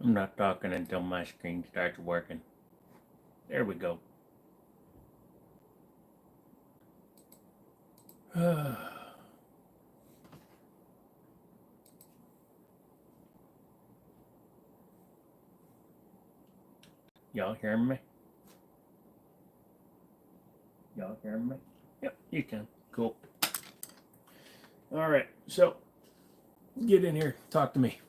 I'm not talking until my screen starts working. There we go. Y'all hear me? Y'all hear me? Yep, you can. Cool. All right, so get in here. Talk to me.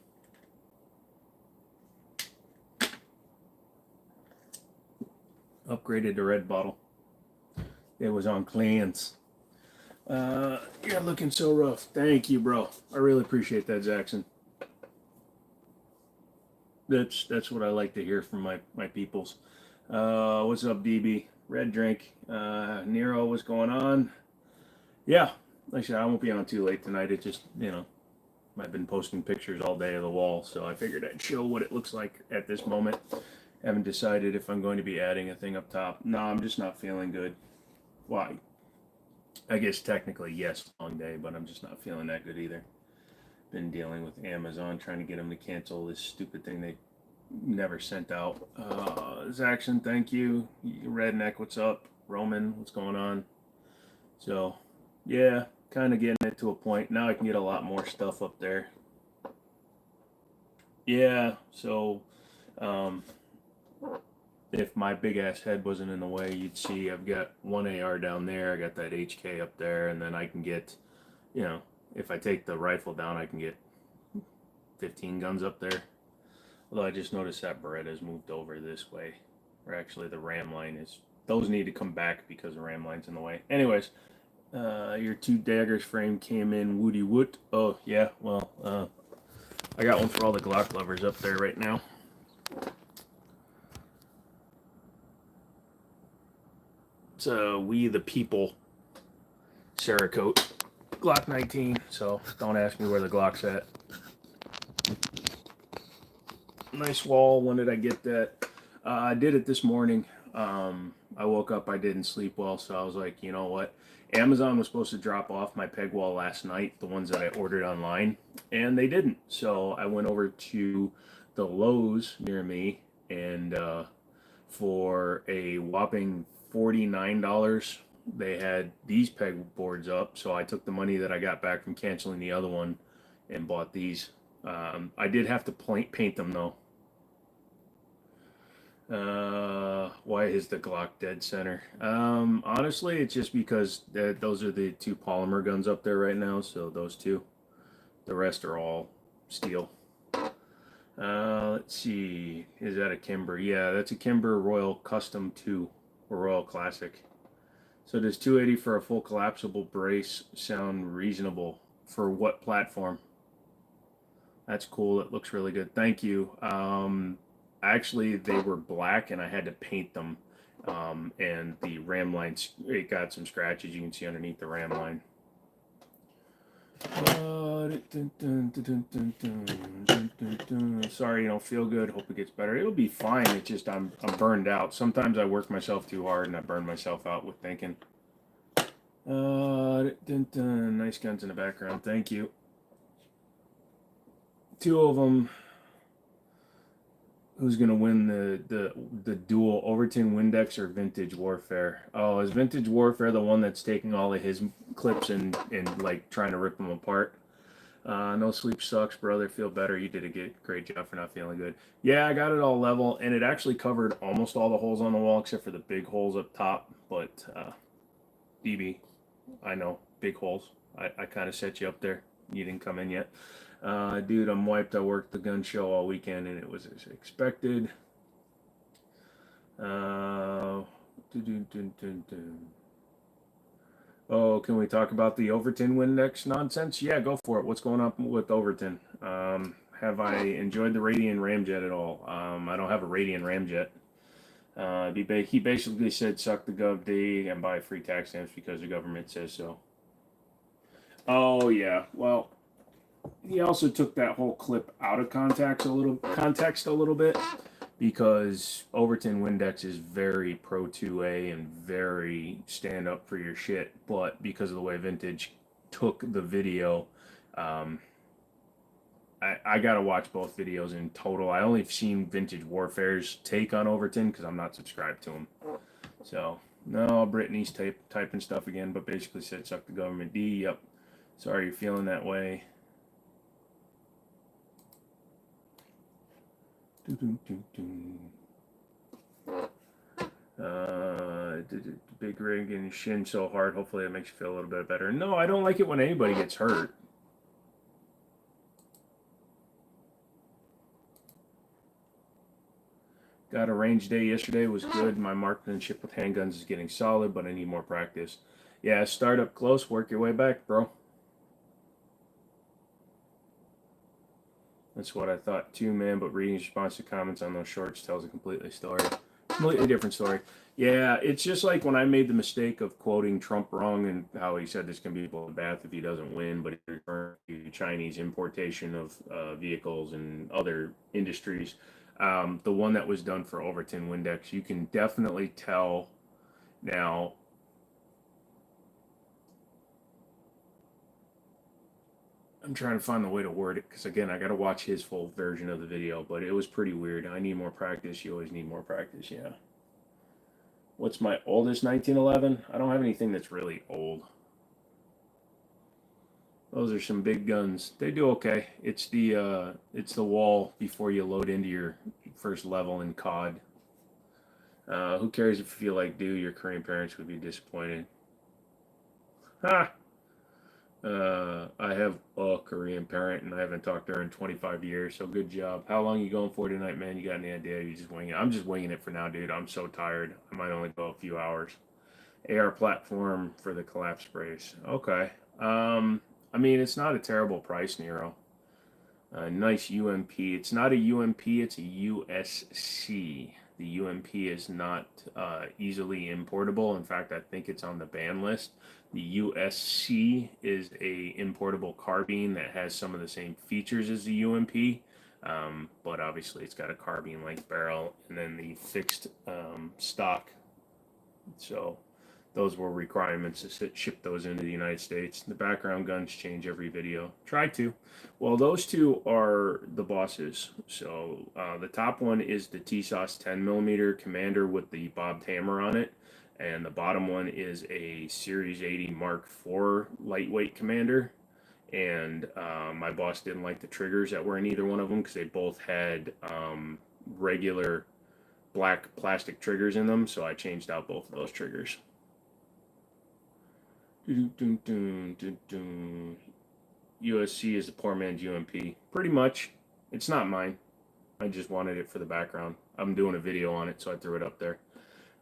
Upgraded the red bottle. It was on clearance. You're looking so rough. Thank you, bro. I really appreciate that, Jackson. That's what I like to hear from my peoples. What's up, DB? Red drink. Nero, what's going on? Yeah, like I said, I won't be on too late tonight. It just, I've been posting pictures all day of the wall, so I figured I'd show what it looks like at this moment. Haven't decided if I'm going to be adding a thing up top. No, I'm just not feeling good. Why? I guess technically, yes, long day, but I'm just not feeling that good either. Been dealing with Amazon, trying to get them to cancel this stupid thing they never sent out. Zaxxon, thank you. Redneck, what's up? Roman, what's going on? So, yeah, kind of getting it to a point. Now I can get a lot more stuff up there. Yeah, so if my big ass head wasn't in the way, you'd see I've got one AR down there, I got that HK up there, and then I can get, if I take the rifle down, I can get 15 guns up there. Although I just noticed that Beretta's moved over this way, or actually the ram line is. Those need to come back because the ram line's in the way. Anyways, your 2 daggers frame came in woody wood. Oh yeah, well, I got one for all the Glock lovers up there right now. It's We the People Cerakote Glock 19. So don't ask me where the Glock's at. Nice wall. When did I get that? I did it this morning. I woke up, I didn't sleep well, so I was like, you know what? Amazon was supposed to drop off my peg wall last night, the ones that I ordered online, and they didn't. So I went over to the Lowe's near me, and for a whopping $49, they had these peg boards up. So I took the money that I got back from canceling the other one and bought these. I did have to paint them though. Why is the Glock dead center? Honestly, it's just because those are the 2 polymer guns up there right now, so those 2. The rest are all steel. Let's see. Is that a Kimber? Yeah, that's a Kimber Royal Custom 2, or Royal Classic. So does 280 for a full collapsible brace sound reasonable? For what platform? That's cool. It looks really good. Thank you. Actually, they were black, and I had to paint them. And the ram line, it got some scratches you can see underneath the ram line. Sorry you don't feel good. Hope it gets better. It'll be fine. It's just I'm burned out. Sometimes I work myself too hard, and I burn myself out with thinking. Nice guns in the background. Thank you. 2 of them. Who's gonna win the duel, Overton Windex or Vintage Warfare? Oh, is Vintage Warfare the one that's taking all of his clips and like trying to rip them apart? No sleep sucks, brother. Feel better. You did a great job for not feeling good. Yeah, I got it all level, and it actually covered almost all the holes on the wall except for the big holes up top. But DB, I know big holes. I kind of set you up there. You didn't come in yet. Dude, I'm wiped. I worked the gun show all weekend, and it was as expected. Oh, can we talk about the Overton Windex nonsense? Yeah, go for it. What's going on with Overton? Have I enjoyed the Radian Ramjet at all? I don't have a Radian Ramjet. He basically said, suck the Gov D and buy free tax stamps because the government says so. Oh, yeah. Well, he also took that whole clip out of context a little bit, because Overton Windex is very pro 2A and very stand up for your shit, but because of the way Vintage took the video, I I gotta watch both videos in total. I only seen Vintage Warfare's take on Overton because I'm not subscribed to him. So no, Brittany's typing stuff again, but basically said suck the government D. Yep. Sorry you're feeling that way. Big rig and shin so hard. Hopefully that makes you feel a little bit better. No, I don't like it when anybody gets hurt. Got a range day yesterday, was good. My marksmanship with handguns is getting solid, but I need more practice. Yeah, start up close, work your way back, bro. That's what I thought too, man, but reading response to comments on those shorts tells a completely different story. Yeah, it's just like when I made the mistake of quoting Trump wrong and how he said this can be a bloodbath if he doesn't win, but he's referring to Chinese importation of vehicles and other industries. The one that was done for Overton Windex, you can definitely tell now. I'm trying to find the way to word it because, again, I got to watch his full version of the video, but it was pretty weird. I need more practice. You always need more practice, yeah. What's my oldest 1911? I don't have anything that's really old. Those are some big guns. They do okay. It's the wall before you load into your first level in COD. Who cares if you feel like your Korean parents would be disappointed. Ha! I have a Korean parent and I haven't talked to her in 25 years, so good job. How long are you going for tonight, man? You got any idea? You just winging it? I'm just winging it for now, dude. I'm so tired. I might only go a few hours. AR platform for the collapse brace. Okay. I mean, it's not a terrible price, Nero. Nice UMP. It's not a UMP, it's a USC. The UMP is not easily importable. In fact, I think it's on the ban list. The USC is a importable carbine that has some of the same features as the UMP, but obviously it's got a carbine length barrel and then the fixed stock. So those were requirements to ship those into the United States. The background guns change every video. Try to. Well, those two are the bosses. So the top one is the TSOS 10mm Commander with the bobbed hammer on it. And the bottom one is a Series 80 Mark IV lightweight Commander. And my boss didn't like the triggers that were in either one of them because they both had regular black plastic triggers in them. So I changed out both of those triggers. USC is the poor man's UMP. Pretty much. It's not mine. I just wanted it for the background. I'm doing a video on it, so I threw it up there.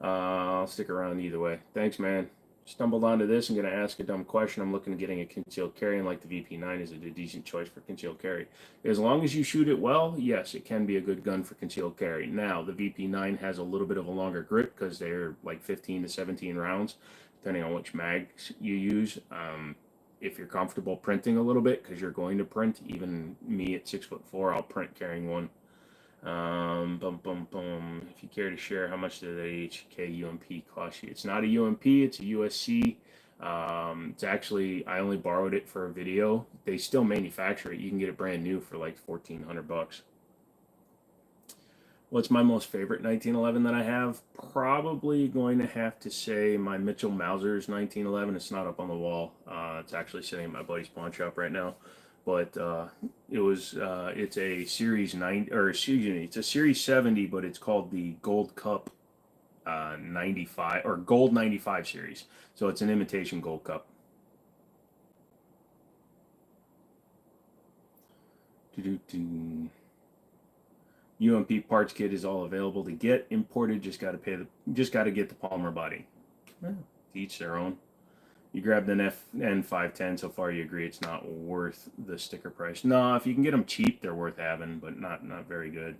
I'll stick around either way. Thanks, man. Stumbled onto this. I'm going to ask a dumb question. I'm looking at getting a concealed carry, and like the VP9 is a decent choice for concealed carry. As long as you shoot it well, yes, it can be a good gun for concealed carry. Now, the VP9 has a little bit of a longer grip because they're like 15 to 17 rounds, depending on which mags you use. If you're comfortable printing a little bit, because you're going to print, even me at 6'4", I'll print carrying one. If you care to share, how much did the HK UMP cost you? It's not a UMP, it's a USC. It's actually, I only borrowed it for a video. They still manufacture it. You can get it brand new for like $1,400. What's my most favorite 1911 that I have? Probably going to have to say my Mitchell Mauser's 1911. It's not up on the wall. It's actually sitting in my buddy's pawn shop right now. But it's a Series 90, or excuse me, it's a Series 70, but it's called the Gold Cup 95 or Gold 95 series. So it's an imitation Gold Cup. UMP parts kit is all available to get. Imported, just got to get the Palmer body. Yeah, each their own. You grabbed an N510, so far you agree it's not worth the sticker price. No, if you can get them cheap, they're worth having, but not very good.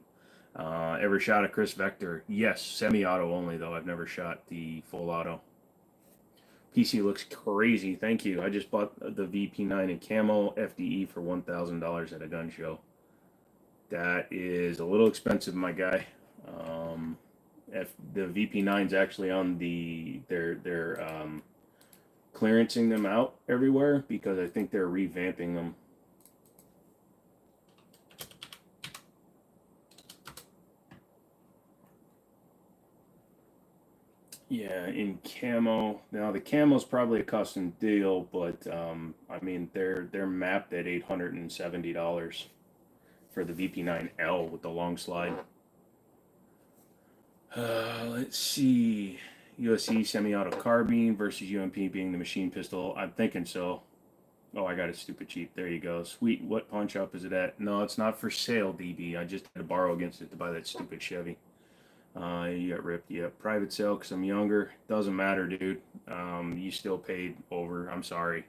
Ever shot a Chris Vector? Yes, semi-auto only, though. I've never shot the full auto. PC looks crazy, thank you. I just bought the VP9 in camo FDE for $1,000 at a gun show. That is a little expensive, my guy. The VP9's actually on they're clearancing them out everywhere because I think they're revamping them. Yeah, in camo. Now the camo's probably a custom deal, but I mean they're mapped at $870 for the VP9L with the long slide. Let's see. USC semi-auto carbine versus UMP being the machine pistol. I'm thinking so. Oh, I got a stupid cheap. There you go. Sweet. What pawn shop is it at? No, it's not for sale, DB. I just had to borrow against it to buy that stupid Chevy. You got ripped. Yeah, private sale because I'm younger. Doesn't matter, dude. You still paid over. I'm sorry.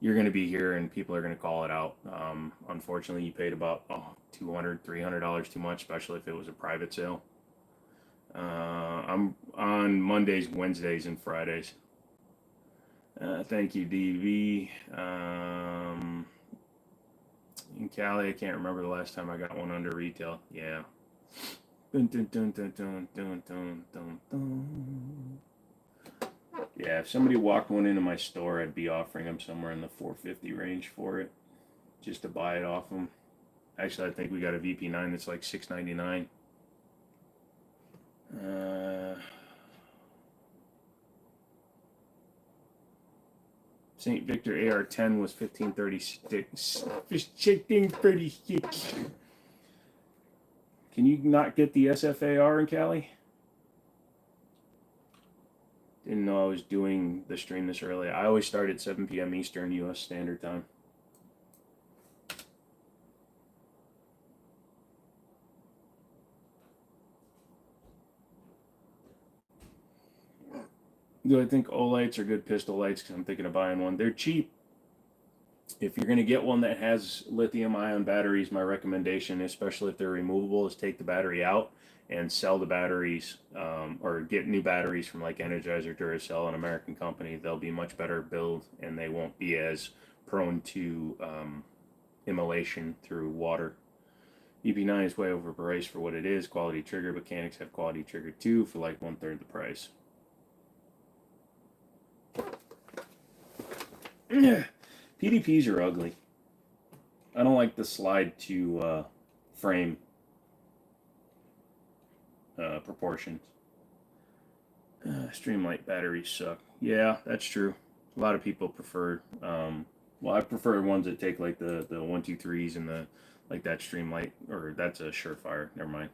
You're going to be here and people are going to call it out. Unfortunately, you paid about $200, $300 too much, especially if it was a private sale. I'm on Mondays, Wednesdays, and Fridays. Thank you, DV. In Cali, I can't remember the last time I got one under retail. Yeah. Dun, dun, dun, dun, dun, dun, dun, dun, dun. Yeah, if somebody walked one into my store, I'd be offering them somewhere in the $450 range for it, just to buy it off them. Actually, I think we got a VP9 that's like $699. St. Victor AR-10 was $1536. $1536. Can you not get the SFAR in Cali? Didn't know I was doing the stream this early. I always start at 7 p.m. Eastern U.S. Standard Time. Do I think Olites are good pistol lights? Because I'm thinking of buying one. They're cheap. If you're going to get one that has lithium-ion batteries, my recommendation, especially if they're removable, is take the battery out and sell the batteries, or get new batteries from like Energizer, Duracell, an American company. They'll be much better build, and they won't be as prone to immolation through water. EP9 is way overpriced for what it is. Quality trigger. Mechanics have quality trigger too for like 1/3 the price. PDPs are ugly. I don't like the slide to frame proportions. Streamlight batteries suck. Yeah, that's true. A lot of people prefer. Well, I prefer ones that take like the 123s and the like that Streamlight, or that's a Surefire. Never mind.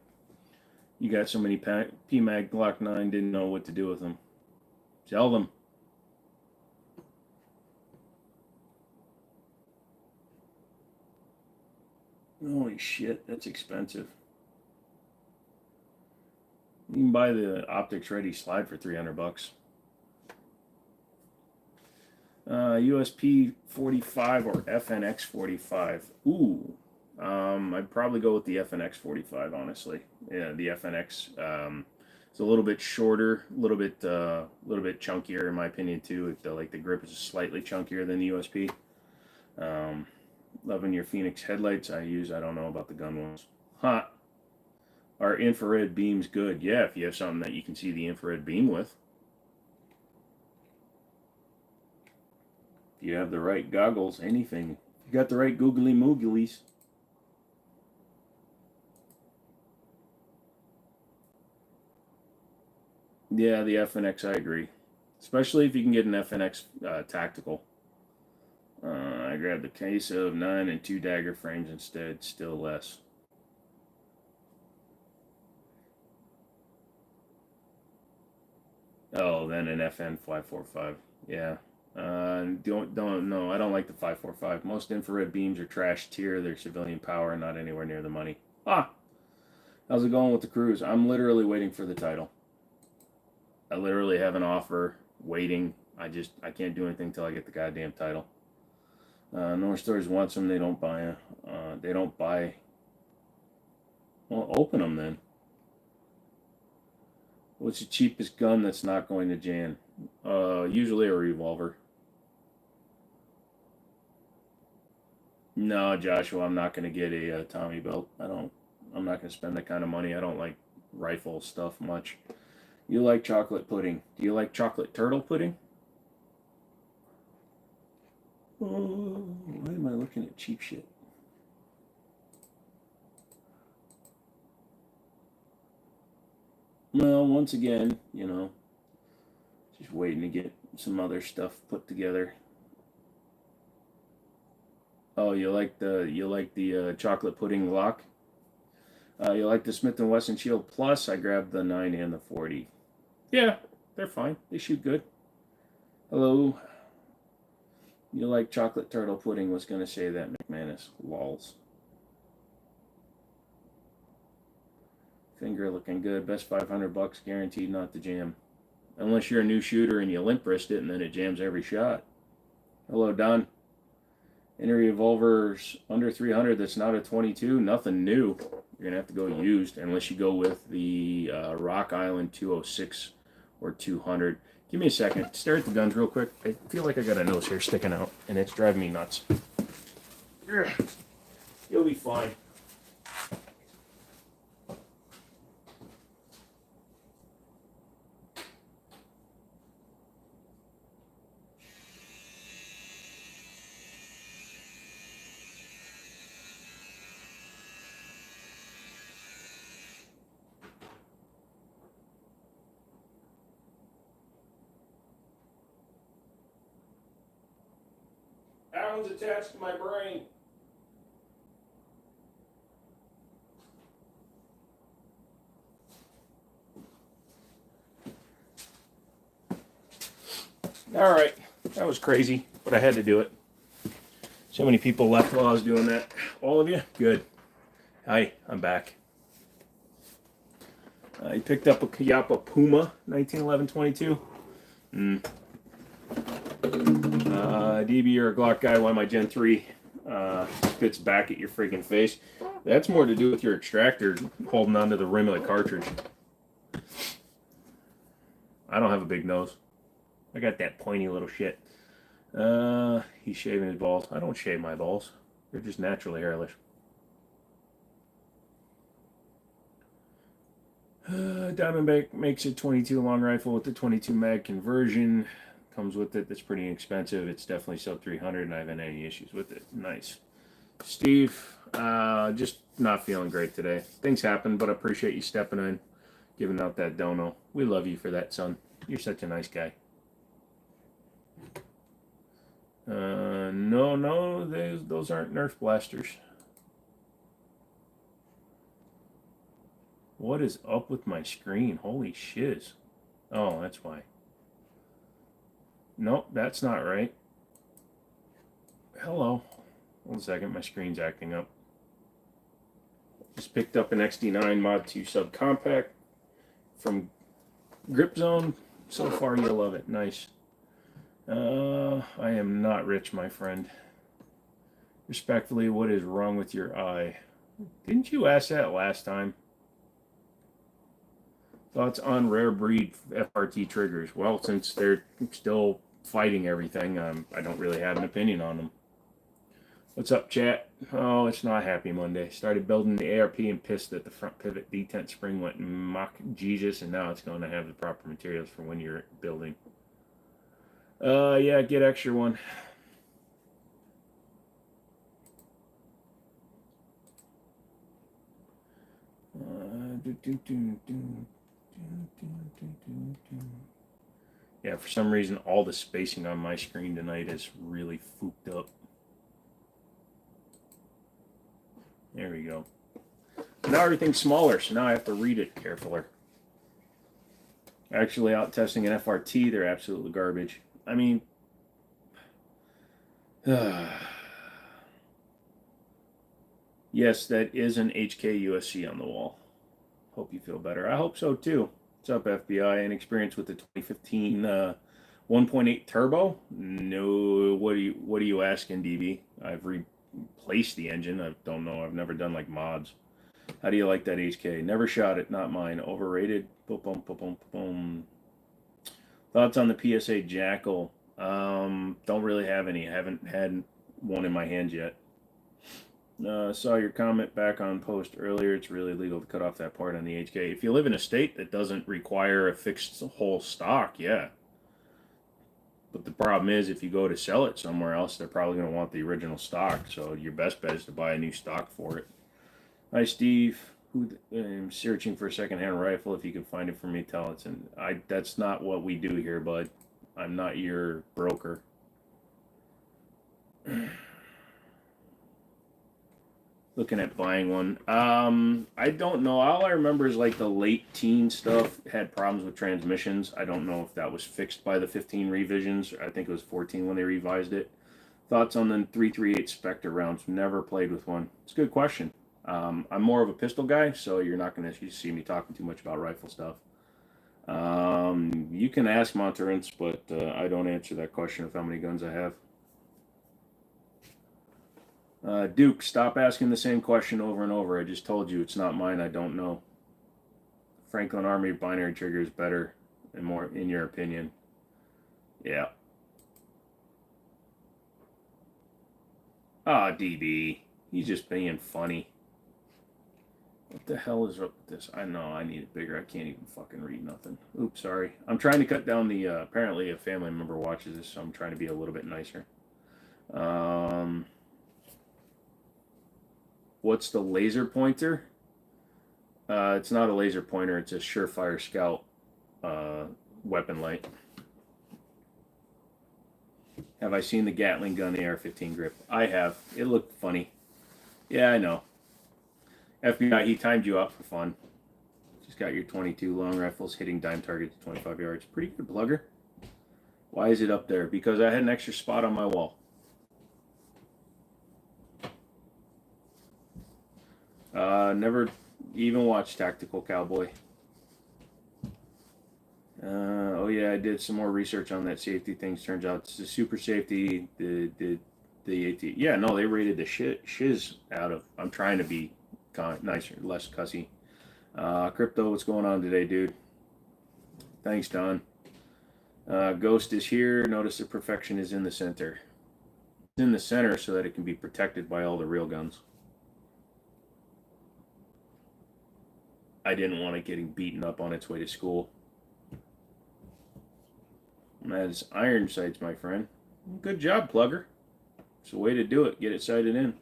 You got so many PMAG Glock 9, didn't know what to do with them. Sell them. Holy shit, that's expensive. You can buy the optics ready slide for $300. USP 45 or FNX 45. Ooh, I'd probably go with the FNX 45. Honestly, yeah, the FNX. It's a little bit shorter, a little bit chunkier in my opinion too. Like the grip is slightly chunkier than the USP. Loving your Phoenix headlights. I don't know about the gun ones. Huh. Are infrared beams good? Yeah, if you have something that you can see the infrared beam with. If you have the right goggles, anything. If you got the right googly mooglies. Yeah, the FNX, I agree. Especially if you can get an FNX tactical. I grabbed the case of 9 and 2 dagger frames instead, still less. Oh, then an FN 545. Yeah. Don't no, I don't like the 545. Most infrared beams are trash tier. They're civilian power, not anywhere near the money. Ah, how's it going with the cruise? I'm literally waiting for the title. I literally have an offer waiting. I can't do anything until I get the goddamn title. North Stars wants them. They don't buy. They don't buy. Well, open them then. What's the cheapest gun that's not going to Jan? Usually a revolver. No, Joshua, I'm not going to get a Tommy belt. I'm not going to spend that kind of money. I don't like rifle stuff much. You like chocolate pudding. Do you like chocolate turtle pudding? Oh, why am I looking at cheap shit? Well, once again, just waiting to get some other stuff put together. Oh, you like the chocolate pudding lock? You like the Smith and Wesson Shield Plus? I grabbed the 9 and the 40. Yeah, they're fine. They shoot good. Hello. You like chocolate turtle pudding? Was gonna say that, McManus. Lols. Finger looking good. Best $500 guaranteed not to jam. Unless you're a new shooter and you limp wrist it and then it jams every shot. Hello, Don. Any revolvers under 300 that's not a 22? Nothing new. You're gonna have to go used unless you go with the Rock Island 206 or 200. Give me a second. Stare at the guns real quick. I feel like I got a nose hair sticking out and it's driving me nuts. You'll be fine. That one's attached to my brain. All right, that was crazy, but I had to do it. So many people left while I was doing that. All of you? Good. Hi, I'm back. I picked up a Kayapa Puma 1911-22. DB, you're a Glock guy. Why my Gen 3 spits back at your freaking face? That's more to do with your extractor holding onto the rim of the cartridge. I don't have a big nose. I got that pointy little shit. He's shaving his balls. I don't shave my balls. They're just naturally hairless. Diamondback makes a 22 long rifle with the 22 mag conversion. Comes with it. That's pretty inexpensive. It's definitely sub 300 and I haven't had any issues with it. Nice. Steve, just not feeling great today. Things happen, but I appreciate you stepping in, giving out that dono. We love you for that, son. You're such a nice guy. No, those aren't Nerf blasters. What is up with my screen? Holy shiz. Oh, that's why. Nope, that's not right. Hello. 1 second, my screen's acting up. Just picked up an XD9 Mod 2 subcompact from Grip Zone. So far, you'll love it. Nice. I am not rich, my friend. Respectfully, what is wrong with your eye? Didn't you ask that last time? Thoughts on rare breed FRT triggers? Well, since they're still fighting everything, I don't really have an opinion on them. What's up, chat? Oh, it's not Happy Monday. Started building the ARP and pissed that the front pivot detent spring went mock Jesus, and now it's going to have the proper materials for when you're building. Yeah, get extra one. Yeah, for some reason, all the spacing on my screen tonight is really fooked up. There we go. Now everything's smaller, so now I have to read it carefully. Actually, out testing an FRT, they're absolutely garbage. I mean, yes, that is an HK USC on the wall. Hope you feel better. I hope so too. What's up, FBI? Any experience with the 2015 1.8 turbo? No. What are you asking, DB? I've replaced the engine. I don't know. I've never done like mods. How do you like that HK? Never shot it. Not mine. Overrated. Boom, boom, boom, boom, boom. Thoughts on the PSA Jackal? Don't really have any. I haven't had one in my hands yet. Saw your comment back on post earlier. It's really legal to cut off that part on the HK. If you live in a state that doesn't require a fixed whole stock, yeah. But the problem is, if you go to sell it somewhere else, they're probably going to want the original stock. So your best bet is to buy a new stock for it. Hi, Steve. I'm searching for a secondhand rifle. If you can find it for me, tell it. And that's not what we do here, bud. I'm not your broker. Looking at buying one. I don't know. All I remember is like the late teen stuff had problems with transmissions. I don't know if that was fixed by the 15 revisions. I think it was 14 when they revised it. Thoughts on the 338 Spectre rounds? Never played with one. It's a good question. I'm more of a pistol guy, so you're not going to see me talking too much about rifle stuff. You can ask Monterance, but I don't answer that question of how many guns I have. Duke, stop asking the same question over and over. I just told you it's not mine. I don't know. Franklin Army binary trigger is better and more, in your opinion. Yeah. Ah, DB. He's just being funny. What the hell is up with this? I know, I need it bigger. I can't even fucking read nothing. Oops, sorry. I'm trying to cut down the, apparently a family member watches this, so I'm trying to be a little bit nicer. What's the laser pointer? It's not a laser pointer. It's a Surefire Scout weapon light. Have I seen the Gatling gun, the AR-15 grip? I have. It looked funny. Yeah, I know. FBI, he timed you out for fun. Just got your 22 long rifles hitting dime targets to 25 yards. Pretty good, Plugger. Why is it up there? Because I had an extra spot on my wall. Never even watched Tactical Cowboy. Oh yeah, I did some more research on that safety things. Turns out it's the super safety, the AT. Yeah, no, they rated the shiz out of. I'm trying to be nicer, less cussy. Crypto, what's going on today, dude? Thanks, Don. Ghost is here. Notice the perfection is in the center. It's in the center so that it can be protected by all the real guns. I didn't want it getting beaten up on its way to school. And that is iron sights, my friend. Good job, Plugger. It's the way to do it. Get it sighted in.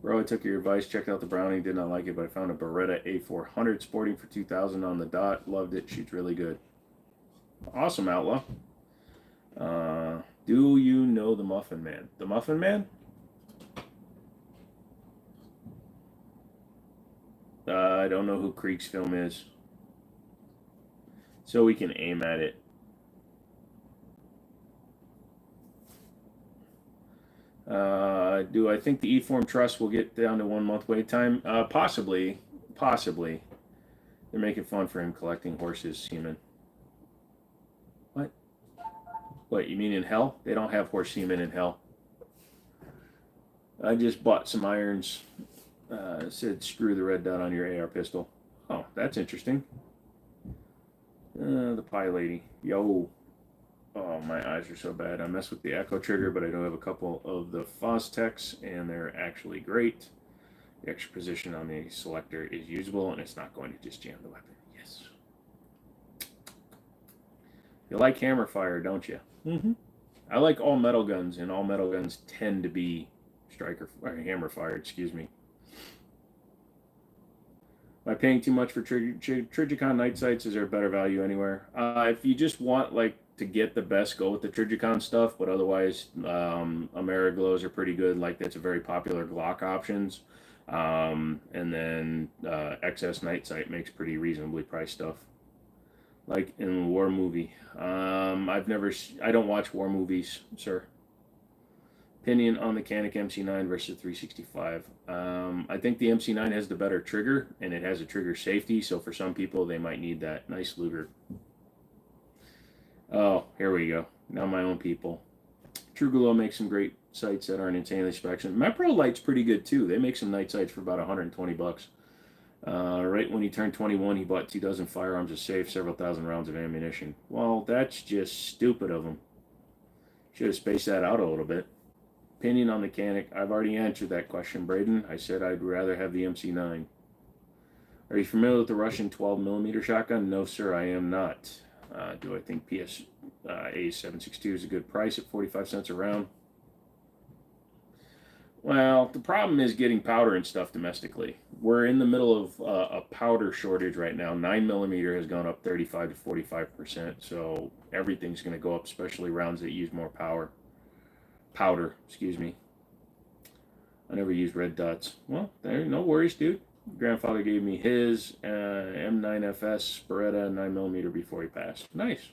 Bro, I took your advice. Checked out the Browning. Did not like it, but I found a Beretta A400 sporting for $2,000 on the dot. Loved it. Shoots really good. Awesome, Outlaw. Do you know the Muffin Man? The Muffin Man? I don't know who Creek's film is. So we can aim at it. Do I think the E-Form Trust will get down to 1 month wait time? Possibly. Possibly. They're making fun for him collecting horses, semen. What? What, you mean in hell? They don't have horse semen in hell. I just bought some irons. Said screw the red dot on your AR pistol. Oh, that's interesting. The pie lady. Yo. Oh, my eyes are so bad. I mess with the Echo trigger, but I do have a couple of the Fostechs, and they're actually great. The extra position on the selector is usable, and it's not going to just jam the weapon. Yes. You like hammer fire, don't you? Mm-hmm. I like all metal guns, and all metal guns tend to be striker or hammer fire, excuse me. Am I paying too much for Trijicon night sights? Is there a better value anywhere? If you just want like to get the best, go with the Trijicon stuff. But otherwise, Ameriglows are pretty good. Like that's a very popular Glock options. And then XS night sight makes pretty reasonably priced stuff. Like in War Movie. I don't watch war movies, sir. Opinion on the Canik MC9 versus 365. I think the MC9 has the better trigger, and it has a trigger safety, so for some people, they might need that nice Luger. Oh, here we go. Now my own people. TrueGlow makes some great sights that aren't insanely special. MapPro Light's pretty good, too. They make some night sights for about 120 bucks. Right when he turned 21, he bought 2 dozen firearms to save several thousand rounds of ammunition. Well, that's just stupid of him. Should have spaced that out a little bit. Opinion on the Canik. I've already answered that question, Braden. I said I'd rather have the MC9. Are you familiar with the Russian 12mm shotgun? No, sir, I am not. Do I think PSA 762 is a good price at 45 cents a round? Well, the problem is getting powder and stuff domestically. We're in the middle of a powder shortage right now. 9 millimeter has gone up 35 to 45%. So everything's going to go up, especially rounds that use more powder. Excuse me. I never use red dots. Well, there, no worries, dude. Grandfather gave me his M9FS Beretta 9 millimeter before he passed. Nice.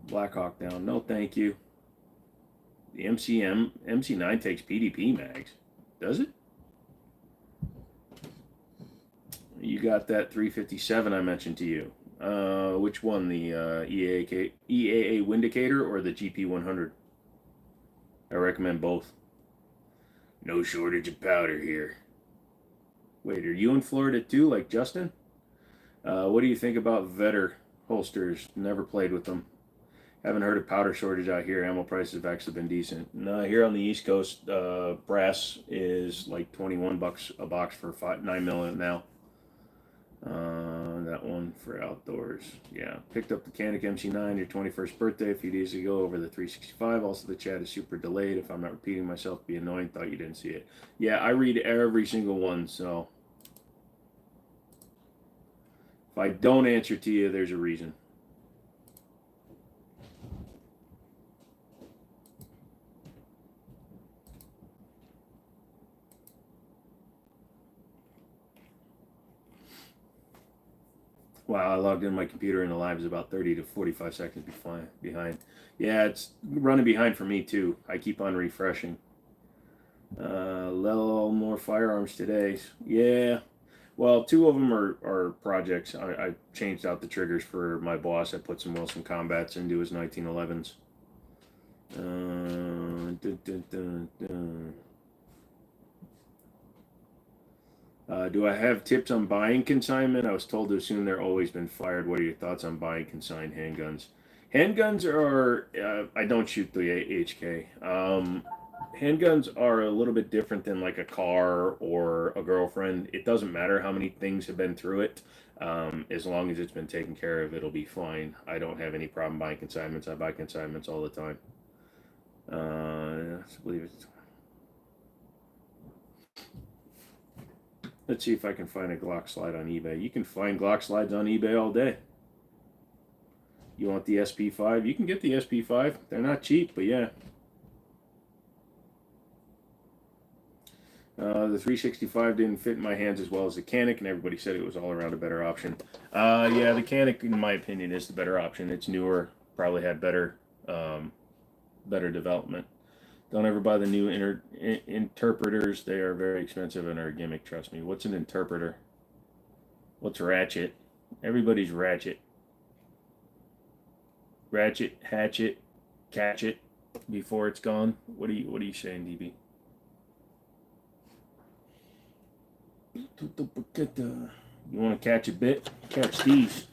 Blackhawk down. No, thank you. The MC9 takes PDP mags. Does it? You got that 357 I mentioned to you. Which one? The EAA Windicator or the GP100? I recommend both. No shortage of powder here. Wait, are you in Florida too, like Justin? What do you think about Vetter holsters? Never played with them. Haven't heard of powder shortage out here. Ammo prices have actually been decent. No, here on the East Coast, brass is like $21 a box for 9mm now. That one for outdoors. Yeah, picked up the Canik MC9 your 21st birthday a few days ago over the 365. Also, the chat is super delayed. If I'm not repeating myself, be annoying. Thought you didn't see it. Yeah, I read every single one. So if I don't answer to you, there's a reason. Wow, I logged in my computer and the live is about 30 to 45 seconds behind. Yeah, it's running behind for me too. I keep on refreshing. Little more firearms today. Yeah. Well, two of them are projects. I changed out the triggers for my boss. I put some Wilson Combats into his 1911s. Do I have tips on buying consignment? I was told to assume they're always been fired. What are your thoughts on buying consigned handguns? Handguns are, I don't shoot the HK. Handguns are a little bit different than like a car or a girlfriend. It doesn't matter how many things have been through it. As long as it's been taken care of, it'll be fine. I don't have any problem buying consignments. I buy consignments all the time. I believe it's... Let's see if I can find a Glock slide on eBay. You can find Glock slides on eBay all day. You want the SP5? You can get the SP5. They're not cheap, but yeah. The 365 didn't fit in my hands as well as the Canik, and everybody said it was all around a better option. Yeah, the Canik, in my opinion, is the better option. It's newer, probably had better development. Don't ever buy the new interpreters. They are very expensive and are a gimmick, trust me. What's an interpreter? What's ratchet? Everybody's ratchet. Ratchet, hatchet, catch it before it's gone. What are you saying, DB? You want to catch a bit? Catch these.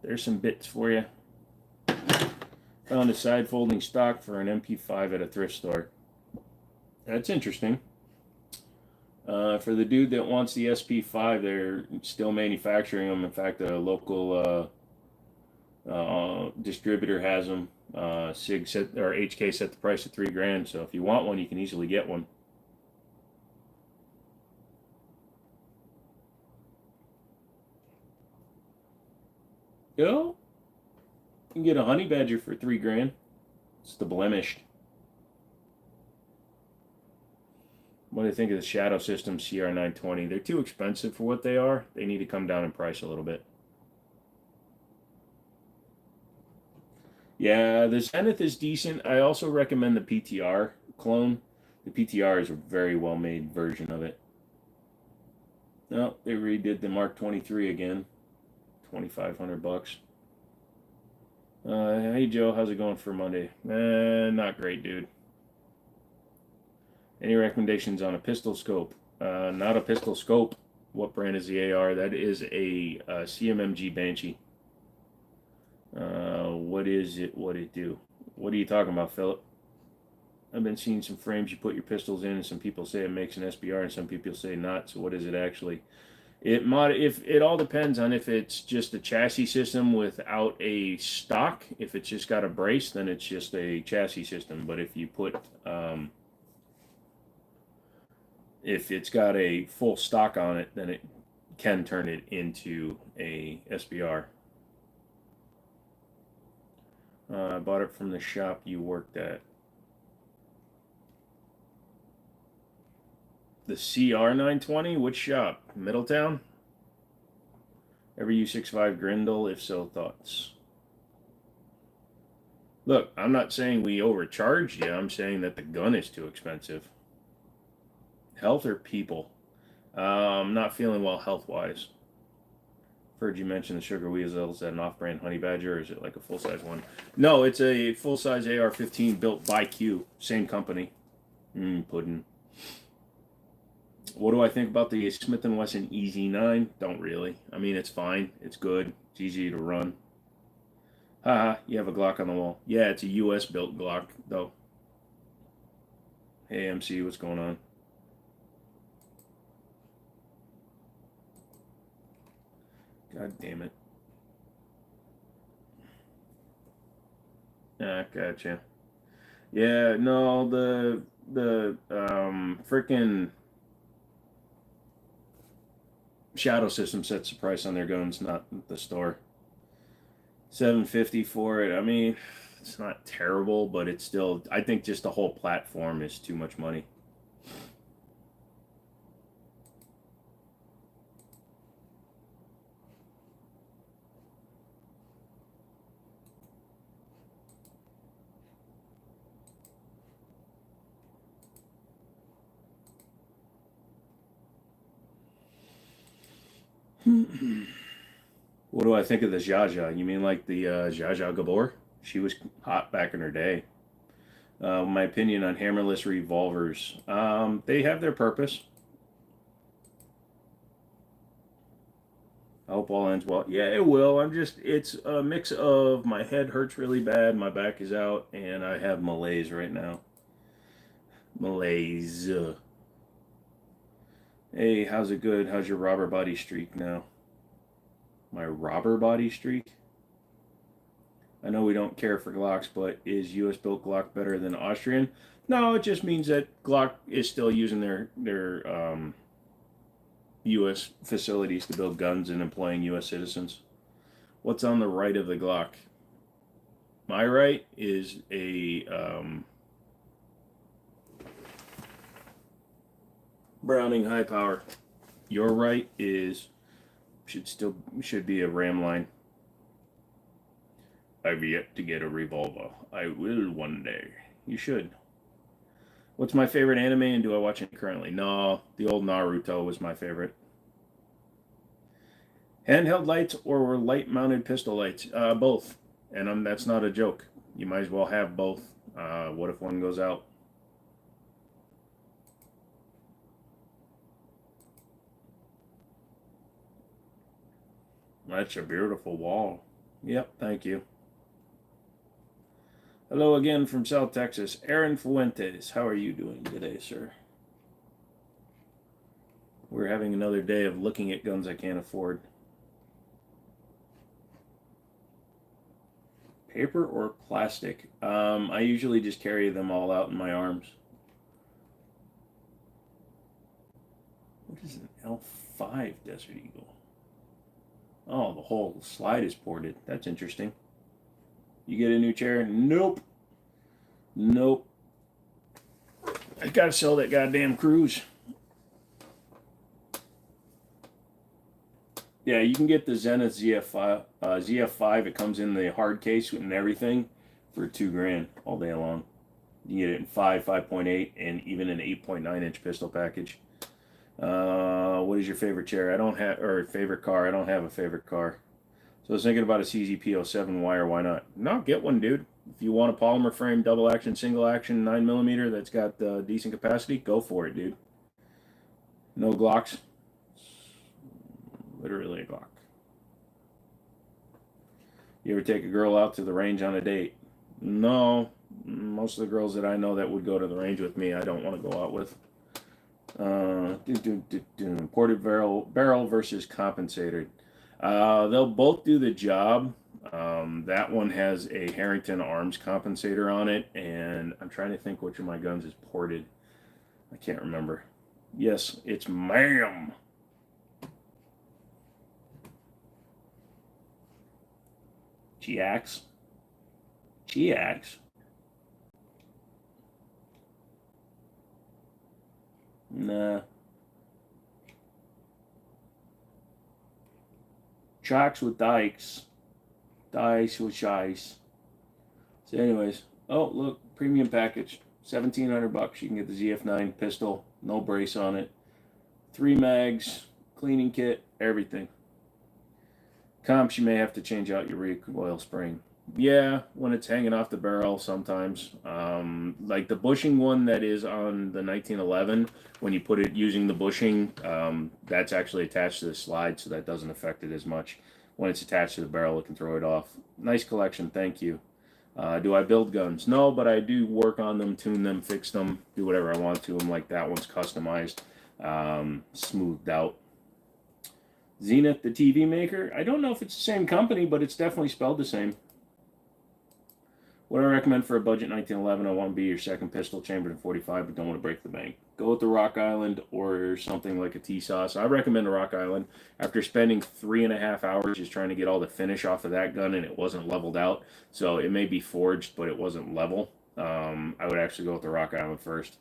There's some bits for you. Found a side folding stock for an MP5 at a thrift store. That's interesting. For the dude that wants the SP5, they're still manufacturing them. In fact, a local distributor has them. SIG set, or HK set the price at $3,000. So if you want one, you can easily get one. Yo. You can get a honey badger for $3,000. It's the blemished. What do you think of the Shadow System CR920? They're too expensive for what they are. They need to come down in price a little bit. Yeah, the Zenith is decent. I also recommend the PTR clone. The PTR is a very well-made version of it. No, they redid the Mark 23 again. $2,500. Hey Joe, how's it going for Monday? Not great, dude. Any recommendations on a pistol scope? Not a pistol scope. What brand is the AR? That is a CMMG Banshee. What is it? What it do? What are you talking about, Philip? I've been seeing some frames you put your pistols in, and some people say it makes an SBR, and some people say not. So what is it actually? If it all depends on if it's just a chassis system without a stock. If it's just got a brace, then it's just a chassis system. But if you put if it's got a full stock on it, then it can turn it into a SBR. I bought it from the shop you worked at. The CR920? Which shop? Middletown? Ever U65 Grindle? If so, thoughts? Look, I'm not saying we overcharged you. I'm saying that the gun is too expensive. Health or people? I'm not feeling well health-wise. Heard you mention the Sugar Weasel. Is that an off-brand Honey Badger, or is it like a full-size one? No, it's a full-size AR-15 built by Q. Same company. Puddin'. What do I think about the Smith & Wesson EZ9? Don't really. I mean, it's fine. It's good. It's easy to run. Haha, you have a Glock on the wall. Yeah, it's a US-built Glock, though. Hey, MC, what's going on? God damn it. Ah, gotcha. Yeah, no, the frickin' Shadow System sets the price on their guns, not the store. $750 for it. I mean, it's not terrible, but it's still, I think just the whole platform is too much money. What do I think of the Zsa Zsa? You mean like the Zsa Zsa Gabor? She was hot back in her day. My opinion on hammerless revolvers. They have their purpose. I hope all ends well. Yeah, it will. It's a mix of my head hurts really bad, my back is out, and I have malaise right now. Malaise. Hey, how's it good? How's your robber body streak now? My robber body streak? I know we don't care for Glocks, but is US built Glock better than Austrian? No, it just means that Glock is still using their US facilities to build guns and employing US citizens. What's on the right of the Glock? My right is a Browning high power. Your right is should be a Ramline. I've yet to get a revolver. I will one day. You should. What's my favorite anime, and do I watch it currently? No, the old Naruto was my favorite. Handheld lights or light-mounted pistol lights? Both. And that's not a joke. You might as well have both. What if one goes out? That's a beautiful wall. Yep, thank you. Hello again from South Texas. Aaron Fuentes, how are you doing today, sir? We're having another day of looking at guns I can't afford. Paper or plastic? I usually just carry them all out in my arms. What is an L5 Desert Eagle? Oh, the whole slide is ported. That's interesting. You get a new chair? Nope. Nope. I gotta sell that goddamn cruise. Yeah, you can get the Zenith ZF5. ZF5, it comes in the hard case and everything for $2,000 all day long. You get it in 5, 5.8, and even an 8.9-inch pistol package. What is your favorite chair? I don't have, or favorite car? I don't have a favorite car. So I was thinking about a CZP07 wire. Why not? No, get one, dude. If you want a polymer frame, double action, single action, 9mm that's got decent capacity, go for it, dude. No Glocks. Literally a Glock. You ever take a girl out to the range on a date? No. Most of the girls that I know that would go to the range with me, I don't want to go out with. Ported barrel versus compensated. They'll both do the job. That one has a Harrington Arms compensator on it, and I'm trying to think which of my guns is ported. I can't remember. Yes, it's ma'am. GX. GX. Nah. Tracks with dikes. Dice with shice. So anyways, oh look, premium package. $1,700. You can get the ZF9 pistol, no brace on it. 3 mags, cleaning kit, everything. Comps, you may have to change out your recoil spring. Yeah, when it's hanging off the barrel sometimes. Like the bushing one that is on the 1911, when you put it using the bushing, that's actually attached to the slide, so that doesn't affect it as much. When it's attached to the barrel, it can throw it off. Nice collection, thank you. Do I build guns? No, but I do work on them, tune them, fix them, do whatever I want to them. Like that one's customized, smoothed out. Zenith, the TV maker. I don't know if it's the same company, but it's definitely spelled the same. What do I recommend for a budget 1911? I want to be your second pistol, chambered in 45, but don't want to break the bank. Go with the Rock Island or something like a T-Sauce. I recommend the Rock Island. After spending 3.5 hours just trying to get all the finish off of that gun, and it wasn't leveled out, so it may be forged, but it wasn't level. I would actually go with the Rock Island first.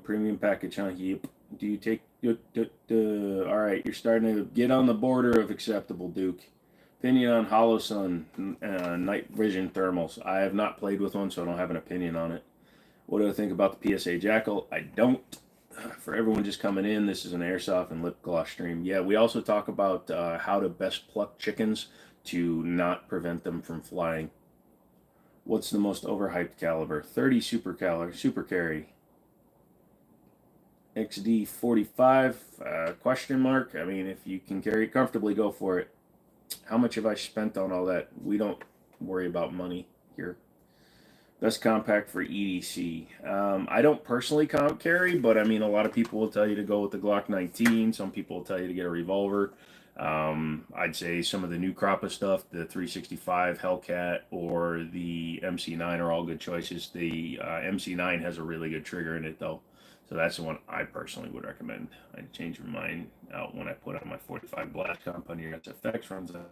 Premium package, huh? Yep. Do you take... all right, you're starting to get on the border of acceptable, Duke. Opinion on Hollow Sun night vision thermals. I have not played with one, so I don't have an opinion on it. What do I think about the PSA Jackal? I don't. For everyone just coming in, this is an airsoft and lip gloss stream. Yeah, we also talk about how to best pluck chickens to not prevent them from flying. What's the most overhyped caliber? 30 super carry. XD 45? Question mark. I mean, if you can carry it comfortably, go for it. How much have I spent on all that? We don't worry about money here. Best compact for EDC. I don't personally comp carry, but I mean, a lot of people will tell you to go with the Glock 19. Some people will tell you to get a revolver. I'd say some of the new crop of stuff, the 365 Hellcat or the MC9 are all good choices. The MC9 has a really good trigger in it, though. So that's the one I personally would recommend. I'd change my mind out when I put on my 45 blast comp on your SFX runs on.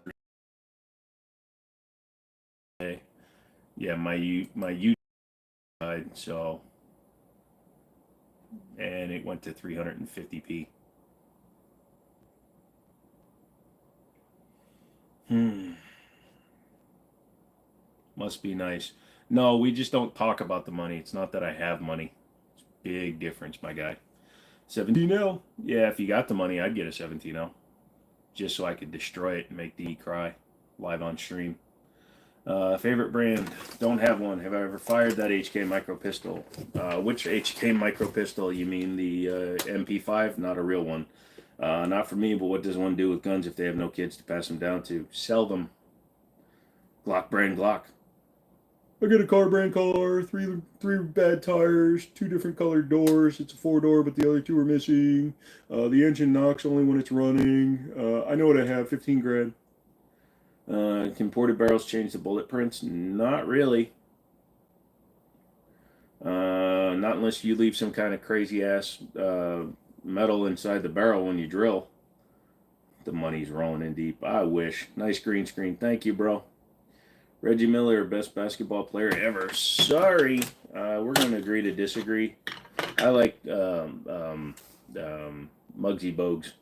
Yeah, my U died, so, and it went to 350p. Must be nice. No, we just don't talk about the money. It's not that I have money. It's a big difference, my guy. 17L. Yeah, if you got the money, I'd get a 17L. Just so I could destroy it and make the E cry live on stream. Favorite brand? Don't have one. Have I ever fired that HK micro pistol? Which HK micro pistol? You mean the MP5? Not a real one. Not for me, but what does one do with guns if they have no kids to pass them down to? Sell them. Glock brand Glock. I got a car brand car, three bad tires, 2 different colored doors. It's a 4-door, but the other 2 are missing. The engine knocks only when it's running. I know what I have, 15 grand. Can ported barrels change the bullet prints? Not really. Not unless you leave some kind of crazy ass metal inside the barrel when you drill. The money's rolling in deep. I wish. Nice green screen. Thank you, bro. Reggie Miller, best basketball player ever. Sorry. We're going to agree to disagree. I like Muggsy Bogues.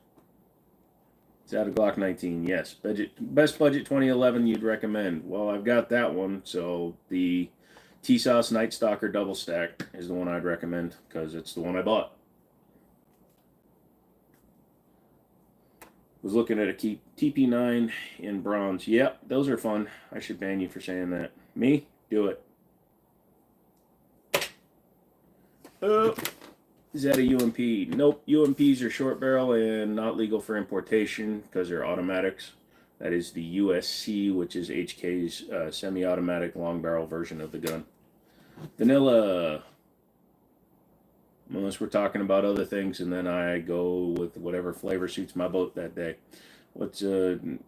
Is that a Glock 19? Yes. Best budget 2011 you'd recommend? Well, I've got that one. So the T-Sauce Night Stalker Double Stack is the one I'd recommend because it's the one I bought. Was looking at a TP9 in bronze. Yep, those are fun. I should ban you for saying that. Me? Do it. Is that a UMP? Nope. UMPs are short barrel and not legal for importation because they're automatics. That is the USC, which is HK's semi-automatic long barrel version of the gun. Vanilla. unless we're talking about other things, and then I go with whatever flavor suits my boat that day. What's too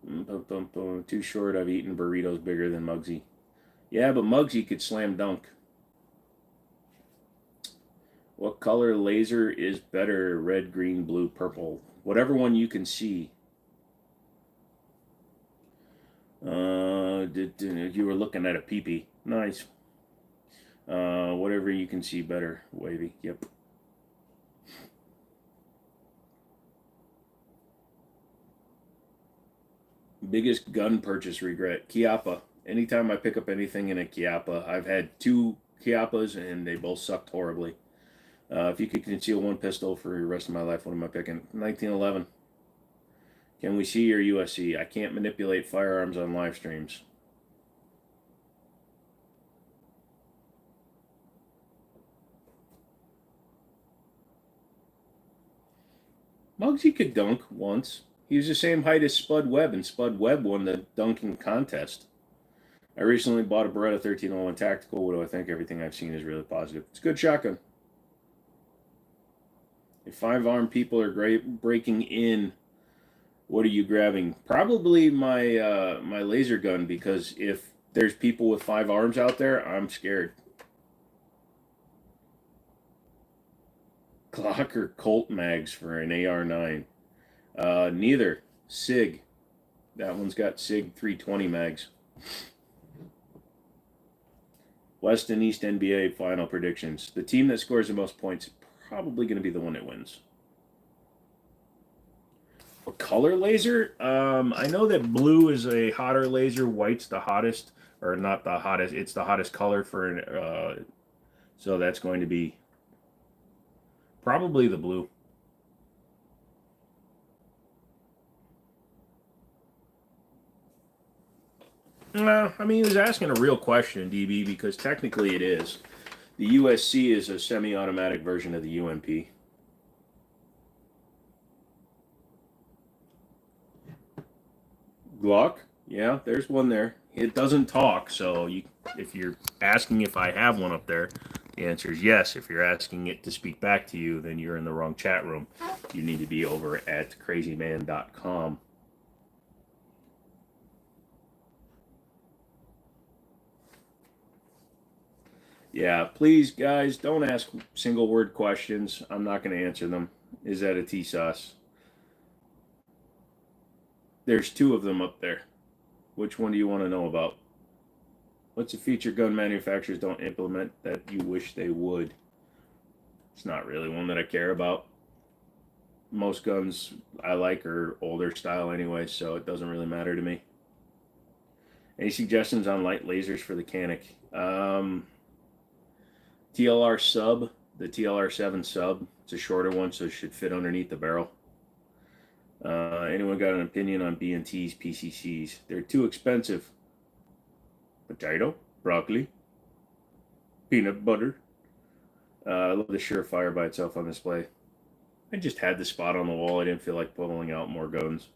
short? I've eaten burritos bigger than Muggsy. Yeah, but Muggsy could slam dunk. What color laser is better? Red, green, blue, purple. Whatever one you can see. You were looking at a peepee. Nice. Whatever you can see better. Wavy. Yep. Biggest gun purchase regret. Chiappa. Anytime I pick up anything in a Chiappa, I've had 2 Chiappas and they both sucked horribly. If you could conceal one pistol for the rest of my life, what am I picking? 1911. Can we see your USC? I can't manipulate firearms on live streams. Muggsy could dunk once. He was the same height as Spud Webb, and Spud Webb won the dunking contest. I recently bought a Beretta 1301 Tactical. What do I think? Everything I've seen is really positive. It's a good shotgun. If 5-armed people are breaking in, what are you grabbing? Probably my my laser gun, because if there's people with 5 arms out there, I'm scared. Glock or Colt mags for an AR-9? Neither. SIG. That one's got SIG 320 mags. West and East NBA final predictions. The team that scores the most points is probably going to be the one that wins. A color laser? I know that blue is a hotter laser. White's the hottest, or not the hottest. It's the hottest color for an. So that's going to be probably the blue. No, I mean, he was asking a real question, DB, because technically it is. The USC is a semi-automatic version of the UMP. Glock? Yeah, there's one there. It doesn't talk, so if you're asking if I have one up there, the answer is yes. If you're asking it to speak back to you, then you're in the wrong chat room. You need to be over at crazyman.com. Yeah, please, guys, don't ask single word questions. I'm not going to answer them. Is that a T-sauce? There's 2 of them up there. Which one do you want to know about? What's a feature gun manufacturers don't implement that you wish they would? It's not really one that I care about. Most guns I like are older style anyway, so it doesn't really matter to me. Any suggestions on light lasers for the Canic? TLR sub, the TLR7 sub. It's a shorter one, so it should fit underneath the barrel. Anyone got an opinion on B&T's PCCs? They're too expensive. Potato, broccoli, peanut butter. I love the Surefire by itself on display. I just had the spot on the wall. I didn't feel like pulling out more guns.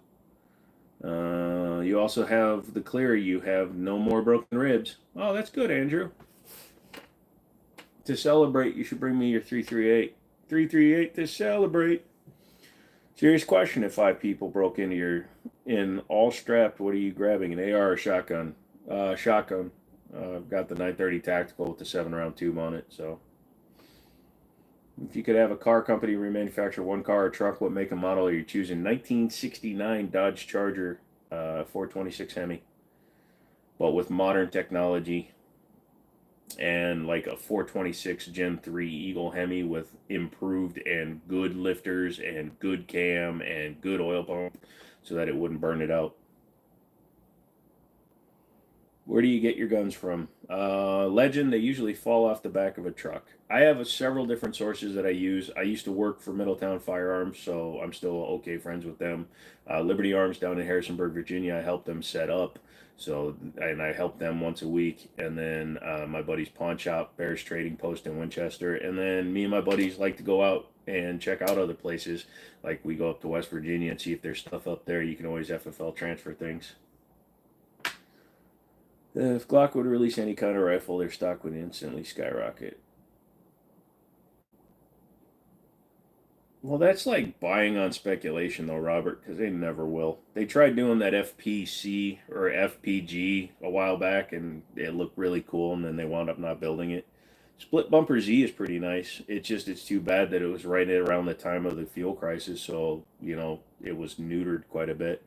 You also have the clear. You have no more broken ribs. Oh, that's good, Andrew. To celebrate, you should bring me your 338. 338 to celebrate. Serious question: if 5 people broke into your all strapped, what are you grabbing? An AR or shotgun? Shotgun. I've got the 930 tactical with the 7-round tube on it. So, if you could have a car company remanufacture one car or truck, what make and model are you choosing? 1969 Dodge Charger, 426 Hemi, but with modern technology, and like a 426 Gen 3 Eagle Hemi with improved and good lifters and good cam and good oil pump so that it wouldn't burn it out. Where do you get your guns from? Legend, they usually fall off the back of a truck. I have several different sources that I use. I used to work for Middletown Firearms, so I'm still okay friends with them. Liberty Arms down in Harrisonburg, Virginia, I helped them set up. So, and I help them once a week. And then my buddy's Pawn Shop, Bears Trading Post in Winchester. And then me and my buddies like to go out and check out other places. Like we go up to West Virginia and see if there's stuff up there. You can always FFL transfer things. If Glock would release any kind of rifle, their stock would instantly skyrocket. Well, that's like buying on speculation, though, Robert, because they never will. They tried doing that FPC or FPG a while back, and it looked really cool, and then they wound up not building it. Split bumper Z is pretty nice. It's too bad that it was right around the time of the fuel crisis, so it was neutered quite a bit.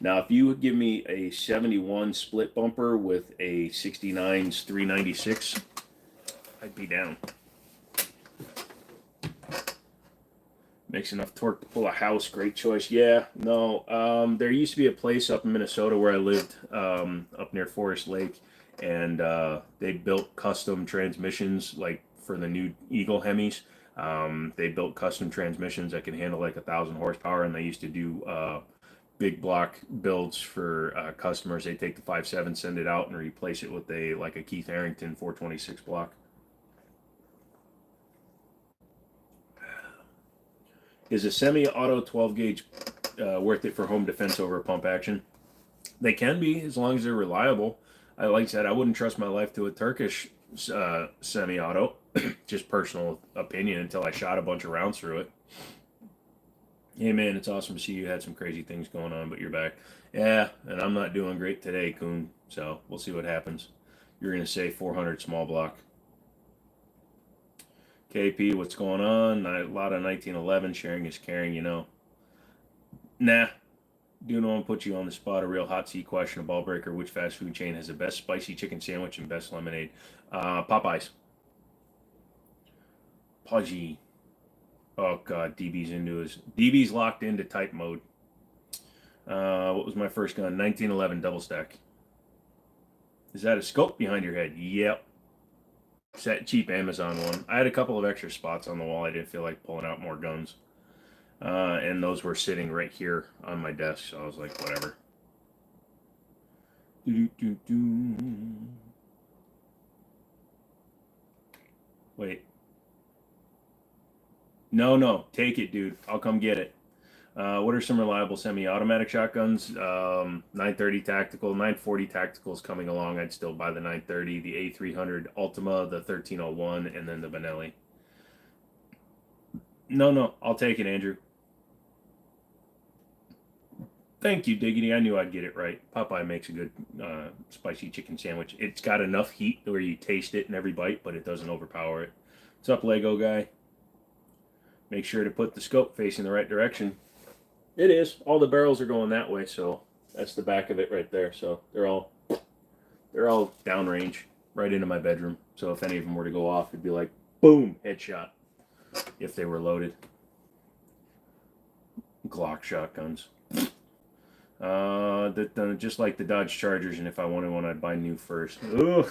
Now, if you would give me a 71 split bumper with a 69's 396, I'd be down. Makes enough torque to pull a house. Great choice. Yeah, no. There used to be a place up in Minnesota where I lived, up near Forest Lake, and they built custom transmissions like for the new Eagle Hemis. They built custom transmissions that can handle like 1,000 horsepower, and they used to do big block builds for customers. They take the 5.7, send it out, and replace it with a Keith Harrington 426 block. Is a semi-auto 12 gauge worth it for home defense over pump action? They can be, as long as they're reliable. I like that. I wouldn't trust my life to a Turkish semi-auto. Just personal opinion until I shot a bunch of rounds through it. Hey man, it's awesome to see you had some crazy things going on, but you're back. Yeah, and I'm not doing great today, Coon. So we'll see what happens. You're gonna say 400 small block. KP, what's going on? A lot of 1911 sharing is caring. Nah, do not want to put you on the spot. A real hot seat question, a ball breaker. Which fast food chain has the best spicy chicken sandwich and best lemonade? Popeyes. Pudgy. Oh god, DB's locked into type mode. What was my first gun? 1911 double stack. Is that a scope behind your head? Yep. Set cheap Amazon one. I had a couple of extra spots on the wall. I didn't feel like pulling out more guns. And those were sitting right here on my desk, so I was like, whatever. Wait. No. Take it, dude. I'll come get it. What are some reliable semi-automatic shotguns? 930 Tactical, 940 Tactical is coming along. I'd still buy the 930, the A300 Ultima, the 1301, and then the Benelli. No, I'll take it, Andrew. Thank you, Diggity. I knew I'd get it right. Popeye makes a good spicy chicken sandwich. It's got enough heat where you taste it in every bite, but it doesn't overpower it. What's up, Lego guy? Make sure to put the scope facing the right direction. It is. All the barrels are going that way, so that's the back of it right there. So they're all downrange, right into my bedroom. So if any of them were to go off, it'd be like, boom, headshot. If they were loaded. Glock shotguns. Just like the Dodge Chargers, and if I wanted one, I'd buy new first. Ugh.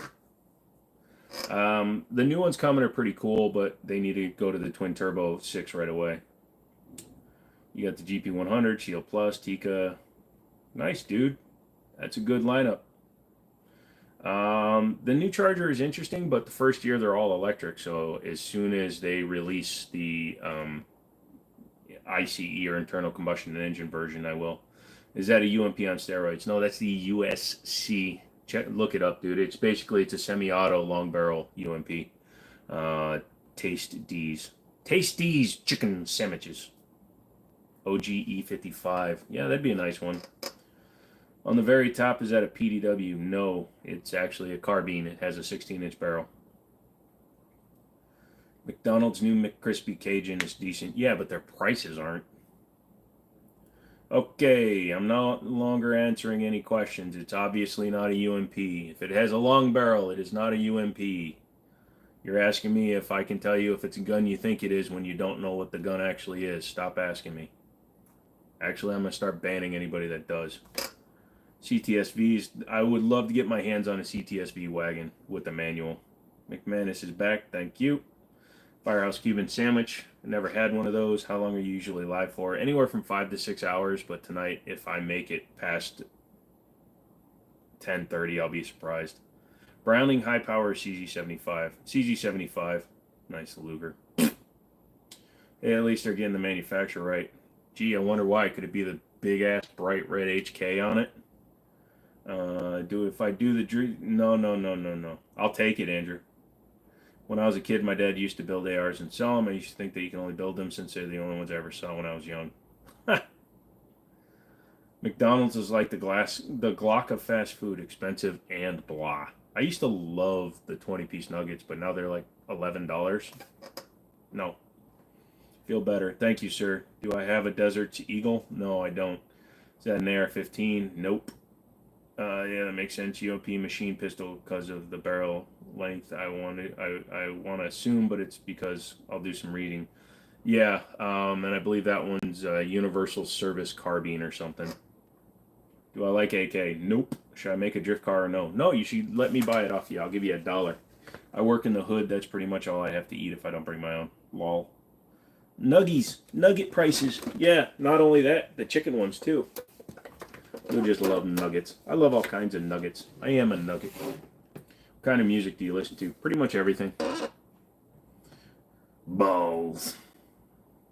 The new ones coming are pretty cool, but they need to go to the twin turbo 6 right away. You got the GP100, Shield Plus, Tika. Nice, dude. That's a good lineup. The new Charger is interesting, but the first year they're all electric. So as soon as they release the ICE or internal combustion engine version, I will. Is that a UMP on steroids? No, that's the USC. Look it up, dude. It's a semi-auto long barrel UMP. Taste D's chicken sandwiches. OGE 55. Yeah, that'd be a nice one. On the very top, is that a PDW? No, it's actually a carbine. It has a 16-inch barrel. McDonald's new McCrispy Cajun is decent. Yeah, but their prices aren't. Okay, I'm no longer answering any questions. It's obviously not a UMP. If it has a long barrel, it is not a UMP. You're asking me if I can tell you if it's a gun you think it is when you don't know what the gun actually is. Stop asking me. Actually, I'm going to start banning anybody that does. CTSVs. I would love to get my hands on a CTSV wagon with a manual. McManus is back. Thank you. Firehouse Cuban sandwich. I never had one of those. How long are you usually live for? Anywhere from 5 to 6 hours, but tonight, if I make it past 10:30, I'll be surprised. Browning high power CZ75. CZ75. Nice Luger. Hey, at least they're getting the manufacturer right. Gee, I wonder why. Could it be the big ass bright red HK on it? If I do the dream? No. I'll take it, Andrew. When I was a kid, my dad used to build ARs and sell them. I used to think that you can only build them since they're the only ones I ever saw when I was young. McDonald's is like the Glock of fast food, expensive and blah. I used to love the 20-piece nuggets, but now they're like $11. No. Feel better. Thank you, sir. Do I have a Desert Eagle? No, I don't. Is that an AR-15? Nope. Yeah, that makes sense. UMP machine pistol because of the barrel length. I want to assume, but it's because I'll do some reading. Yeah, and I believe that one's Universal Service Carbine or something. Do I like AK? Nope. Should I make a drift car or no? No, you should let me buy it off you. I'll give you $1. I work in the hood. That's pretty much all I have to eat if I don't bring my own. Lol. Nuggies. Nugget prices. Yeah, not only that, the chicken ones too. You'll just love nuggets. I love all kinds of nuggets. I am a nugget. What kind of music do you listen to? Pretty much everything. Balls.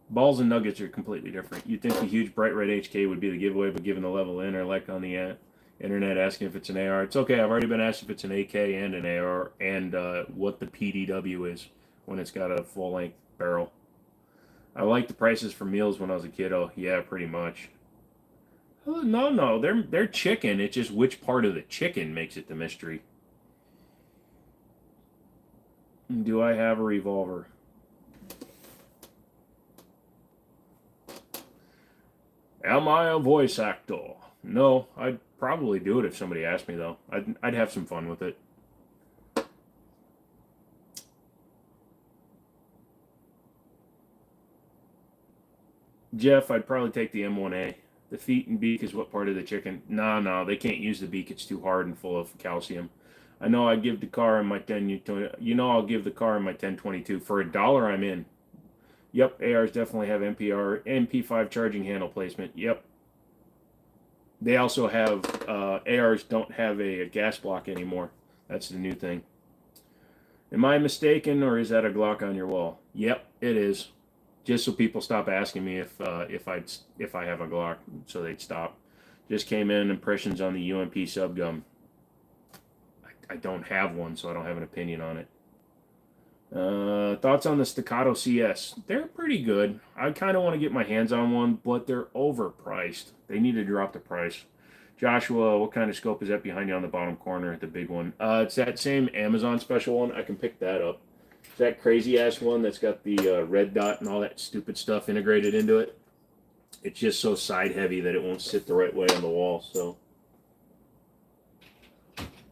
Balls and nuggets are completely different. You'd think the huge bright red HK would be the giveaway, but given the level in or like on the internet asking if it's an AR, it's okay. I've already been asked if it's an AK and an AR and what the PDW is when it's got a full-length barrel. I like the prices for meals when I was a kid. Oh, yeah, pretty much. Oh, no, they're chicken. It's just which part of the chicken makes it the mystery. Do I have a revolver? Am I a voice actor? No, I'd probably do it if somebody asked me, though. I'd have some fun with it. Jeff, I'd probably take the M1A. The feet and beak is what part of the chicken? No, they can't use the beak. It's too hard and full of calcium. I know I give the car in my 10, I'll give the car in my 1022. For $1, I'm in. Yep, ARs definitely have MP5 charging handle placement. Yep. They also have, ARs don't have a gas block anymore. That's the new thing. Am I mistaken, or is that a Glock on your wall? Yep, it is. Just so people stop asking me if I have a Glock, so they'd stop. Just came in, impressions on the UMP subgun. I don't have one, so I don't have an opinion on it. Thoughts on the Staccato CS? They're pretty good. I kind of want to get my hands on one, but they're overpriced. They need to drop the price. Joshua, what kind of scope is that behind you on the bottom corner, the big one? It's that same Amazon special one. I can pick that up. It's that crazy-ass one that's got the red dot and all that stupid stuff integrated into it. It's just so side-heavy that it won't sit the right way on the wall, so...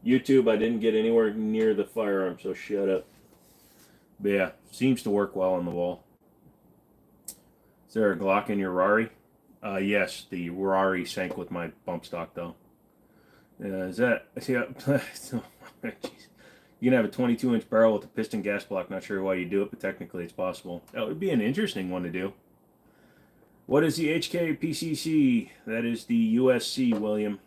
YouTube, I didn't get anywhere near the firearm, so shut up. But yeah, seems to work well on the wall. Is there a Glock in your Rari? Yes, the Rari sank with my bump stock, though. Is that... See, jeez. You can have a 22-inch barrel with a piston gas block. Not sure why you do it, but technically it's possible. That would be an interesting one to do. What is the HK PCC? That is the USC, William.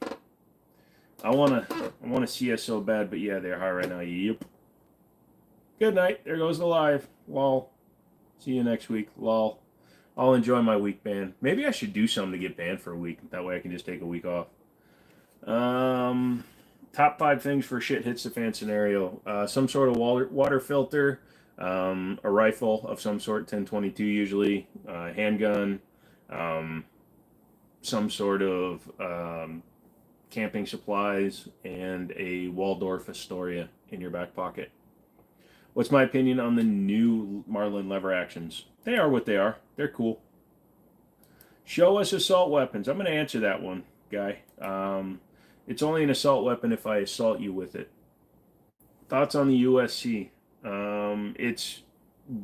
I want to see us so bad, but yeah, they're high right now. Yep. Good night. There goes the live. Lol. See you next week. Lol. I'll enjoy my week ban. Maybe I should do something to get banned for a week. That way I can just take a week off. Top 5 things for shit hits the fan scenario. Some sort of water filter. A rifle of some sort, 1022 usually. Handgun. Some sort of... camping supplies, and a Waldorf Astoria in your back pocket. What's my opinion on the new Marlin lever actions? They are what they are. They're cool. Show us assault weapons. I'm going to answer that one, guy. It's only an assault weapon if I assault you with it. Thoughts on the USC? It's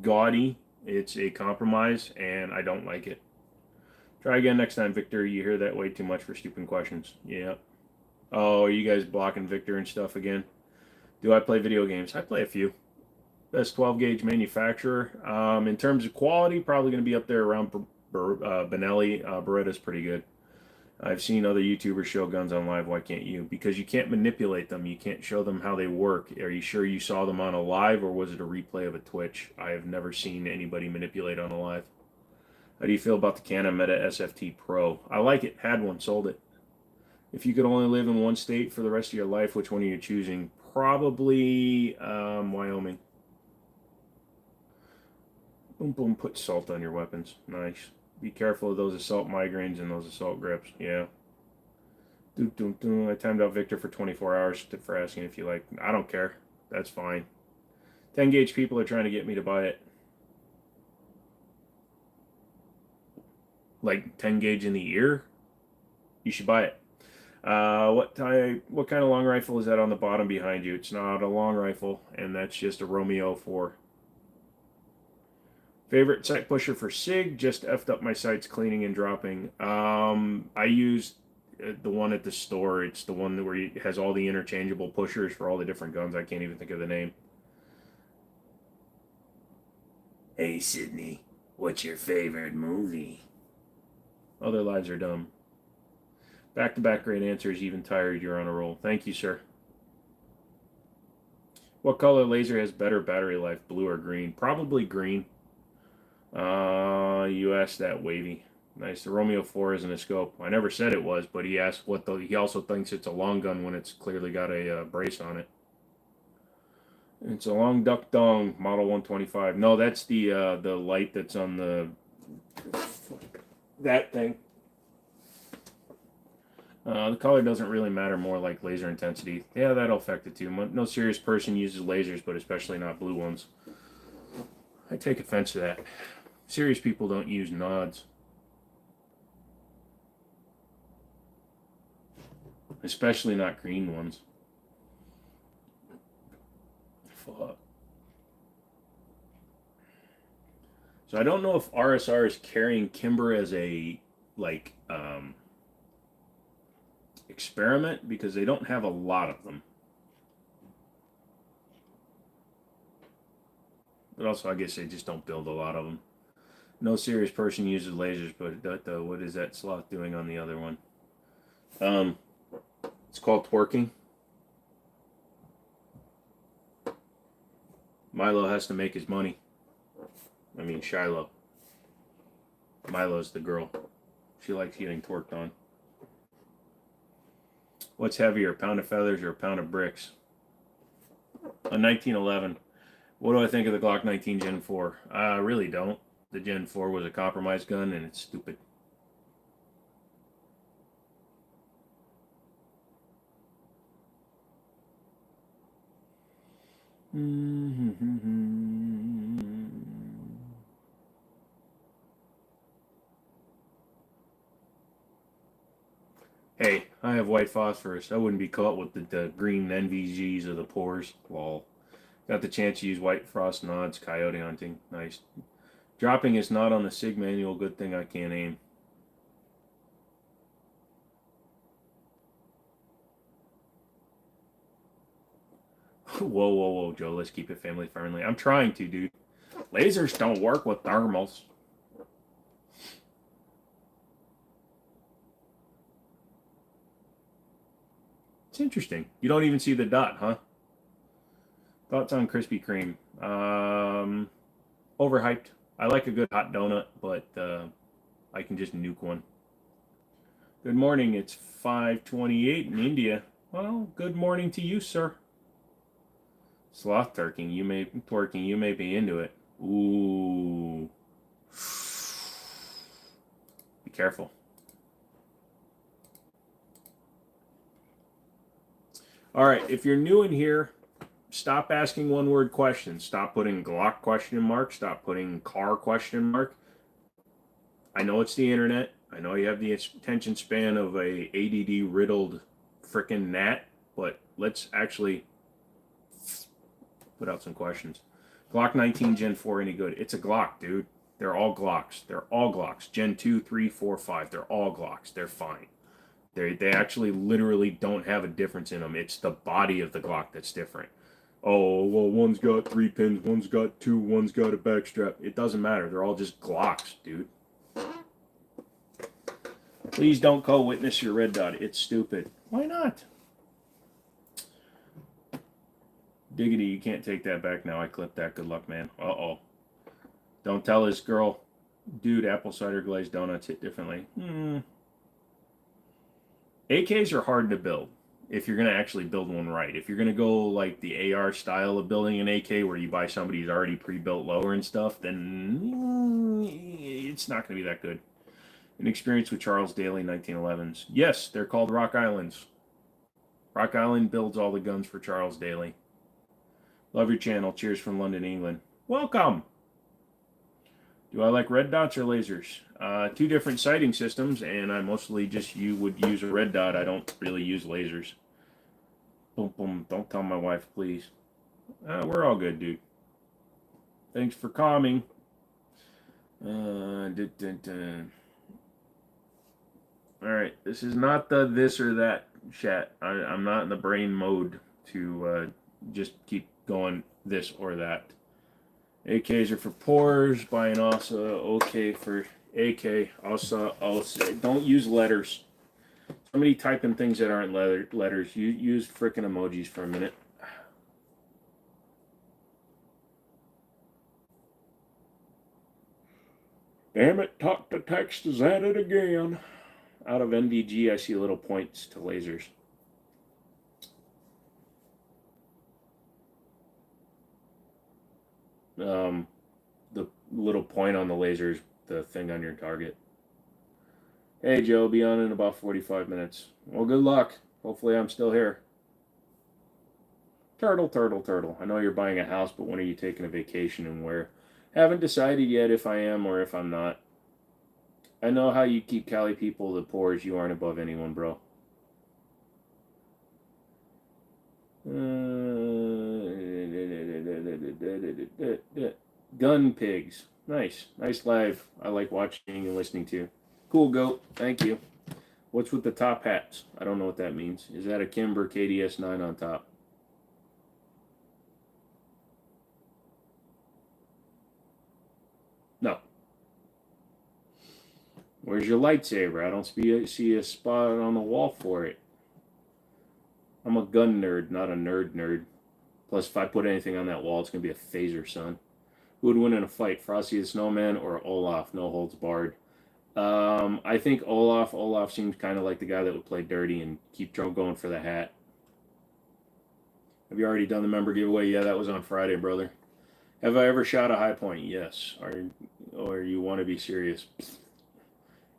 gaudy. It's a compromise, and I don't like it. Try again next time, Victor. You hear that way too much for stupid questions. Yeah. Oh, are you guys blocking Victor and stuff again? Do I play video games? I play a few. Best 12-gauge manufacturer. In terms of quality, probably going to be up there around Benelli. Beretta's pretty good. I've seen other YouTubers show guns on live. Why can't you? Because you can't manipulate them. You can't show them how they work. Are you sure you saw them on a live, or was it a replay of a Twitch? I have never seen anybody manipulate on a live. How do you feel about the Canon Meta SFT Pro? I like it. Had one. Sold it. If you could only live in one state for the rest of your life, which one are you choosing? Probably Wyoming. Boom, boom, put salt on your weapons. Nice. Be careful of those assault migraines and those assault grips. Yeah. Doom, doom, doom. I timed out Victor for 24 hours for asking if you like. I don't care. That's fine. 10 gauge people are trying to get me to buy it. Like 10 gauge in the ear? You should buy it. What kind of long rifle is that on the bottom behind you? It's not a long rifle, and that's just a Romeo 4. Favorite sight pusher for SIG? Just effed up my sights cleaning and dropping. I used the one at the store. It's the one where it has all the interchangeable pushers for all the different guns. I can't even think of the name. Hey, Sydney, what's your favorite movie? Other lives are dumb. Back-to-back great answers, even tired, you're on a roll. Thank you, sir. What color laser has better battery life, blue or green? Probably green. You asked that, Wavy. Nice. The Romeo 4 isn't a scope. I never said it was, but he asked what the. He also thinks it's a long gun when it's clearly got a brace on it. It's a long duck dong, model 125. No, that's the light that's on the that thing. The color doesn't really matter, more like laser intensity. Yeah, that'll affect it too. No serious person uses lasers, but especially not blue ones. I take offense to that. Serious people don't use nods. Especially not green ones. Fuck. So I don't know if RSR is carrying Kimber as a, like, experiment, because they don't have a lot of them. But also, I guess they just don't build a lot of them. No serious person uses lasers, but what is that sloth doing on the other one? It's called twerking. Milo has to make his money. I mean, Shiloh. Milo's the girl. She likes getting twerked on. What's heavier, a pound of feathers or a pound of bricks? A 1911. What do I think of the Glock 19 Gen 4? I really don't. The Gen 4 was a compromise gun, and it's stupid. Hey, I have white phosphorus. I wouldn't be caught with the green NVGs of the pores. Lol. Got the chance to use white frost nods, coyote hunting. Nice. Dropping is not on the SIG manual. Good thing I can't aim. Whoa, whoa, whoa, Joe. Let's keep it family friendly. I'm trying to, dude. Lasers don't work with thermals. It's interesting. You don't even see the dot, huh? Thoughts on Krispy Kreme? Overhyped. I like a good hot donut, but I can just nuke one. Good morning. It's 5:28 in India. Well, good morning to you, sir. Sloth twerking. You may be into it. Ooh. Be careful. All right, if you're new in here, stop asking one-word questions. Stop putting Glock question mark. Stop putting car question mark. I know it's the internet. I know you have the attention span of a ADD riddled frickin' gnat, but let's actually put out some questions. Glock 19 Gen 4 any good? It's a Glock, dude. They're all Glocks. They're all Glocks. Gen 2, 3, 4, 5. They're all Glocks. They're fine. They actually literally don't have a difference in them. It's the body of the Glock that's different. Oh, well, one's got 3 pins, one's got 2, one's got a backstrap. It doesn't matter. They're all just Glocks, dude. Please don't co-witness your red dot. It's stupid. Why not? Diggity, you can't take that back now. I clipped that. Good luck, man. Uh-oh. Don't tell this girl. Dude, apple cider glazed donuts hit differently. AKs are hard to build. if you're going to actually build one right. If you're going to go like the AR style of building an AK where you buy somebody's already pre-built lower and stuff, then it's not going to be that good. An experience with Charles Daly 1911s. Yes, they're called Rock Islands. Rock Island builds all the guns for Charles Daly. Love your channel. Cheers from London, England. Welcome. Do I like red dots or lasers? Two different sighting systems, and I mostly just would use a red dot. I don't really use lasers. Boom, boom. Don't tell my wife, please. We're all good, dude. Thanks for calming. All right, this is not the this or that chat. I'm not in the brain mode to just keep going this or that. AKs are for pores. Buying also okay for AK. Also, don't use letters. Somebody typing things that aren't letters. You use frickin' emojis for a minute. Damn it, talk to text is at it again. Out of NVG, I see little points to lasers. The little point on the laser is the thing on your target. Hey, Joe, be on in about 45 minutes. Well, good luck. Hopefully I'm still here. Turtle, turtle, turtle. I know you're buying a house, but when are you taking a vacation and where? Haven't decided yet if I am or if I'm not. I know how you keep Cali people the pores. You aren't above anyone, bro. Gun pigs. Nice. Nice live. I like watching and listening to. Cool, goat. Thank you. What's with the top hats? I don't know what that means. Is that a Kimber KDS-9 on top? No. Where's your lightsaber? I don't see a spot on the wall for it. I'm a gun nerd, not a nerd. Plus, if I put anything on that wall, it's going to be a phaser, son. Who would win in a fight, Frosty the Snowman or Olaf? No holds barred. I think Olaf. Olaf seems kind of like the guy that would play dirty and keep going for the hat. Have you already done the member giveaway? Yeah, that was on Friday, brother. Have I ever shot a high point? Yes. Or you want to be serious?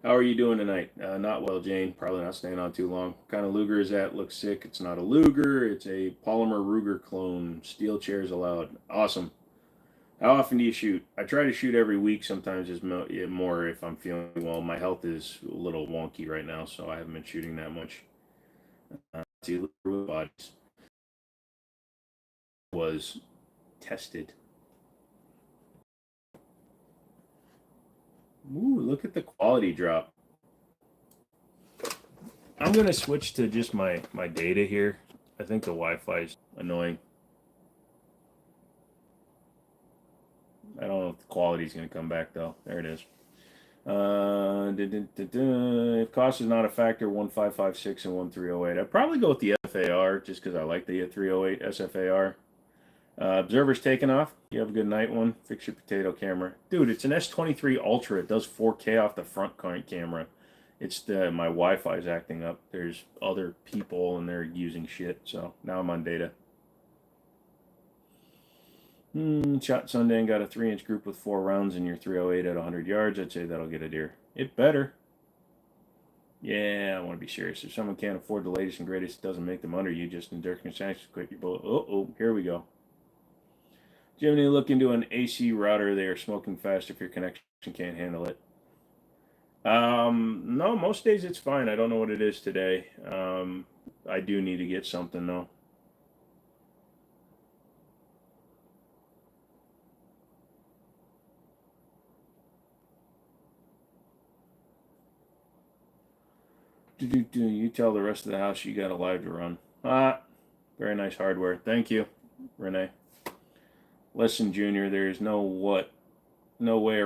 How are you doing tonight? Not well, Jane. Probably not staying on too long. What kind of Luger is that? Looks sick. It's not a Luger. It's a polymer Ruger clone. Steel chairs allowed. Awesome. How often do you shoot? I try to shoot every week. Sometimes it's more if I'm feeling well. My health is a little wonky right now, so I haven't been shooting that much. Bodies was tested. Ooh, look at the quality drop. I'm going to switch to just my data here. I think the Wi-Fi is annoying. I don't know if the quality is going to come back, though. There it is. If cost is not a factor, 1556 and 1308. I'd probably go with the FAR just because I like the 308 SFAR. Observer's taken off. You have a good night one. Fix your potato camera. Dude, it's an S23 Ultra. It does 4K off the front camera. It's my Wi-Fi is acting up. There's other people and they're using shit. So now I'm on data. Shot Sunday and got a 3-inch group with 4 rounds in your 308 at 100 yards. I'd say that'll get a deer. It better. Yeah, I want to be serious. If someone can't afford the latest and greatest, it doesn't make them under you. Just in circumstances, quit your bullet. Oh, here we go. Jimmini, look into an AC router. They are smoking fast if your connection can't handle it. No, most days it's fine. I don't know what it is today. I do need to get something though. You tell the rest of the house you got a live to run. Very nice hardware. Thank you, Renee. Listen, Junior, there is no way no way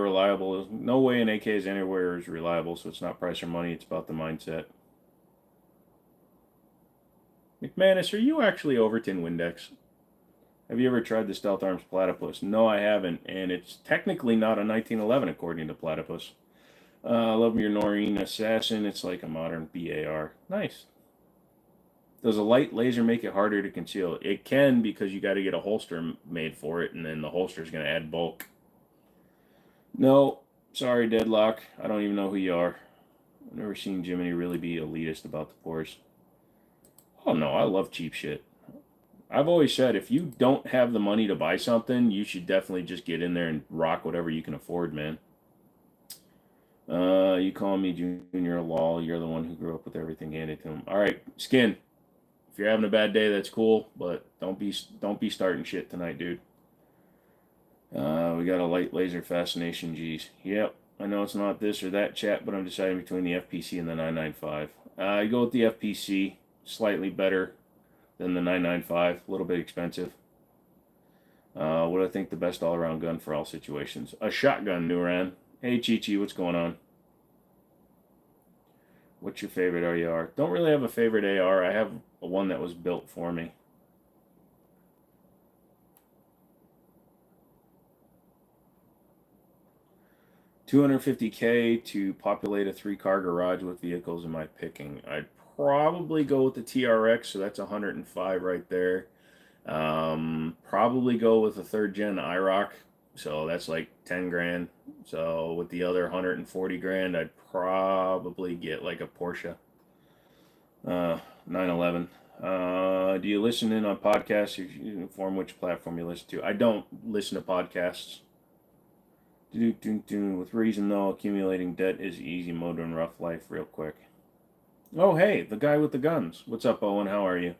an AK is anywhere is reliable, so it's not price or money, it's about the mindset. McManus, are you actually Overton Windex? Have you ever tried the Stealth Arms Platypus? No, I haven't, and it's technically not a 1911 according to Platypus. Love your Noreen Assassin. It's like a modern BAR. Nice. Does a light laser make it harder to conceal? It can, because you got to get a holster made for it, and then the holster is going to add bulk. No, sorry, Deadlock. I don't even know who you are. I've never seen Jimmini really be elitist about the pores. Oh no, I love cheap shit. I've always said, if you don't have the money to buy something, you should definitely just get in there and rock whatever you can afford, man. You call me Junior lol. You're the one who grew up with everything handed to him. All right, Skin. If you're having a bad day, that's cool, but don't be starting shit tonight, dude. We got a light laser fascination, geez. Yep, I know it's not this or that chat, but I'm deciding between the FPC and the 995. I go with the FPC, slightly better than the 995, a little bit expensive. What do I think the best all-around gun for all situations? A shotgun, Nuran. Hey, Chi-Chi, what's going on? What's your favorite AR? Don't really have a favorite AR. I have one that was built for me. $250K to populate a 3-car garage with vehicles in my picking. I'd probably go with the TRX, so that's 105 right there. Probably go with a 3rd gen IROC, so that's like 10 grand. So with the other 140 grand, I'd probably get like a Porsche 911. Do you listen in on podcasts? You inform which platform you listen to. I don't listen to podcasts. With reason though, accumulating debt is easy mode in rough life real quick. Oh hey, the guy with the guns. What's up, Owen? How are you?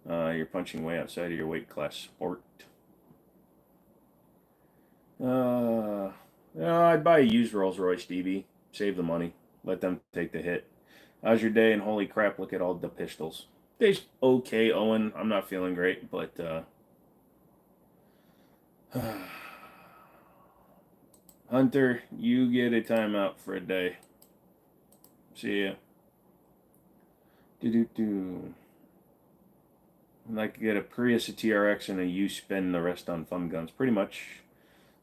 You're punching way outside of your weight class, sport. I'd buy a used Rolls Royce, DB. Save the money. Let them take the hit. How's your day? And holy crap, look at all the pistols. Day's okay, Owen. I'm not feeling great, but Hunter, you get a timeout for a day. See ya. I'd like to get a Prius, a TRX, and you spend the rest on fun guns. Pretty much.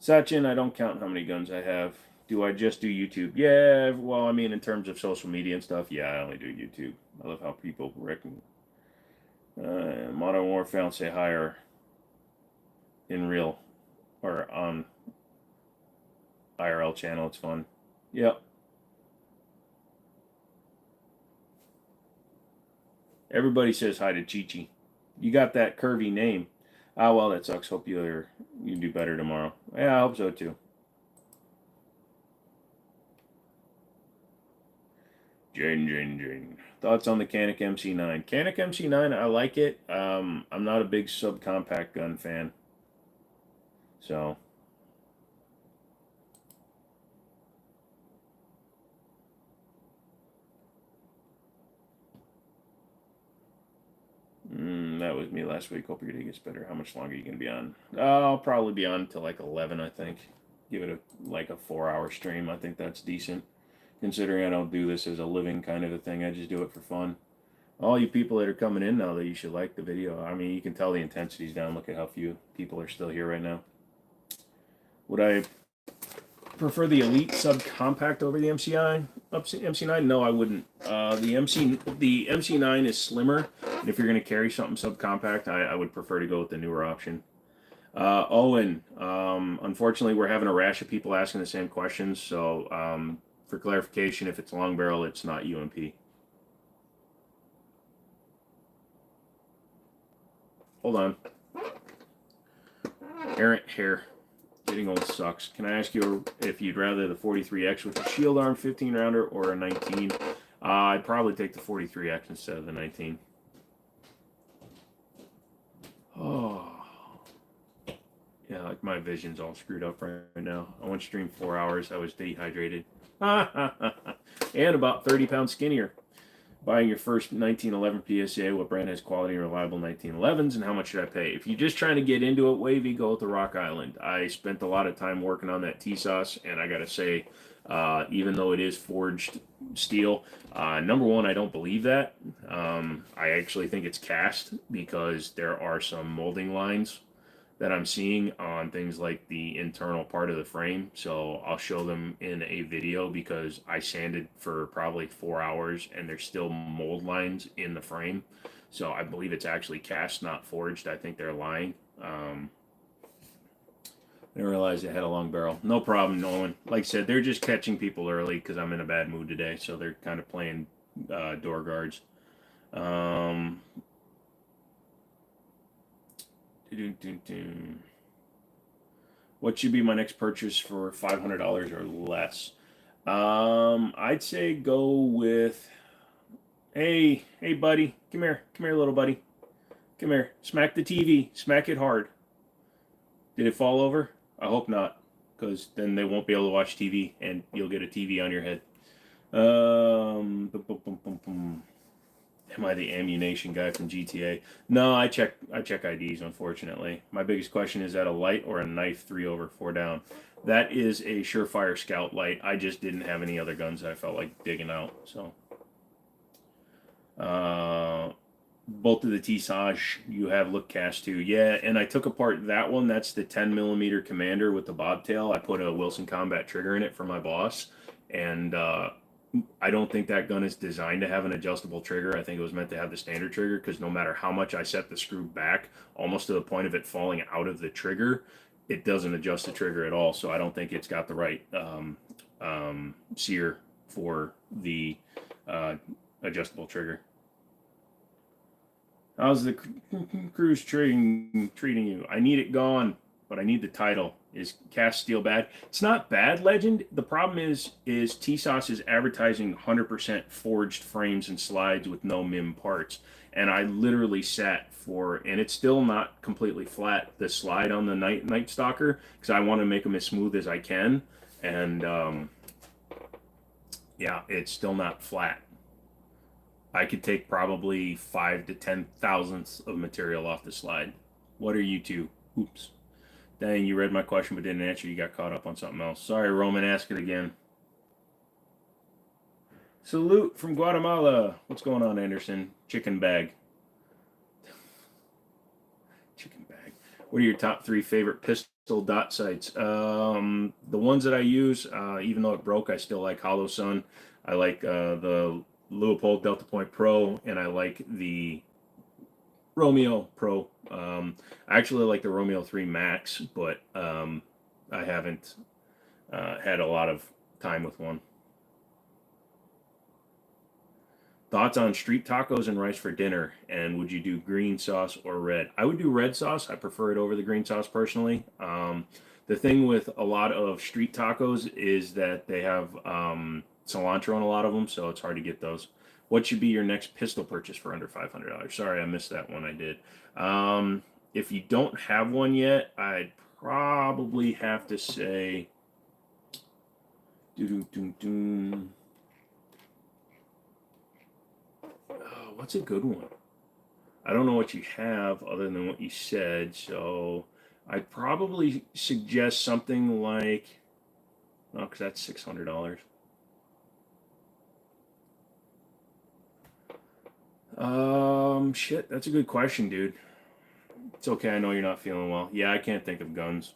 Sachin, I don't count how many guns I have. Do I just do YouTube? Yeah, well, I mean, in terms of social media and stuff, yeah, I only do YouTube. I love how people reckon. Modern Warfare, say hi or in real or on IRL channel. It's fun. Yep. Everybody says hi to Chi-Chi. You got that curvy name. Ah, well, that sucks. Hope you do better tomorrow. Yeah, I hope so too. Jane. Thoughts on the Canik MC9? Canik MC9, I like it. I'm not a big subcompact gun fan. So. That was me last week. Hope your day gets better. How much longer are you going to be on? I'll probably be on till like 11, I think. Give it like a 4-hour stream. I think that's decent. Considering I don't do this as a living kind of a thing. I just do it for fun. All you people that are coming in now, that you should like the video. I mean, you can tell the intensity's down. Look at how few people are still here right now. Would I prefer the Elite subcompact over the MC9? No, I wouldn't. The MC9 is slimmer, and if you're going to carry something subcompact, I would prefer to go with the newer option. Owen, unfortunately, we're having a rash of people asking the same questions, so for clarification, if it's long barrel, it's not UMP. Hold on. Errant hair. Getting old sucks. Can I ask you if you'd rather the 43X with a shield arm 15 rounder or a 19? I'd probably take the 43X instead of the 19. Oh. Yeah, like my vision's all screwed up right now. I went stream 4 hours. I was dehydrated. And about 30 pounds skinnier. Buying your first 1911 PSA, what brand has quality and reliable 1911s, and how much should I pay? If you're just trying to get into it, Wavy, go with the Rock Island. I spent a lot of time working on that T-Sauce, and I gotta say, even though it is forged steel, number one, I don't believe that. I actually think it's cast because there are some molding lines that I'm seeing on things like the internal part of the frame. So I'll show them in a video because I sanded for probably 4 hours and there's still mold lines in the frame. So I believe it's actually cast, not forged. I think they're lying. I didn't realize they had a long barrel. No problem, Nolan. Like I said, they're just catching people early because I'm in a bad mood today. So they're kind of playing door guards. What should be my next purchase for $500 or less? I'd say go with. Hey, buddy, come here, little buddy, come here. Smack the TV, smack it hard. Did it fall over? I hope not, because then they won't be able to watch TV, and you'll get a TV on your head. Am I the ammunition guy from GTA? No, I check IDs, unfortunately. My biggest question is that a light or a knife 3 over 4 down? That is a Surefire Scout light. I just didn't have any other guns that I felt like digging out. So, bolt of the T-Sage, you have look cast too. Yeah, and I took apart that one. That's the 10mm Commander with the bobtail. I put a Wilson Combat trigger in it for my boss, and I don't think that gun is designed to have an adjustable trigger. I think it was meant to have the standard trigger because no matter how much I set the screw back, almost to the point of it falling out of the trigger, it doesn't adjust the trigger at all. So I don't think it's got the right sear for the adjustable trigger. How's the cruise treating you? I need it gone, but I need the title. Is cast steel bad? It's not bad, Legend. The problem is TSOS is advertising 100% forged frames and slides with no MIM parts. And I literally sat for, and it's still not completely flat, the slide on the Night Stalker, because I want to make them as smooth as I can. And yeah, it's still not flat. I could take probably 5 to 10 thousandths of material off the slide. What are you two? Oops. Dang, you read my question but didn't answer. You got caught up on something else. Sorry, Roman, ask it again. Salute from Guatemala. What's going on, Anderson? Chicken bag. Chicken bag. What are your top 3 favorite pistol dot sights? The ones that I use, even though it broke, I still like Hollow Sun. I like the Leupold Delta Point Pro, and I like the Romeo Pro. I actually like the Romeo 3 Max, but I haven't had a lot of time with one. Thoughts on street tacos and rice for dinner, and would you do green sauce or red? I would do red sauce. I prefer it over the green sauce personally. The thing with a lot of street tacos is that they have cilantro in a lot of them, so it's hard to get those. What should be your next pistol purchase for under $500? Sorry, I missed that one. I did. If you don't have one yet, I'd probably have to say, what's a good one? I don't know what you have other than what you said, so I'd probably suggest something like, oh, because that's $600. Shit, that's a good question, dude. It's okay, I know you're not feeling well. Yeah, I can't think of guns.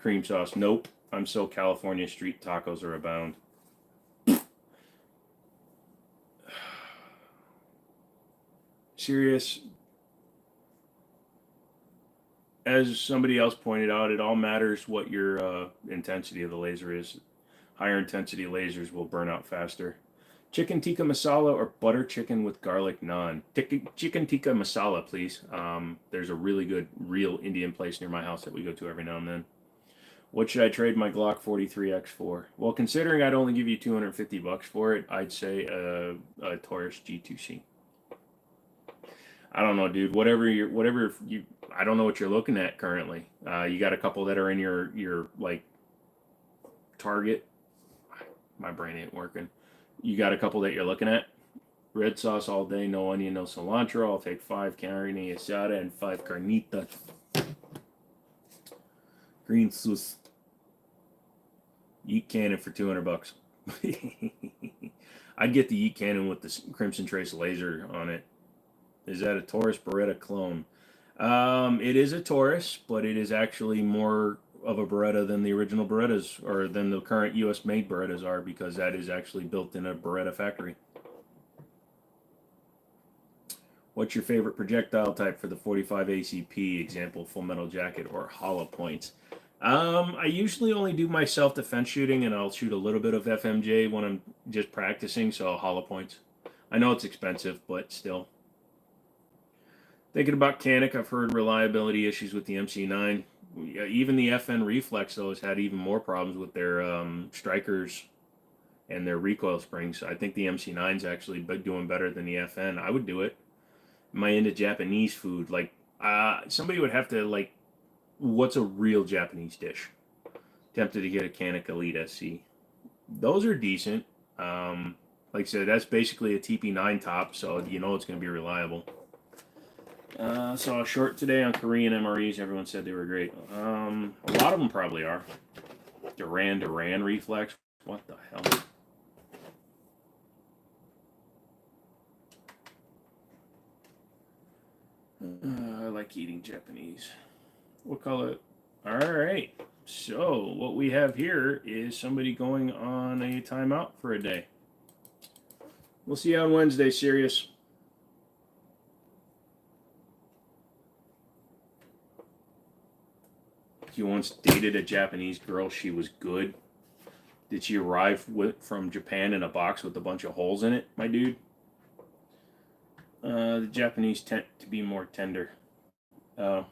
Cream sauce, nope. I'm so California, street tacos are abound. Serious. As somebody else pointed out, it all matters what your intensity of the laser is. Higher intensity lasers will burn out faster. Chicken tikka masala or butter chicken with garlic naan? Chicken tikka masala, please. There's a really good, real Indian place near my house that we go to every now and then. What should I trade my Glock 43X for? Well, considering I'd only give you $250 for it, I'd say a Taurus G2C. I don't know, dude. Whatever you, I don't know what you're looking at currently. You got a couple that are in your like target. My brain ain't working. You got a couple that you're looking at. Red sauce all day, no onion, no cilantro. I'll take 5 carne asada and 5 carnitas. Green sauce. Yeet cannon for $200. I'd get the Yeet cannon with the Crimson Trace laser on it. Is that a Taurus Beretta clone? It is a Taurus, but it is actually more of a Beretta than the original Berettas, or than the current U.S. made Berettas are, because that is actually built in a Beretta factory. What's your favorite projectile type for the 45 ACP? Example, full metal jacket or hollow points. I usually only do my self-defense shooting, and I'll shoot a little bit of FMJ when I'm just practicing, so hollow points. I know it's expensive, but still. Thinking about Canik, I've heard reliability issues with the MC9. Even the FN Reflex, though, has had even more problems with their strikers and their recoil springs. I think the MC9's actually doing better than the FN. I would do it. Am I into Japanese food? Like, somebody would have to, like, what's a real Japanese dish? Tempted to get a Canik Elite SC. Those are decent. Like I said, that's basically a TP9 top, so you know it's going to be reliable. Saw a short today on Korean MREs. Everyone said they were great. A lot of them probably are. Duran Reflex. What the hell? I like eating Japanese. What color? All right. So what we have here is somebody going on a timeout for a day. We'll see you on Wednesday, Sirius. You once dated a Japanese girl. She was good. Did she arrive from Japan in a box with a bunch of holes in it, my dude? The Japanese tend to be more tender. Nah,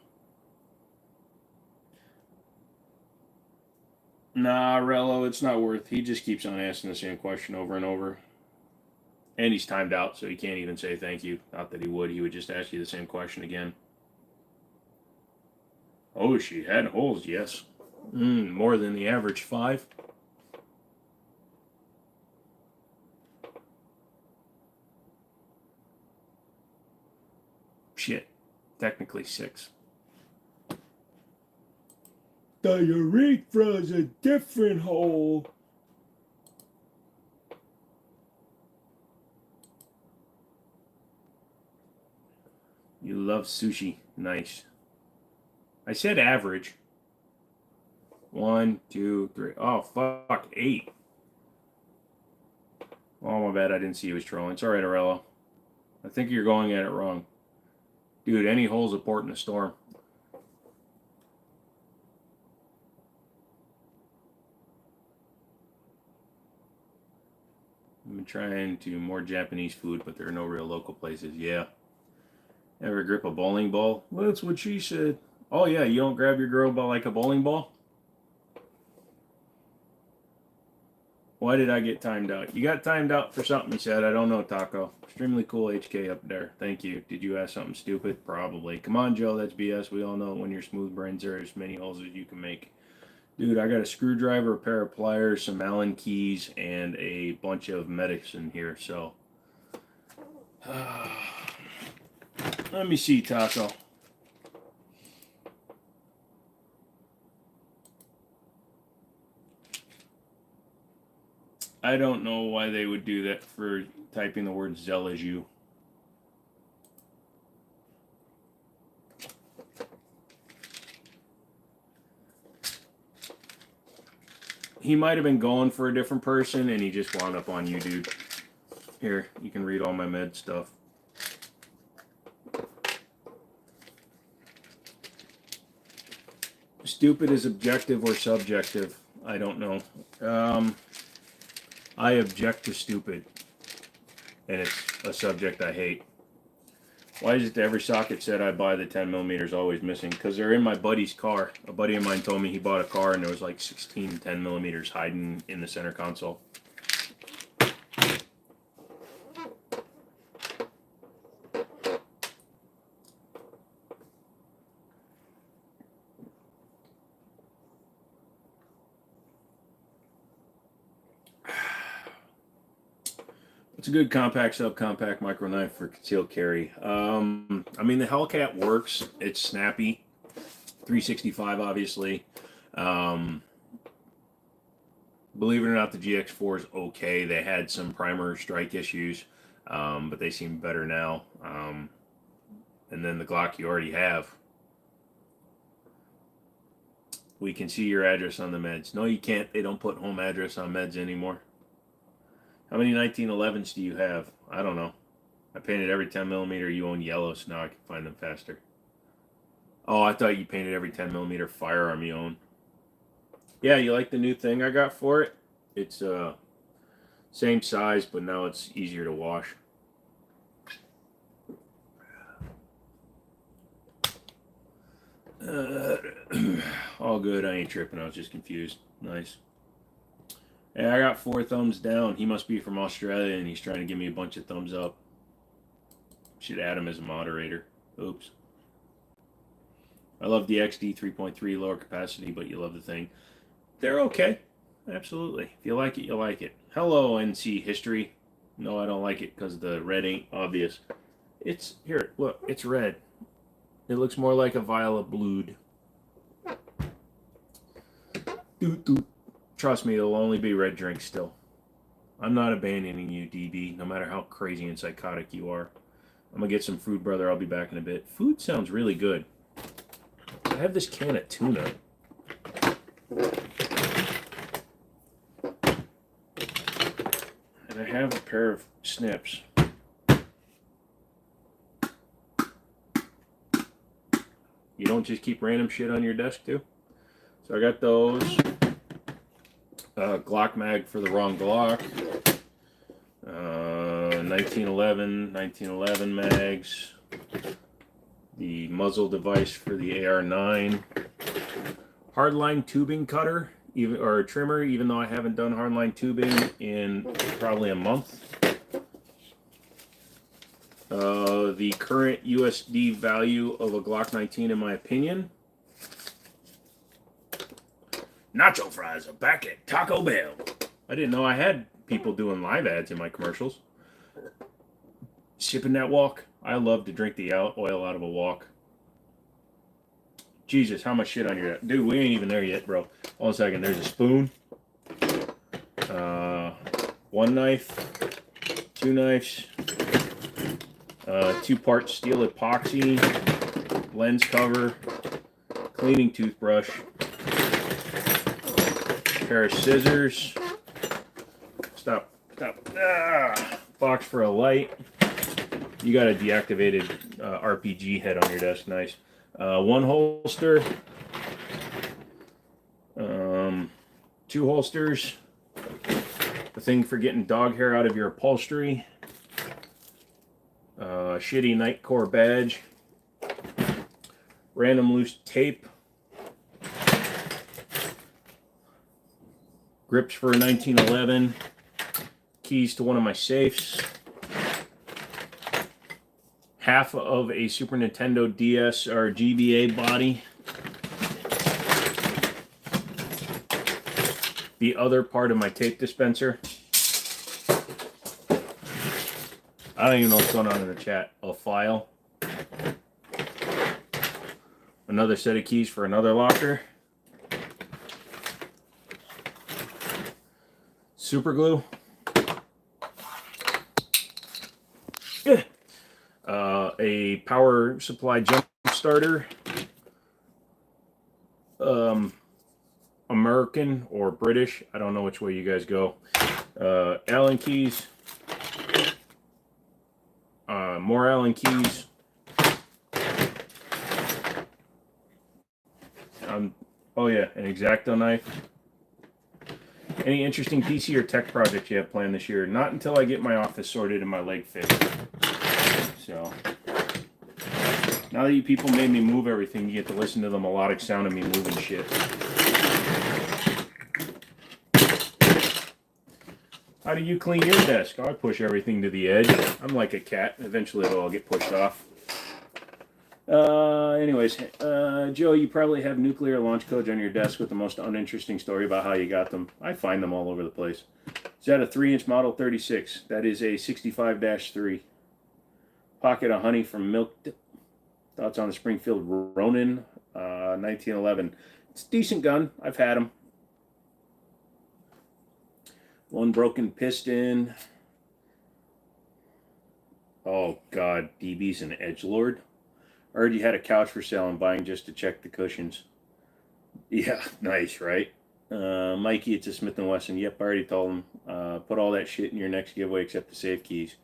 Rello, it's not worth. He just keeps on asking the same question over and over. And he's timed out, so he can't even say thank you. Not that he would. He would just ask you the same question again. Oh, she had holes, yes. More than the average 5. Shit. Technically 6. The urethra's a different hole. You love sushi. Nice. I said average. 1, 2, 3. Oh, fuck. 8. Oh, my bad. I didn't see you was trolling. It's alright, Arello. I think you're going at it wrong. Dude, any hole's a port in a storm. I've been trying to more Japanese food, but there are no real local places. Yeah. Ever grip a bowling ball? Well, that's what she said. Oh, yeah, you don't grab your girl by like a bowling ball? Why did I get timed out? You got timed out for something you said. I don't know, Taco. Extremely cool HK up there. Thank you. Did you ask something stupid? Probably. Come on, Joe. That's BS. We all know when you're smooth brains, there are as many holes as you can make. Dude, I got a screwdriver, a pair of pliers, some Allen keys, and a bunch of medicine here. So, let me see, Taco. I don't know why they would do that for typing the word Zell as you. He might have been going for a different person, and he just wound up on you, dude. Here, you can read all my med stuff. Stupid is objective or subjective. I don't know. I object to stupid, and it's a subject I hate. Why is it that every socket set I buy, the 10mm is always missing? Because they're in my buddy's car. A buddy of mine told me he bought a car and there was like 16 10mm hiding in the center console. It's a good compact, subcompact micro knife for concealed carry. I mean, the Hellcat works. It's snappy. 365, obviously. Believe it or not, the GX4 is okay. They had some primer strike issues, but they seem better now. and then the Glock you already have. We can see your address on the meds. No, you can't. They don't put home address on meds anymore. How many 1911s do you have? I don't know. I painted every 10 millimeter. You own yellow, so now I can find them faster. Oh, I thought you painted every 10 millimeter firearm you own. Yeah, you like the new thing I got for it? It's same size, but now it's easier to wash. All good. I ain't tripping. I was just confused. Nice. Hey, I got 4 thumbs down. He must be from Australia, and he's trying to give me a bunch of thumbs up. Should add him as a moderator. Oops. I love the XD 3.3 lower capacity, but you love the thing. They're okay. Absolutely. If you like it, you like it. Hello, NC History. No, I don't like it because the red ain't obvious. It's, here, look, it's red. It looks more like a vial of blood. Trust me, it'll only be red drink still. I'm not abandoning you, DB, no matter how crazy and psychotic you are. I'm going to get some food, brother. I'll be back in a bit. Food sounds really good. I have this can of tuna. And I have a pair of snips. You don't just keep random shit on your desk too? So I got those. Glock mag for the wrong Glock. 1911 mags. The muzzle device for the AR-9. Hardline tubing cutter, or trimmer, even though I haven't done hardline tubing in probably a month. The current USD value of a Glock 19, in my opinion. Nacho fries are back at Taco Bell. I didn't know I had people doing live ads in my commercials. Sipping that walk. I love to drink the oil out of a walk. Jesus, how much shit on your... Dude, we ain't even there yet, bro. Hold on a second. There's a spoon. 1 knife. 2 knives. 2-part steel epoxy. Lens cover. Cleaning toothbrush. Pair of scissors. Stop. Box for a light. You got a deactivated RPG head on your desk. Nice. 1 holster. 2 holsters. The thing for getting dog hair out of your upholstery. Shitty Nightcore badge. Random loose tape. Grips for a 1911. Keys to one of my safes. Half of a Super Nintendo DS or GBA body. The other part of my tape dispenser. I don't even know what's going on in the chat. A file. Another set of keys for another locker. Super glue. A power supply jump starter. American or British. I don't know which way you guys go. Allen keys. More Allen keys. Oh yeah, an X-Acto knife. Any interesting PC or tech projects you have planned this year? Not until I get my office sorted and my leg fixed. So, now that you people made me move everything, you get to listen to the melodic sound of me moving shit. How do you clean your desk? I push everything to the edge. I'm like a cat. Eventually it'll all get pushed off. Anyways, Joe, you probably have nuclear launch codes on your desk with the most uninteresting story about how you got them. I find them all over the place. Is that a 3-inch Model 36? That is a 65-3. Pocket of honey from Milk. Thoughts on the Springfield Ronin, 1911. It's a decent gun. I've had them. 1 broken piston. Oh, God. DB's an edgelord. I heard you had a couch for sale. I'm buying just to check the cushions. Yeah, nice, right? Mikey, it's a Smith & Wesson. Yep, I already told him. Put all that shit in your next giveaway except the safe keys.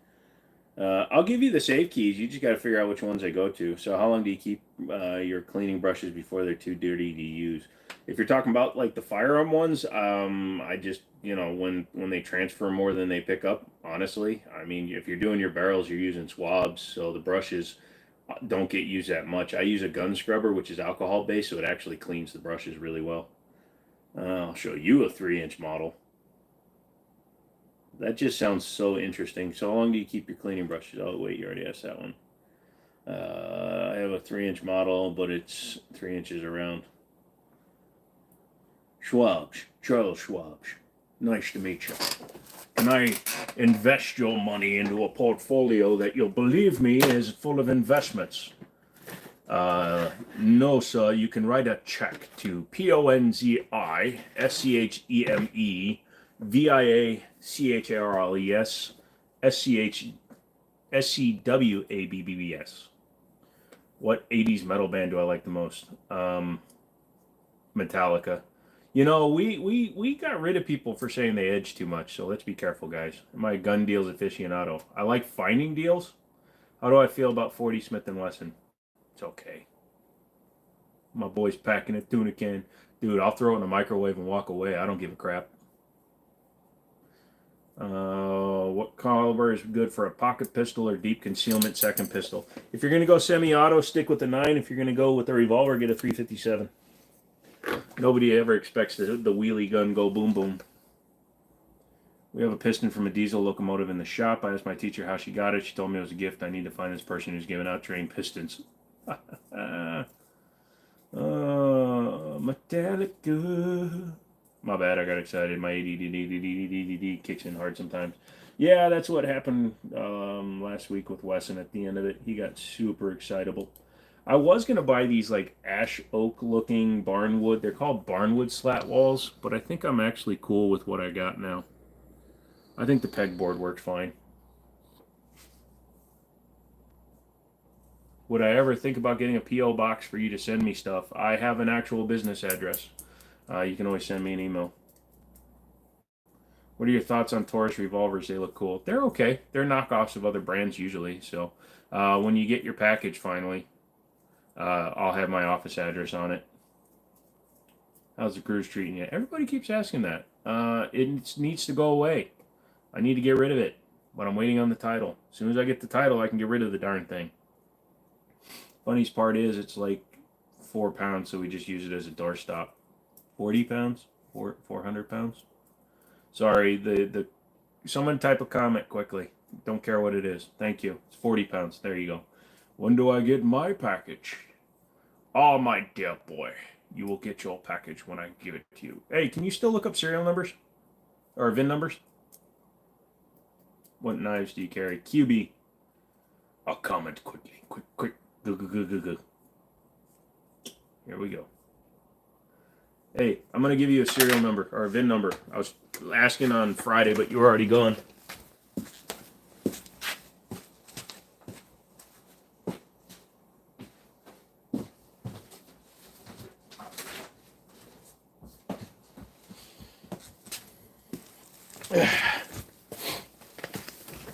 I'll give you the safe keys. You just got to figure out which ones they go to. So how long do you keep your cleaning brushes before they're too dirty to use? If you're talking about like the firearm ones, I just, when they transfer more than they pick up, honestly, I mean, if you're doing your barrels, you're using swabs, so the brushes don't get used that much. I use a gun scrubber, which is alcohol based, so it actually cleans the brushes really well. I'll show you a 3-inch model. That just sounds so interesting. So how long do you keep your cleaning brushes? Oh, wait, you already asked that one. I have a 3-inch model, but it's 3 inches around. Schwab's, Charles Schwab's. Nice to meet you. Can I invest your money into a portfolio that you'll believe me is full of investments? No, sir. You can write a check to PONZISCHEMEVIACHARLES SCHSCWABBS. What 80s metal band do I like the most? Metallica. We got rid of people for saying they edge too much, so let's be careful, guys. My gun deals aficionado. I like finding deals. How do I feel about 40 Smith & Wesson? It's okay. My boy's packing a tuna can. Dude, I'll throw it in the microwave and walk away. I don't give a crap. What caliber is good for a pocket pistol or deep concealment second pistol? If you're going to go semi-auto, stick with the 9. If you're going to go with the revolver, get a 357. Nobody ever expects the wheelie gun go boom boom. We have a piston from a diesel locomotive in the shop. I asked my teacher how she got it. She told me it was a gift. I need to find this person who's giving out trained pistons. Metallica. My bad, I got excited. My ADD kicks in hard sometimes. Yeah, that's what happened last week with Wesson at the end of it. He got super excitable. I was going to buy these like ash oak looking barnwood. They're called barnwood slat walls, but I think I'm actually cool with what I got now. I think the pegboard works fine. Would I ever think about getting a P.O. box for you to send me stuff? I have an actual business address. You can always send me an email. What are your thoughts on Taurus revolvers? They look cool. They're okay. They're knockoffs of other brands usually. So when you get your package finally, I'll have my office address on it. How's the cruise treating you? Everybody keeps asking that. It needs to go away. I need to get rid of it, but I'm waiting on the title. As soon as I get the title, I can get rid of the darn thing. Funniest part is it's like 4 pounds, so we just use it as a doorstop. 40 pounds? 400 pounds? Sorry, someone type a comment quickly. Don't care what it is. Thank you. It's 40 pounds. There you go. When do I get my package? Oh, my dear boy. You will get your package when I give it to you. Hey, can you still look up serial numbers? Or VIN numbers? What knives do you carry? QB. I'll comment quickly. Quick. Go. Here we go. Hey, I'm going to give you a serial number, or a VIN number. I was asking on Friday, but you were already gone.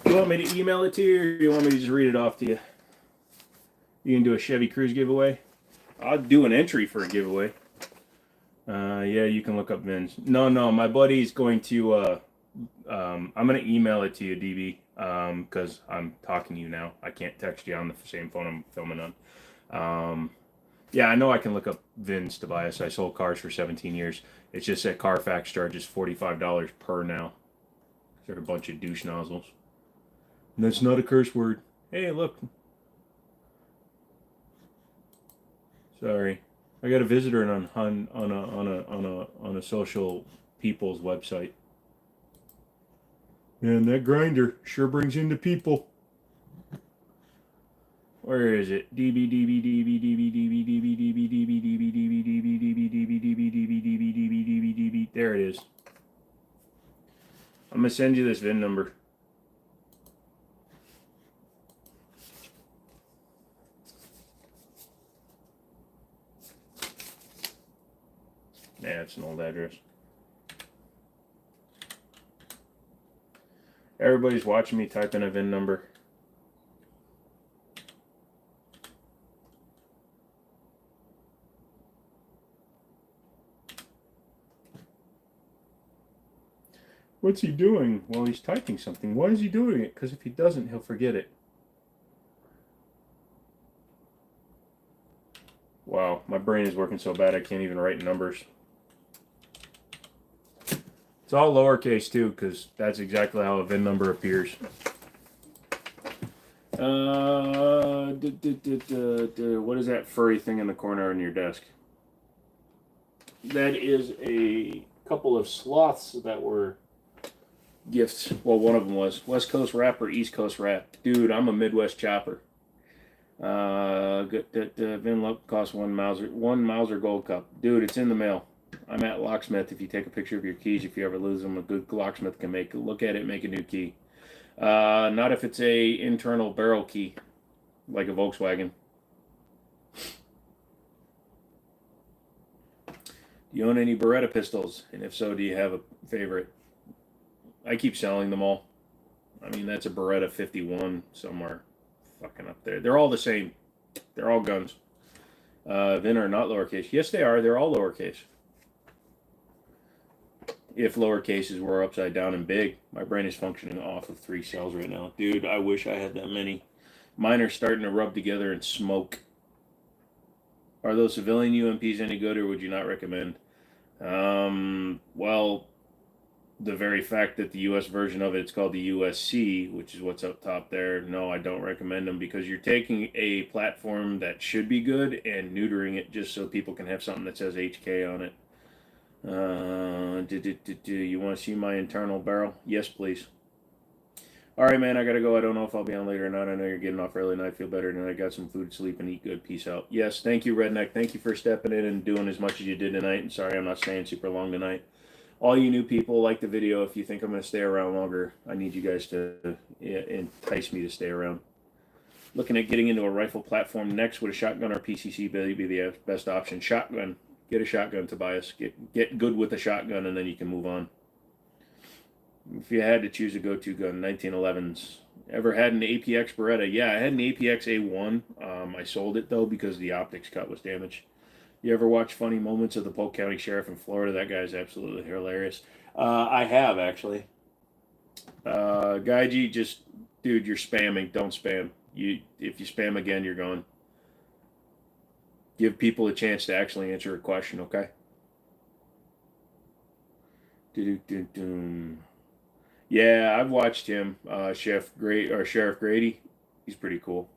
You want me to email it to you, or you want me to just read it off to you? You can do a Chevy Cruze giveaway? I'll do an entry for a giveaway. Yeah, you can look up VINs. No, my buddy's going to, I'm going to email it to you, DB, because I'm talking to you now. I can't text you on the same phone I'm filming on. Yeah, I know I can look up VINs, Tobias. I sold cars for 17 years. It's just that Carfax charges $45 per now. They're a bunch of douche nozzles. And that's not a curse word. Hey, look. Sorry, I got a visitor on a social people's website. Man, that grinder sure brings in the people. Where is it? There it is. I'm gonna send you this VIN number. That's an old address. Everybody's watching me type in a VIN number. What's he doing? Well, he's typing something. Why is he doing it? Because if he doesn't, he'll forget it. Wow, my brain is working so bad I can't even write numbers. It's all lowercase too, because that's exactly how a VIN number appears. What is that furry thing in the corner on your desk? That is a couple of sloths that were gifts. Well, one of them was West Coast wrap or East Coast wrap. Dude, I'm a Midwest chopper. VIN look costs one Mauser Gold Cup. Dude, it's in the mail. I'm at Locksmith. If you take a picture of your keys, if you ever lose them, a good locksmith can look at it, make a new key. Not if it's a internal barrel key, like a Volkswagen. Do you own any Beretta pistols? And if so, do you have a favorite? I keep selling them all. I mean, that's a Beretta 51 somewhere. Fucking up there. They're all the same. They're all guns. VIN are not lowercase. Yes, they are. They're all lowercase. If lowercases were upside down and big, my brain is functioning off of 3 cells right now. Dude, I wish I had that many. Mine are starting to rub together and smoke. Are those civilian UMPs any good, or would you not recommend? Well, the very fact that the U.S. version of it's called the USC, which is what's up top there, no, I don't recommend them, because you're taking a platform that should be good and neutering it just so people can have something that says HK on it. You want to see my internal barrel? Yes, please. All right, man, I got to go. I don't know if I'll be on later or not. I know you're getting off early and I feel better, and I got some food, sleep, and eat good. Peace out. Yes, thank you, Redneck. Thank you for stepping in and doing as much as you did tonight. And sorry I'm not staying super long tonight. All you new people, like the video. If you think I'm going to stay around longer, I need you guys to entice me to stay around. Looking at getting into a rifle platform next. Would a shotgun or PCC be the best option? Shotgun. Get a shotgun, Tobias. Get good with a shotgun, and then you can move on. If you had to choose a go-to gun, 1911s. Ever had an APX Beretta? Yeah, I had an APX A1. I sold it, though, because the optics cut was damaged. You ever watch Funny Moments of the Polk County Sheriff in Florida? That guy's absolutely hilarious. I have, actually. Gaiji, just, dude, you're spamming. Don't spam. If you spam again, you're gone. Give people a chance to actually answer a question, okay? Yeah, I've watched him, Sheriff Grady. He's pretty cool.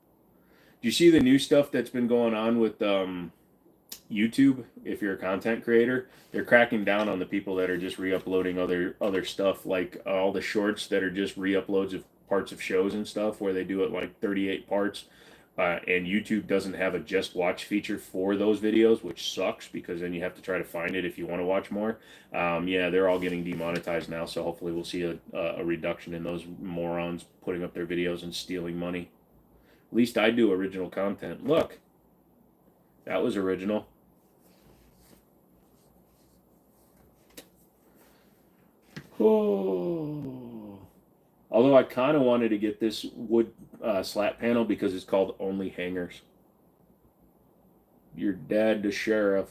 Do you see the new stuff that's been going on with YouTube? If you're a content creator, they're cracking down on the people that are just re-uploading other stuff, like all the shorts that are just re-uploads of parts of shows and stuff, where they do it like 38 parts. And YouTube doesn't have a just watch feature for those videos, which sucks, because then you have to try to find it if you want to watch more. Yeah, they're all getting demonetized now, so hopefully we'll see a reduction in those morons putting up their videos and stealing money. At least I do original content. Look, that was original. Oh. Although I kind of wanted to get this wood slat panel because it's called Only Hangers. Your dad, the sheriff.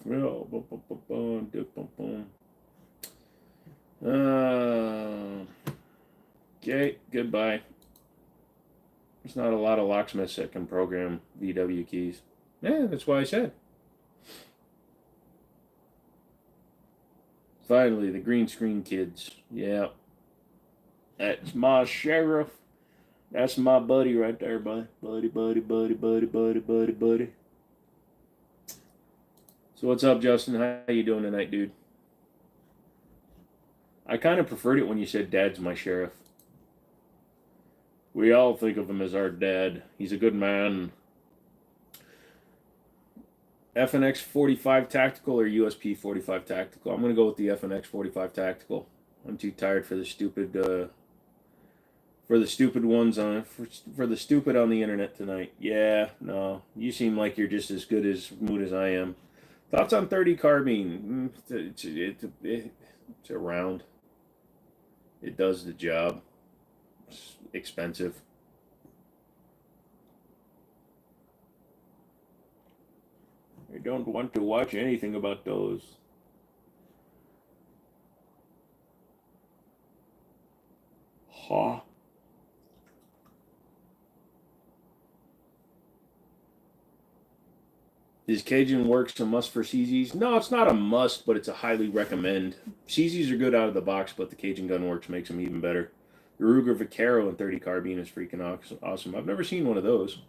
Okay, goodbye. There's not a lot of locksmiths that can program VW keys. Yeah, that's why I said. Finally, the green screen kids. Yeah. That's my sheriff. That's my buddy right there, buddy. Buddy. So what's up, Justin? How you doing tonight, dude? I kind of preferred it when you said Dad's my sheriff. We all think of him as our dad. He's a good man. FNX 45 Tactical or USP 45 Tactical? I'm going to go with the FNX 45 Tactical. I'm too tired for the stupid ones for the stupid on the internet tonight. Yeah, no. You seem like you're just as good as mood as I am. Thoughts on 30 carbine? It's a round. It does the job. It's expensive. I don't want to watch anything about those. Ha. Is Cajun Works a must for CZs? No, it's not a must, but it's a highly recommend. CZs are good out of the box, but the Cajun Gun Works makes them even better. The Ruger Vaquero and 30 carbine is freaking awesome. I've never seen one of those.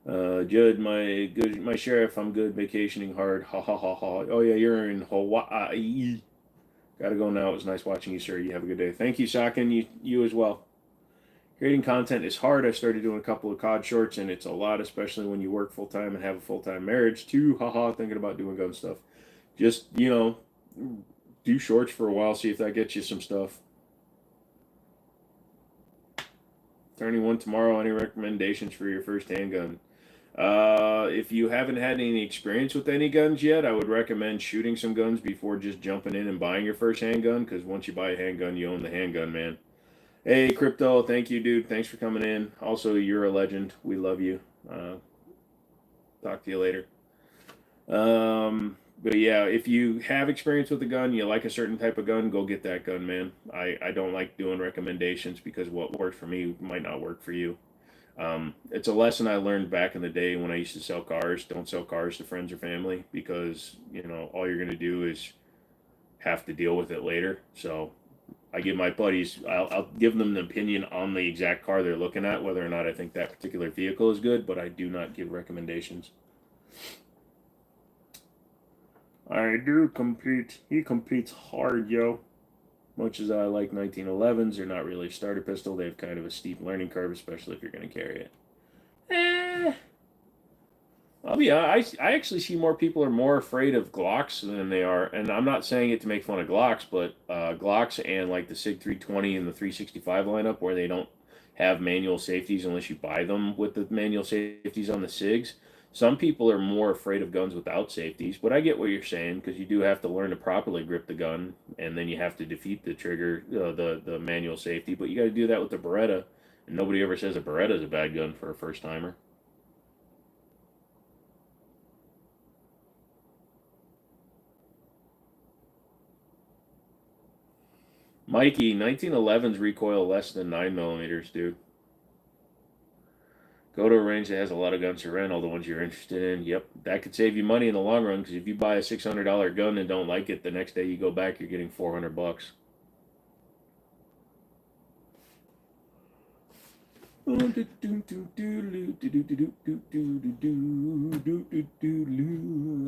Judd, my sheriff, I'm good, vacationing hard. Ha ha ha ha. Oh yeah, you're in Hawaii. Gotta go now. It was nice watching you, sir. You have a good day. Thank you, Sakin. You as well. Creating content is hard. I started doing a couple of COD shorts, and it's a lot, especially when you work full time and have a full time marriage. Too, haha, thinking about doing gun stuff. Just do shorts for a while. See if that gets you some stuff. Turning one tomorrow. Any recommendations for your first handgun? If you haven't had any experience with any guns yet, I would recommend shooting some guns before just jumping in and buying your first handgun. Because once you buy a handgun, you own the handgun, man. Hey, Crypto, thank you, dude. Thanks for coming in. Also, you're a legend. We love you. Talk to you later. But yeah, if you have experience with a gun, you like a certain type of gun, go get that gun, man. I don't like doing recommendations because what works for me might not work for you. It's a lesson I learned back in the day when I used to sell cars. Don't sell cars to friends or family because, all you're going to do is have to deal with it later. So I give my buddies, I'll give them an opinion on the exact car they're looking at, whether or not I think that particular vehicle is good, but I do not give recommendations. I do compete. He competes hard, yo. Much as I like 1911s, they're not really a starter pistol. They have kind of a steep learning curve, especially if you're going to carry it. Eh. I actually see more people are more afraid of Glocks than they are, and I'm not saying it to make fun of Glocks, but Glocks and like the Sig 320 and the 365 lineup, where they don't have manual safeties unless you buy them with the manual safeties on the Sigs. Some people are more afraid of guns without safeties, but I get what you're saying because you do have to learn to properly grip the gun, and then you have to defeat the trigger, the manual safety. But you got to do that with the Beretta, and nobody ever says a Beretta is a bad gun for a first timer. Mikey, 1911s recoil less than 9 millimeters, dude. Go to a range that has a lot of guns to rent, all the ones you're interested in. Yep, that could save you money in the long run because if you buy a $600 gun and don't like it, the next day you go back, you're getting $400.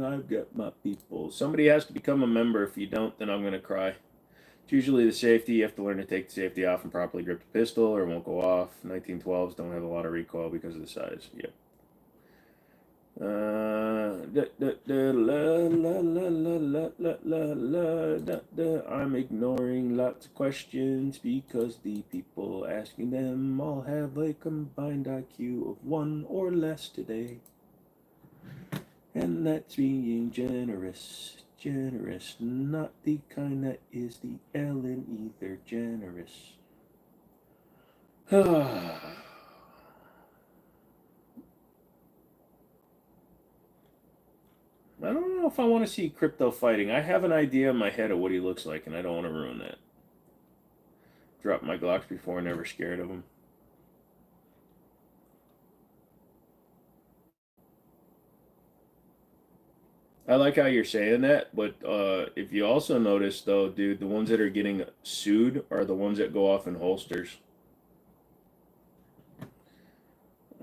I've got my people. Somebody has to become a member. If you don't, then I'm going to cry. It's usually the safety. You have to learn to take the safety off and properly grip the pistol or it won't go off. 1912s don't have a lot of recoil because of the size. Yep. I'm ignoring lots of questions because the people asking them all have a combined IQ of 1 or less today. And that's being generous. Generous, not the kind that is the L in either. Generous. I don't know if I want to see Crypto fighting. I have an idea in my head of what he looks like, and I don't want to ruin that. Dropped my Glocks before, never scared of him. I like how you're saying that, but if you also notice, though, dude, the ones that are getting sued are the ones that go off in holsters.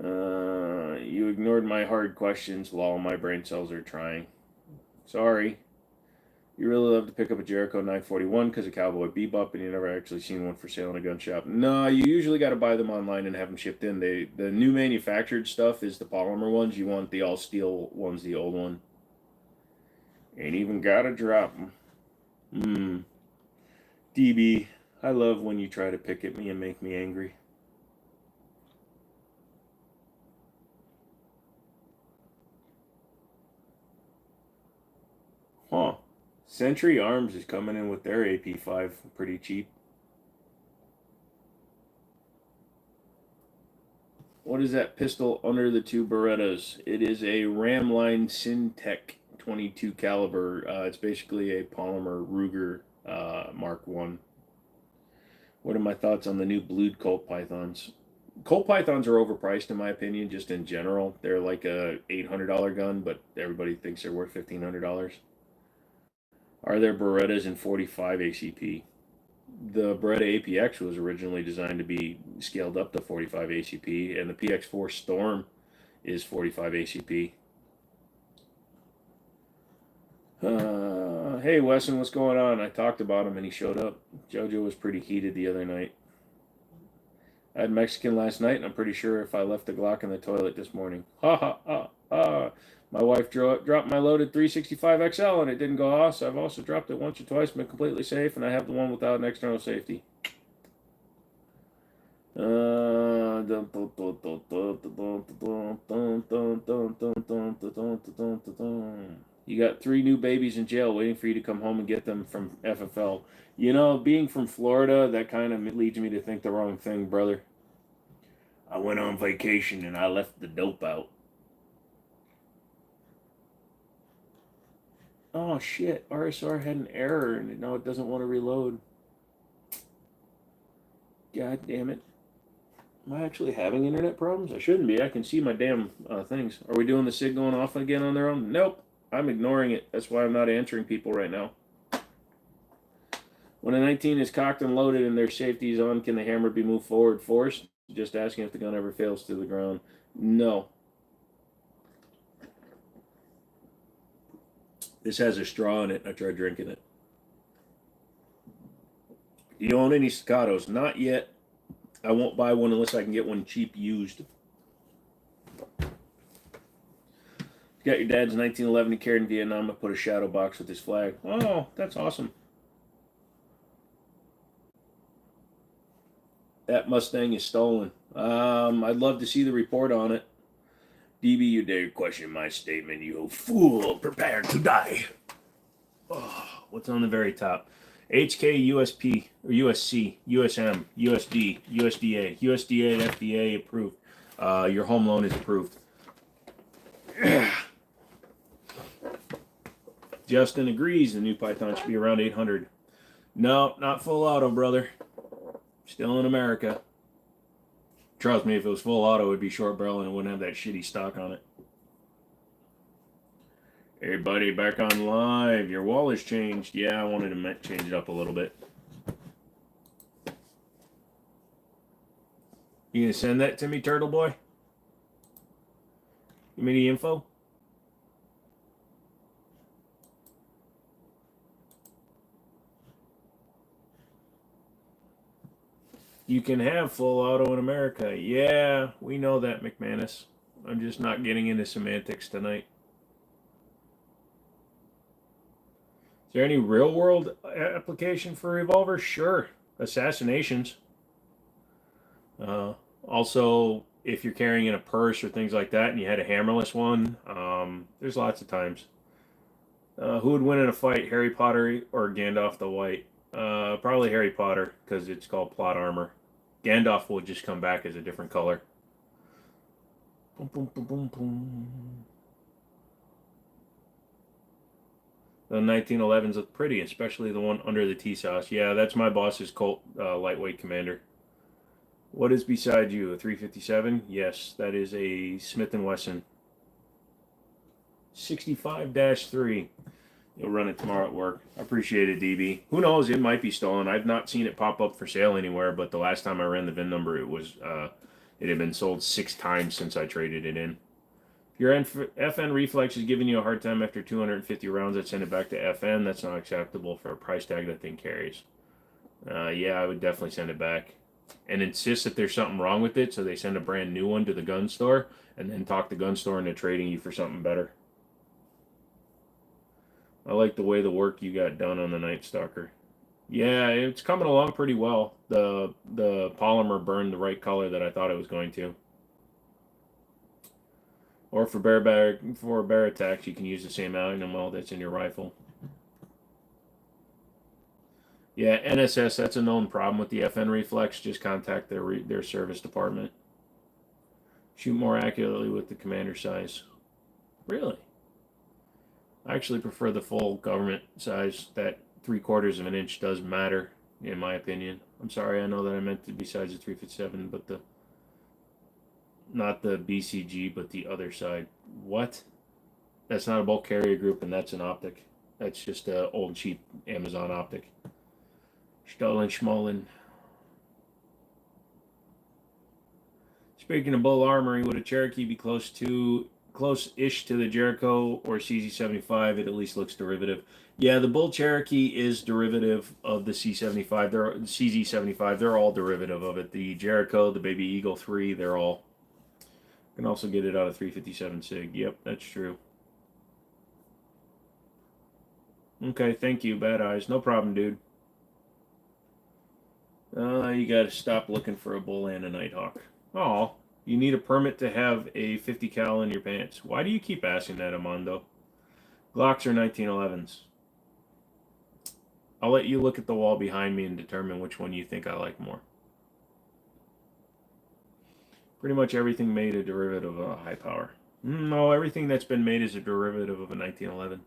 You ignored my hard questions while my brain cells are trying. Sorry. You really love to pick up a Jericho 941 because of Cowboy Bebop, and you never actually seen one for sale in a gun shop. No, you usually got to buy them online and have them shipped in. The new manufactured stuff is the polymer ones. You want the all steel ones, the old one. Ain't even gotta drop them. DB, I love when you try to pick at me and make me angry. Huh. Century Arms is coming in with their AP5 pretty cheap. What is that pistol under the two Berettas? It is a Ramline Syntech 22 caliber. It's basically a polymer Ruger Mark One. What are my thoughts on the new blued Colt Pythons? Colt Pythons are overpriced in my opinion, just in general. They're like a $800 gun, but everybody thinks they're worth $1,500. Are there Berettas in 45 ACP? The Beretta APX was originally designed to be scaled up to 45 ACP, and the PX4 Storm is 45 ACP. Hey Wesson, what's going on? I talked about him and he showed up. Jojo was pretty heated the other night. I had Mexican last night, and I'm pretty sure if I left the Glock in the toilet this morning. Ha ha ha ha. My wife dropped my loaded 365 XL and it didn't go off, so I've also dropped it once or twice, been completely safe, and I have the one without an external safety. You got 3 new babies in jail waiting for you to come home and get them from FFL. You know, being from Florida, that kind of leads me to think the wrong thing, brother. I went on vacation and I left the dope out. Oh shit, RSR had an error and now it doesn't want to reload. God damn it. Am I actually having internet problems? I shouldn't be. I can see my damn things. Are we doing the SIG going off again on their own? Nope. I'm ignoring it. That's why I'm not answering people right now. When a 19 is cocked and loaded and their safety is on, can the hammer be moved forward forced? Just asking if the gun ever fails to the ground. No. This has a straw in it. I tried drinking it. Do you own any staccatos? Not yet. I won't buy one unless I can get one cheap used. You got your dad's 1911 he carried in Vietnam. I put a shadow box with his flag. Oh, that's awesome. That Mustang is stolen. I'd love to see the report on it. DB, you dare question my statement, you fool. Prepare to die. Oh, what's on the very top? HK, USP, or USC, USM, USD, USDA, USDA, FDA approved. Your home loan is approved. Justin agrees the new Python should be around 800. No, not full auto, brother. Still in America. Trust me, if it was full auto, it would be short barrel and it wouldn't have that shitty stock on it. Hey, buddy, back on live. Your wall has changed. Yeah, I wanted to change it up a little bit. You gonna send that to me, Turtle Boy? Give me the info. You can have full auto in America. Yeah, we know that, McManus. I'm just not getting into semantics tonight. Is there any real world application for revolver? Sure. Assassinations. Also, if you're carrying in a purse or things like that and you had a hammerless one, there's lots of times. Who would win in a fight, Harry Potter or Gandalf the White? Probably Harry Potter, because it's called plot armor. Gandalf will just come back as a different color. Boom, boom, boom, boom, boom. The 1911s look pretty, especially the one under the T-Sauce. Yeah, that's my boss's Colt lightweight commander. What is beside you? A 357? Yes, that is a Smith & Wesson 65-3. You'll run it tomorrow at work. I appreciate it, DB. Who knows? It might be stolen. I've not seen it pop up for sale anywhere, but the last time I ran the VIN number, it had been sold 6 times since I traded it in. Your FN Reflex is giving you a hard time after 250 rounds. I'd send it back to FN. That's not acceptable for a price tag that thing carries. Yeah, I would definitely send it back. And insist that there's something wrong with it, so they send a brand new one to the gun store, and then talk the gun store into trading you for something better. I like the way the work you got done on the Night Stalker. Yeah, it's coming along pretty well. The polymer burned the right color that I thought it was going to. Or for bear attacks, you can use the same aluminum weld that's in your rifle. Yeah, NSS, that's a known problem with the FN reflex. Just contact their service department. Shoot more accurately with the commander size. Really? I actually prefer the full government size. That 3/4 of an inch does matter, in my opinion. I'm sorry, I know that I meant to besides the 357, but the not the BCG, but the other side. What? That's not a bulk carrier group, and that's an optic. That's just a old cheap Amazon optic. Stollen Schmollen. Speaking of Bull Armory, would a Cherokee be close-ish to the Jericho or CZ75? It at least looks derivative. Yeah, the Bull Cherokee is derivative of the C75. They're CZ75. They're all derivative of it. The Jericho, the Baby Eagle 3, they're all. You can also get it out of 357 SIG. Yep, that's true. Okay, thank you, Bad Eyes. No problem, dude. You gotta stop looking for a bull and a nighthawk. Oh, you need a permit to have a 50 cal in your pants. Why do you keep asking that, Amando? Glocks are 1911s. I'll let you look at the wall behind me and determine which one you think I like more. Pretty much everything made a derivative of a high power. No, everything that's been made is a derivative of a 1911.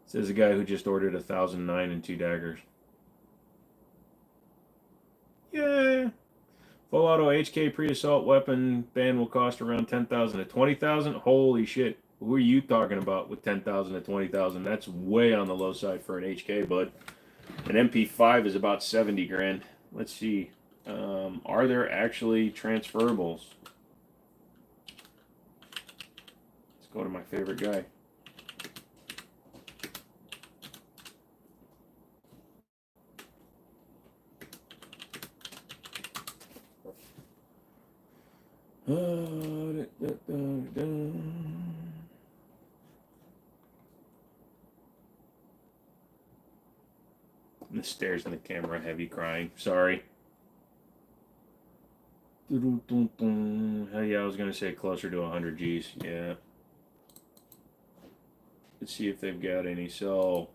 Says a guy who just ordered 1,009 and 2 daggers. Yeah. Full auto HK pre-assault weapon ban will cost around 10,000 to 20,000. Holy shit! Who are you talking about with 10,000 to 20,000? That's way on the low side for an HK, bud. An MP5 is about 70 grand. Let's see. Are there actually transferables? Let's go to my favorite guy. The stares in the camera, heavy crying. Sorry. Yeah, I was gonna say closer to 100 G's. Yeah. Let's see if they've got any. So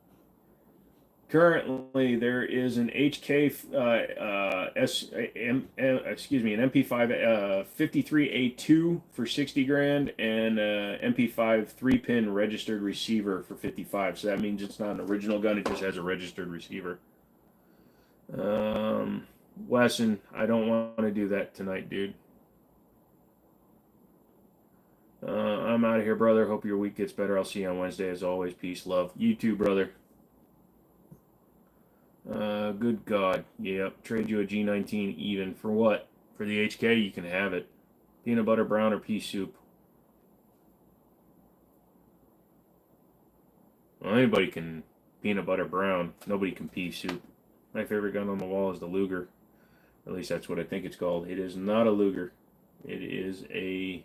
currently there is an HK an MP5 53A2 for 60 grand and MP5 3-pin registered receiver for 55. So that means it's not an original gun; it just has a registered receiver. Wesson, I don't want to do that tonight, dude. I'm out of here, brother. Hope your week gets better. I'll see you on Wednesday as always. Peace, love. You too, brother. Good God. Yep. Trade you a G19 even. For what? For the HK, you can have it. Peanut butter brown or pea soup. Well, anybody can peanut butter brown. Nobody can pea soup. My favorite gun on the wall is the Luger. At least that's what I think it's called. It is not a Luger. It is a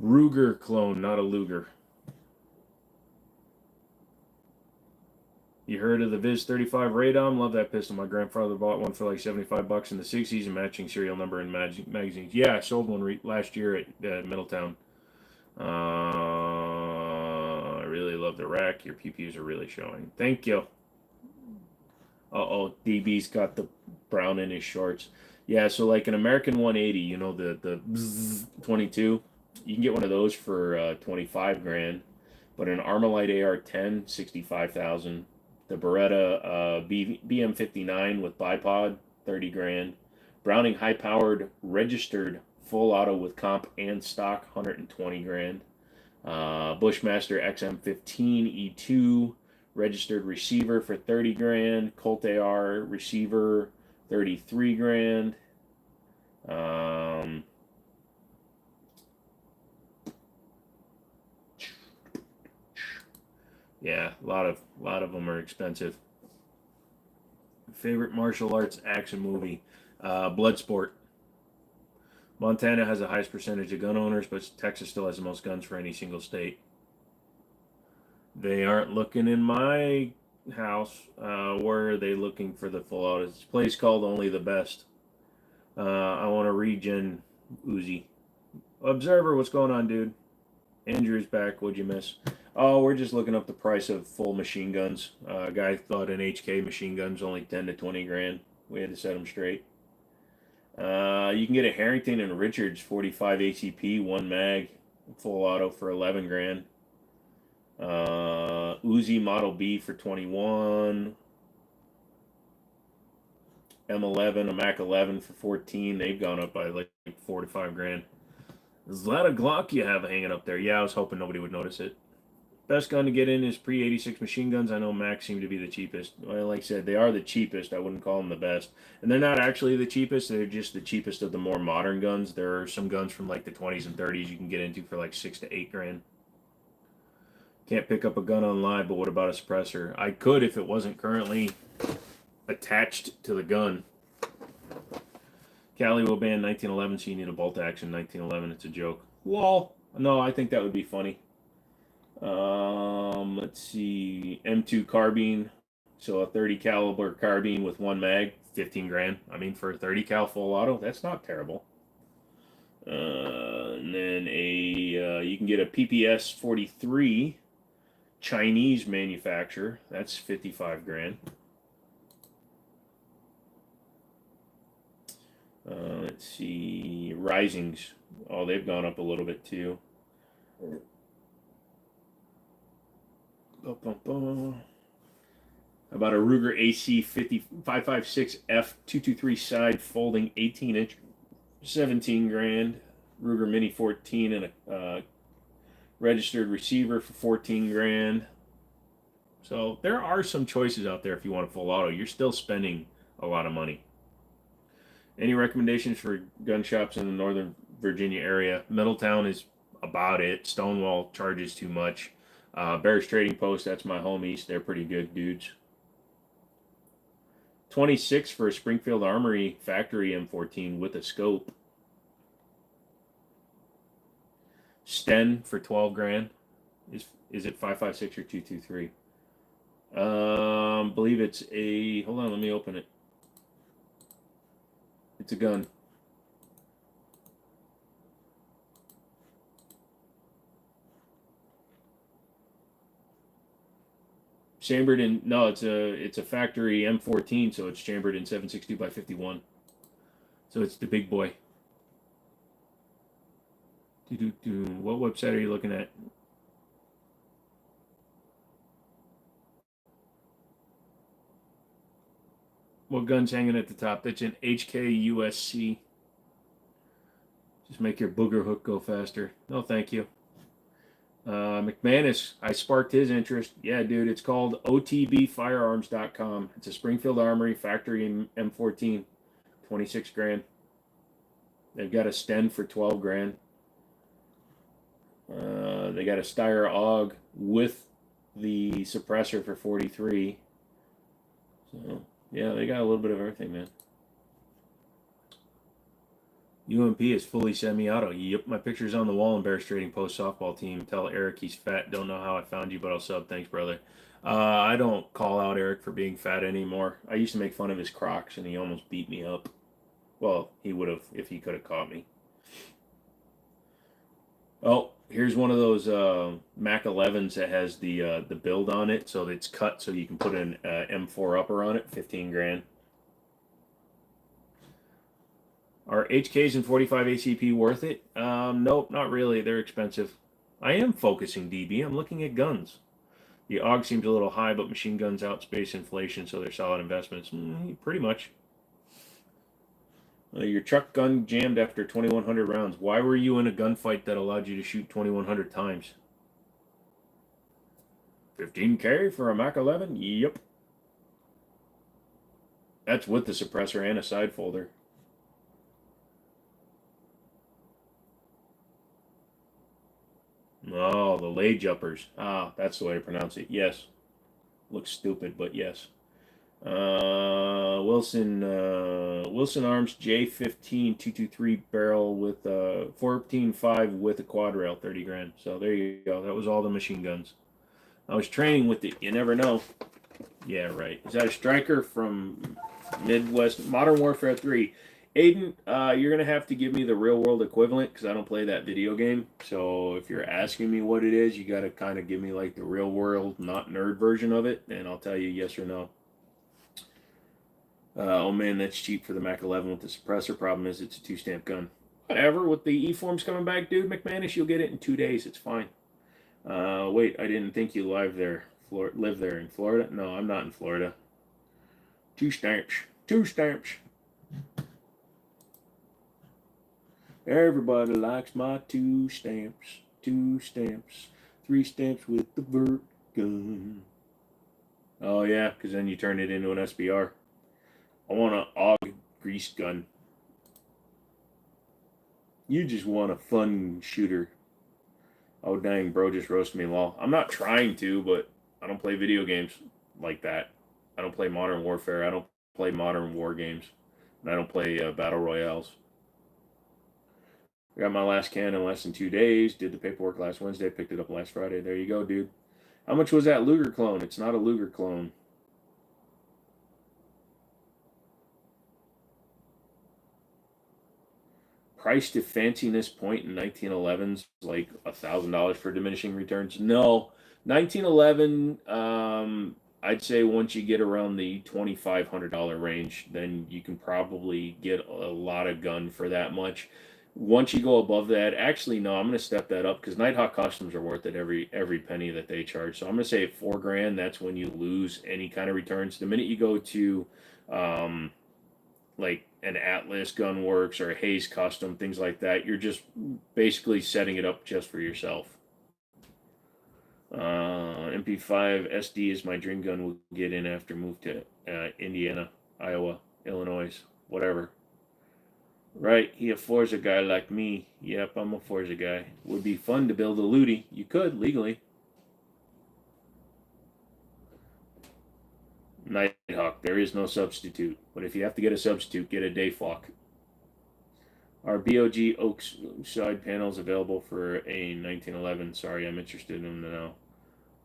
Ruger clone, not a Luger. You heard of the Viz 35 Radom? Love that pistol. My grandfather bought one for like 75 bucks in the 60s and matching serial number in magazines. Yeah, I sold one last year at Middletown. I really love the rack. Your PPUs are really showing. Thank you. Uh-oh, DB's got the brown in his shorts. Yeah, so like an American 180, you know, the 22, you can get one of those for 25 grand. But an Armalite AR-10, 65,000. The Beretta BM59 with bipod, 30 grand. Browning high-powered registered full auto with comp and stock, 120 grand. Bushmaster XM15 E2 registered receiver for 30 grand. Colt AR receiver, 33 grand. Yeah, a lot of them are expensive. Favorite martial arts action movie, Bloodsport. Montana has the highest percentage of gun owners, but Texas still has the most guns for any single state. They aren't looking in my house. Where are they looking for the full out? It's a place called Only the Best. I want to regen Uzi. Observer, what's going on, dude? Andrew's back. What'd you miss? Oh, we're just looking up the price of full machine guns. A guy thought an HK machine gun's only 10 to 20 grand. We had to set him straight. You can get a Harrington and Richards 45 ACP, one mag, full auto for 11 grand. Uzi Model B for 21. M11, a Mac 11 for 14. They've gone up by like 4 to 5 grand. There's a lot of Glock you have hanging up there. Yeah, I was hoping nobody would notice it. Best gun to get in is pre-86 machine guns. I know Macs seem to be the cheapest. Well, like I said, they are the cheapest. I wouldn't call them the best. And they're not actually the cheapest. They're just the cheapest of the more modern guns. There are some guns from like the 20s and 30s you can get into for like 6 to 8 grand. Can't pick up a gun on live, but what about a suppressor? I could if it wasn't currently attached to the gun. Cali will ban 1911, so you need a bolt action 1911. It's a joke. Lol. No, I think that would be funny. Let's see. M2 carbine. So a 30 caliber carbine with one mag, 15 grand. I mean, for a 30 cal full auto, that's not terrible. And then you can get a PPS 43 Chinese manufacturer. That's 55 grand. Let's see. Risings. Oh, they've gone up a little bit too. About a Ruger AC 556F 223 side folding 18-inch, 17 grand. Ruger Mini 14 and a registered receiver for 14 grand. So there are some choices out there if you want a full auto. You're still spending a lot of money. Any recommendations for gun shops in the Northern Virginia area? Middletown is about it. Stonewall charges too much. Bears Trading Post, that's my homies. They're pretty good dudes. 26 for a Springfield Armory factory M14 with a scope. Sten for 12 grand. Is it 556 or 223? Believe it's a. Hold on, let me open it. It's a gun. Chambered in it's a factory M14, so it's chambered in 7.62 by 51. So it's the big boy. What website are you looking at? What gun's hanging at the top? That's an HK-USC. Just make your booger hook go faster. No, thank you. McManus, I sparked his interest. Yeah, dude, it's called otbfirearms.com. It's a Springfield Armory factory M14, 26 grand. They've got a Sten for 12 grand. They got a Steyr AUG with the suppressor for 43. So, yeah, they got a little bit of everything, man. UMP is fully semi-auto. Yep, my picture's on the wall in Bears Trading Post softball team. Tell Eric he's fat. Don't know how I found you, but I'll sub. Thanks, brother. I don't call out Eric for being fat anymore. I used to make fun of his Crocs, and he almost beat me up. Well, he would have if he could have caught me. Oh, here's one of those Mac 11s that has the build on it, so it's cut so you can put an M4 upper on it. 15 grand. Are HKs and 45 ACP worth it? Nope, not really. They're expensive. I am focusing, DB. I'm looking at guns. The AUG seems a little high, but machine guns outspace inflation, so they're solid investments. Pretty much. Your truck gun jammed after 2,100 rounds. Why were you in a gunfight that allowed you to shoot 2,100 times? 15K for a Mac 11? Yep. That's with the suppressor and a side folder. Oh, the lay jumpers. Ah, that's the way to pronounce it. Yes. Looks stupid, but yes. Wilson Arms J15 223 barrel with 14.5 with a quad rail, 30 grand. So there you go. That was all the machine guns. I was training with it. You never know. Yeah, right. Is that a striker from Midwest Modern Warfare 3? Aiden, you're gonna have to give me the real world equivalent because I don't play that video game. So if you're asking me what it is, you got to kind of give me like the real world, not nerd version of it, and I'll tell you yes or no. Oh man, that's cheap for the Mac 11 with the suppressor. Problem is, it's a two-stamp gun. Whatever. With the E-forms coming back, dude, McManus, you'll get it in 2 days. It's fine. Wait, I didn't think you live there. Live there in Florida? No, I'm not in Florida. Two stamps. Two stamps. Everybody likes my two stamps. Two stamps. Three stamps with the vert gun. Oh yeah, because then you turn it into an SBR. I want an AUG grease gun. You just want a fun shooter. Oh dang, bro just roasted me, lol. I'm not trying to, but I don't play video games like that. I don't play Modern Warfare. I don't play modern war games. And I don't play battle royales. I got my last can in less than 2 days. Did the paperwork last Wednesday. Picked it up last Friday. There you go, dude. How much was that Luger clone? It's not a Luger clone. Price to fanciness point in 1911's like $1,000 for diminishing returns. No, 1911. I'd say once you get around the $2,500 range, then you can probably get a lot of gun for that much. Once you go above that, actually no, I'm going to step that up because Nighthawk Customs are worth it every penny that they charge. So I'm going to say at $4,000, that's when you lose any kind of returns. The minute you go to like an Atlas Gunworks or a Hayes Custom, things like that, you're just basically setting it up just for yourself. MP5 SD is my dream gun. Will get in after move to Indiana, Iowa, Illinois, whatever. Right, he a Forza guy like me. Yep, I'm a Forza guy. Would be fun to build a Ludi. You could legally. Nighthawk, there is no substitute. But if you have to get a substitute, get a Dayflock. Are BOG Oaks side panels available for a 1911? Sorry, I'm interested in them now.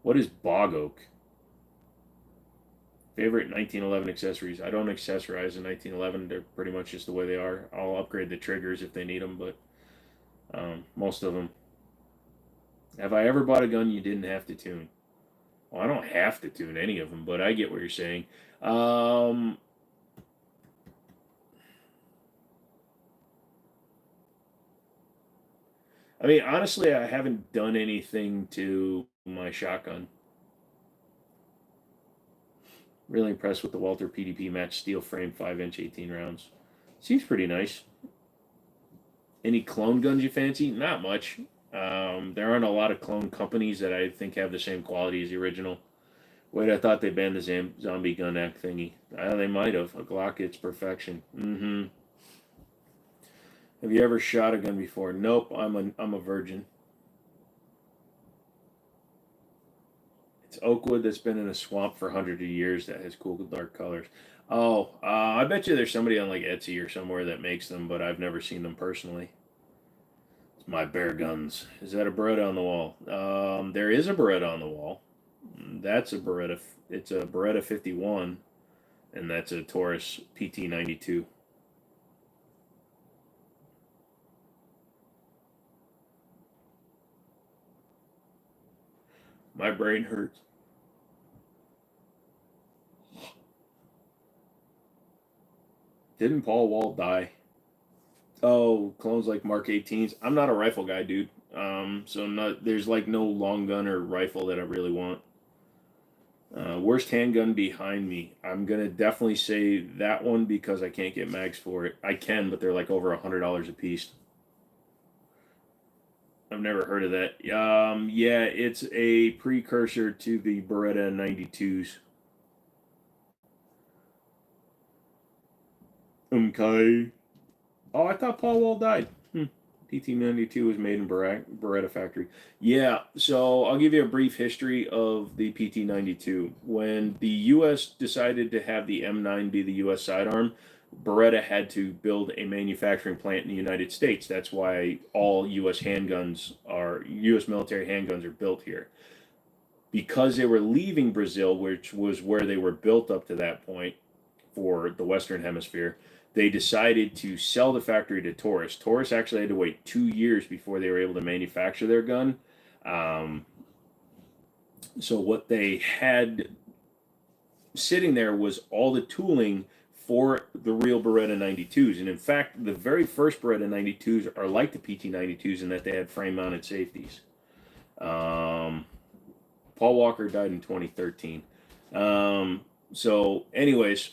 What is Bog Oak? Favorite 1911 accessories? I don't accessorize a 1911. They're pretty much just the way they are. I'll upgrade the triggers if they need them, but most of them. Have I ever bought a gun you didn't have to tune? Well, I don't have to tune any of them, but I get what you're saying. I mean, honestly, I haven't done anything to my shotgun. Really impressed with the Walter PDP match steel frame 5-inch 18 rounds. Seems pretty nice. Any clone guns you fancy? Not much. There aren't a lot of clone companies that I think have the same quality as the original. Wait, I thought they banned the zombie gun act thingy. They might have. A Glock, it's perfection. Mm-hmm. Have you ever shot a gun before? Nope. I'm a virgin. It's oakwood that's been in a swamp for hundreds of years that has cool dark colors. Oh, I bet you there's somebody on like Etsy or somewhere that makes them, but I've never seen them personally. It's my bear guns. Is that a Beretta on the wall? There is a Beretta on the wall. That's a Beretta. It's a Beretta 51, and that's a Taurus PT 92. My brain hurts. Didn't Paul Wall die? Oh, clones like Mark 18s. I'm not a rifle guy, dude. There's like no long gun or rifle that I really want. Worst handgun behind me. I'm gonna definitely say that one because I can't get mags for it. I can, but they're like over $100 a piece. I've never heard of that. Yeah, it's a precursor to the Beretta 92s. Okay. Oh, I thought Paul Wall died. PT-92 was made in Beretta factory. Yeah, so I'll give you a brief history of the PT-92. When the U.S. decided to have the M9 be the U.S. sidearm, Beretta had to build a manufacturing plant in the United States. That's why all U.S. U.S. military handguns are built here. Because they were leaving Brazil, which was where they were built up to that point for the Western Hemisphere, they decided to sell the factory to Taurus. Taurus actually had to wait 2 years before they were able to manufacture their gun. So what they had sitting there was all the tooling for the real Beretta 92s. And in fact, the very first Beretta 92s are like the PT 92s in that they had frame mounted safeties. Paul Walker died in 2013. So anyways,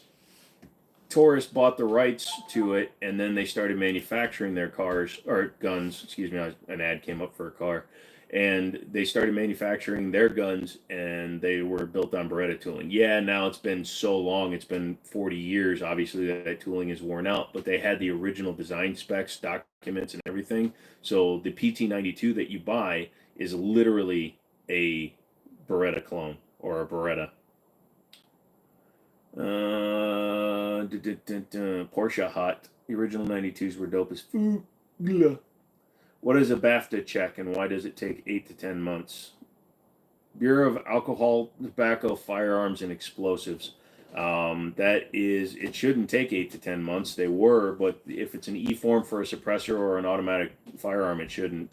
Taurus bought the rights to it, and then they started manufacturing their cars, or guns, excuse me, an ad came up for a car, and they started manufacturing their guns, and they were built on Beretta tooling. Yeah, now it's been so long, it's been 40 years, obviously that tooling is worn out, but they had the original design specs, documents, and everything. So the PT92 that you buy is literally a Beretta clone, or a Beretta. Porsche hot. The original 92s were dope as food. What is a BAFTA check and why does it take 8 to 10 months? Bureau of Alcohol, Tobacco, Firearms, and Explosives. It shouldn't take 8 to 10 months. They were, but if it's an E form for a suppressor or an automatic firearm, it shouldn't.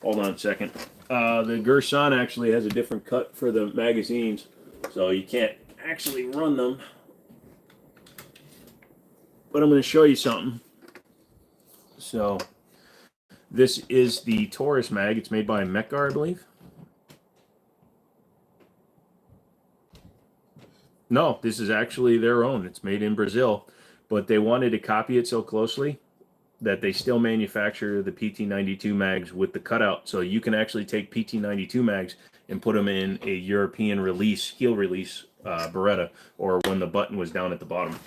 Hold on a second. The Gerson actually has a different cut for the magazines, so you can't actually run them. But I'm going to show you something. So this is the Taurus mag. It's made by Meccar, I believe. No, this is actually their own. It's made in Brazil, but they wanted to copy it so closely that they still manufacture the PT92 mags with the cutout. So you can actually take PT92 mags and put them in a European release, heel release Beretta, or when the button was down at the bottom.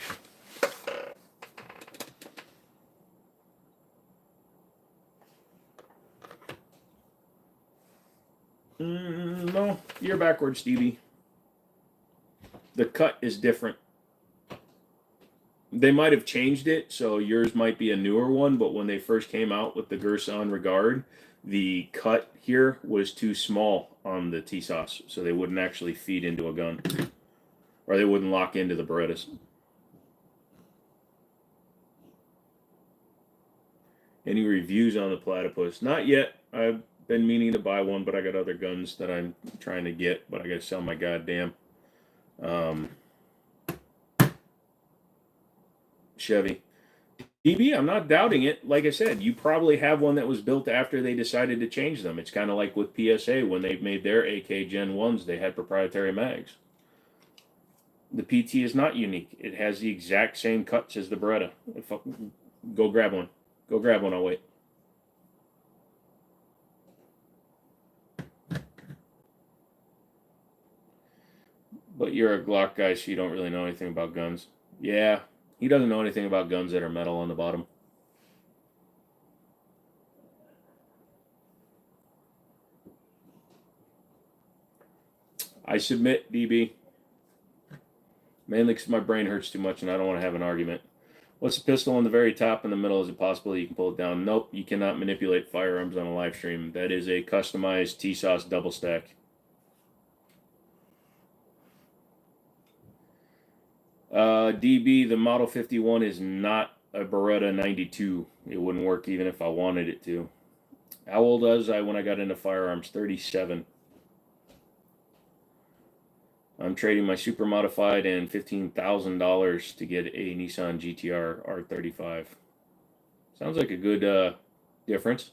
No, you're backwards, Stevie. The cut is different. They might have changed it, so yours might be a newer one, but when they first came out with the Gerson Regard, the cut here was too small on the TSOS, so they wouldn't actually feed into a gun, or they wouldn't lock into the Berettas. Any reviews on the Platypus? Not yet. I've been meaning to buy one, but I got other guns that I'm trying to get, but I gotta sell my goddamn Chevy. DB, I'm not doubting it. Like I said, you probably have one that was built after they decided to change them. It's kind of like with PSA when they made their AK Gen 1s, they had proprietary mags. The PT is not unique. It has the exact same cuts as the Beretta. Go grab one. Go grab one, I'll wait. But you're a Glock guy, so you don't really know anything about guns. Yeah, he doesn't know anything about guns that are metal on the bottom. I submit, DB. Mainly because my brain hurts too much and I don't want to have an argument. What's the pistol on the very top in the middle? Is it possible you can pull it down? Nope, you cannot manipulate firearms on a live stream. That is a customized TSOS double stack. DB, the Model 51 is not a Beretta 92. It wouldn't work even if I wanted it to. How old was I when I got into firearms? 37. I'm trading my super modified and $15,000 to get a Nissan GTR R35. Sounds like a good difference.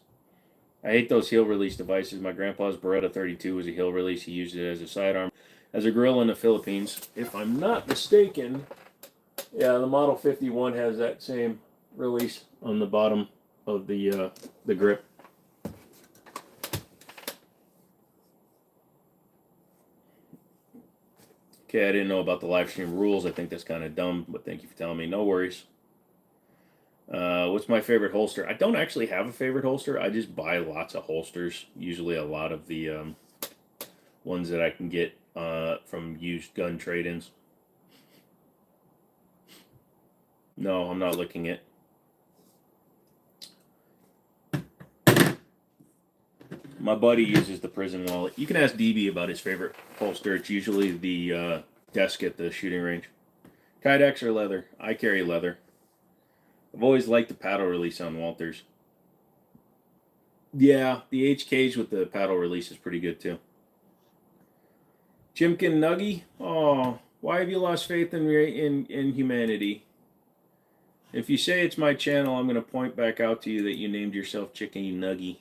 I hate those heel release devices. My grandpa's Beretta 32 was a heel release. He used it as a sidearm, as a grill in the Philippines. If I'm not mistaken, yeah, the Model 51 has that same release on the bottom of the grip. Okay, I didn't know about the live stream rules. I think that's kind of dumb, but thank you for telling me. No worries. What's my favorite holster? I don't actually have a favorite holster. I just buy lots of holsters. Usually a lot of the ones that I can get from used gun trade-ins. No, I'm not looking at. My buddy uses the prison wallet. You can ask DB about his favorite holster. It's usually the desk at the shooting range. Kydex or leather? I carry leather. I've always liked the paddle release on Walters. Yeah, the HKs with the paddle release is pretty good too. Chimkin Nuggy? Oh, why have you lost faith in humanity? If you say it's my channel, I'm going to point back out to you that you named yourself Chicken Nuggy.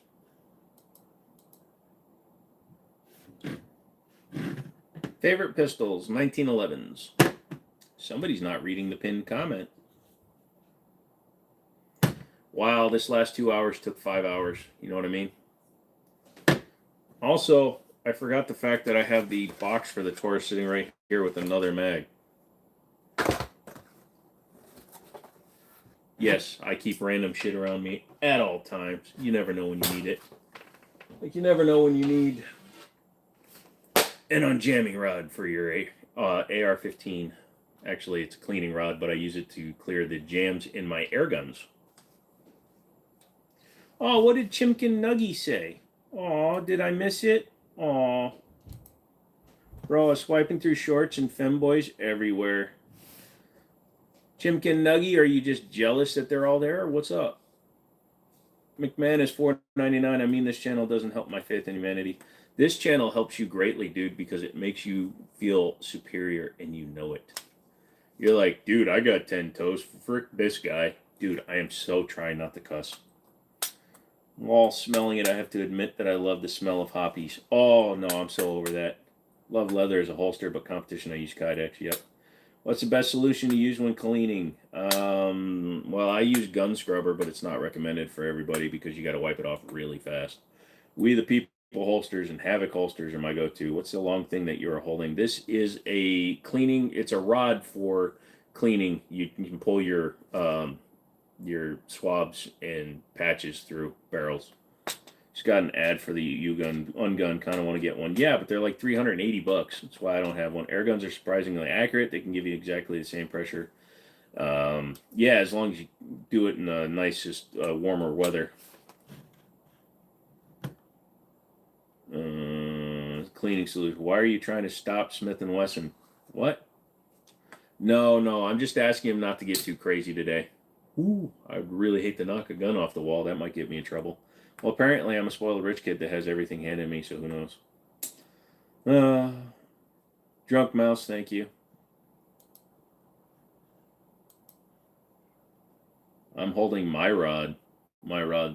Favorite pistols, 1911s. Somebody's not reading the pinned comment. Wow, this last 2 hours took 5 hours. You know what I mean? Also, I forgot the fact that I have the box for the Taurus sitting right here with another mag. Yes, I keep random shit around me at all times. You never know when you need it. Like, you never know when you need an unjamming rod for your AR-15. Actually, it's a cleaning rod, but I use it to clear the jams in my air guns. Oh, what did Chimkin Nuggy say? Oh, did I miss it? Oh. Bro, I was swiping through shorts and femboys everywhere. Chimkin Nuggy, are you just jealous that they're all there, or what's up? McMahon is $4.99. I mean, this channel doesn't help my faith in humanity. This channel helps you greatly, dude, because it makes you feel superior, and you know it. You're like, dude, I got 10 toes. Frick this guy. Dude, I am so trying not to cuss. While smelling it, I have to admit that I love the smell of hoppies. Oh, no, I'm so over that. Love leather as a holster, but competition, I use Kydex. Yep. What's the best solution to use when cleaning? Well, I use gun scrubber, but it's not recommended for everybody because you got to wipe it off really fast. We the People holsters and Havoc holsters are my go-to. What's the long thing that you're holding? This is a cleaning. It's a rod for cleaning. You can pull your swabs and patches through barrels. Just got an ad for the U-Gun, Ungun, kind of want to get one. Yeah, but they're like $380. That's why I don't have one. Air guns are surprisingly accurate. They can give you exactly the same pressure. Yeah, as long as you do it in the nicest, warmer weather. Cleaning solution. Why are you trying to stop Smith & Wesson? What? No, I'm just asking him not to get too crazy today. Ooh, I'd really hate to knock a gun off the wall. That might get me in trouble. Well, apparently I'm a spoiled rich kid that has everything handed me, so who knows? Drunk Mouse, thank you. I'm holding my rod,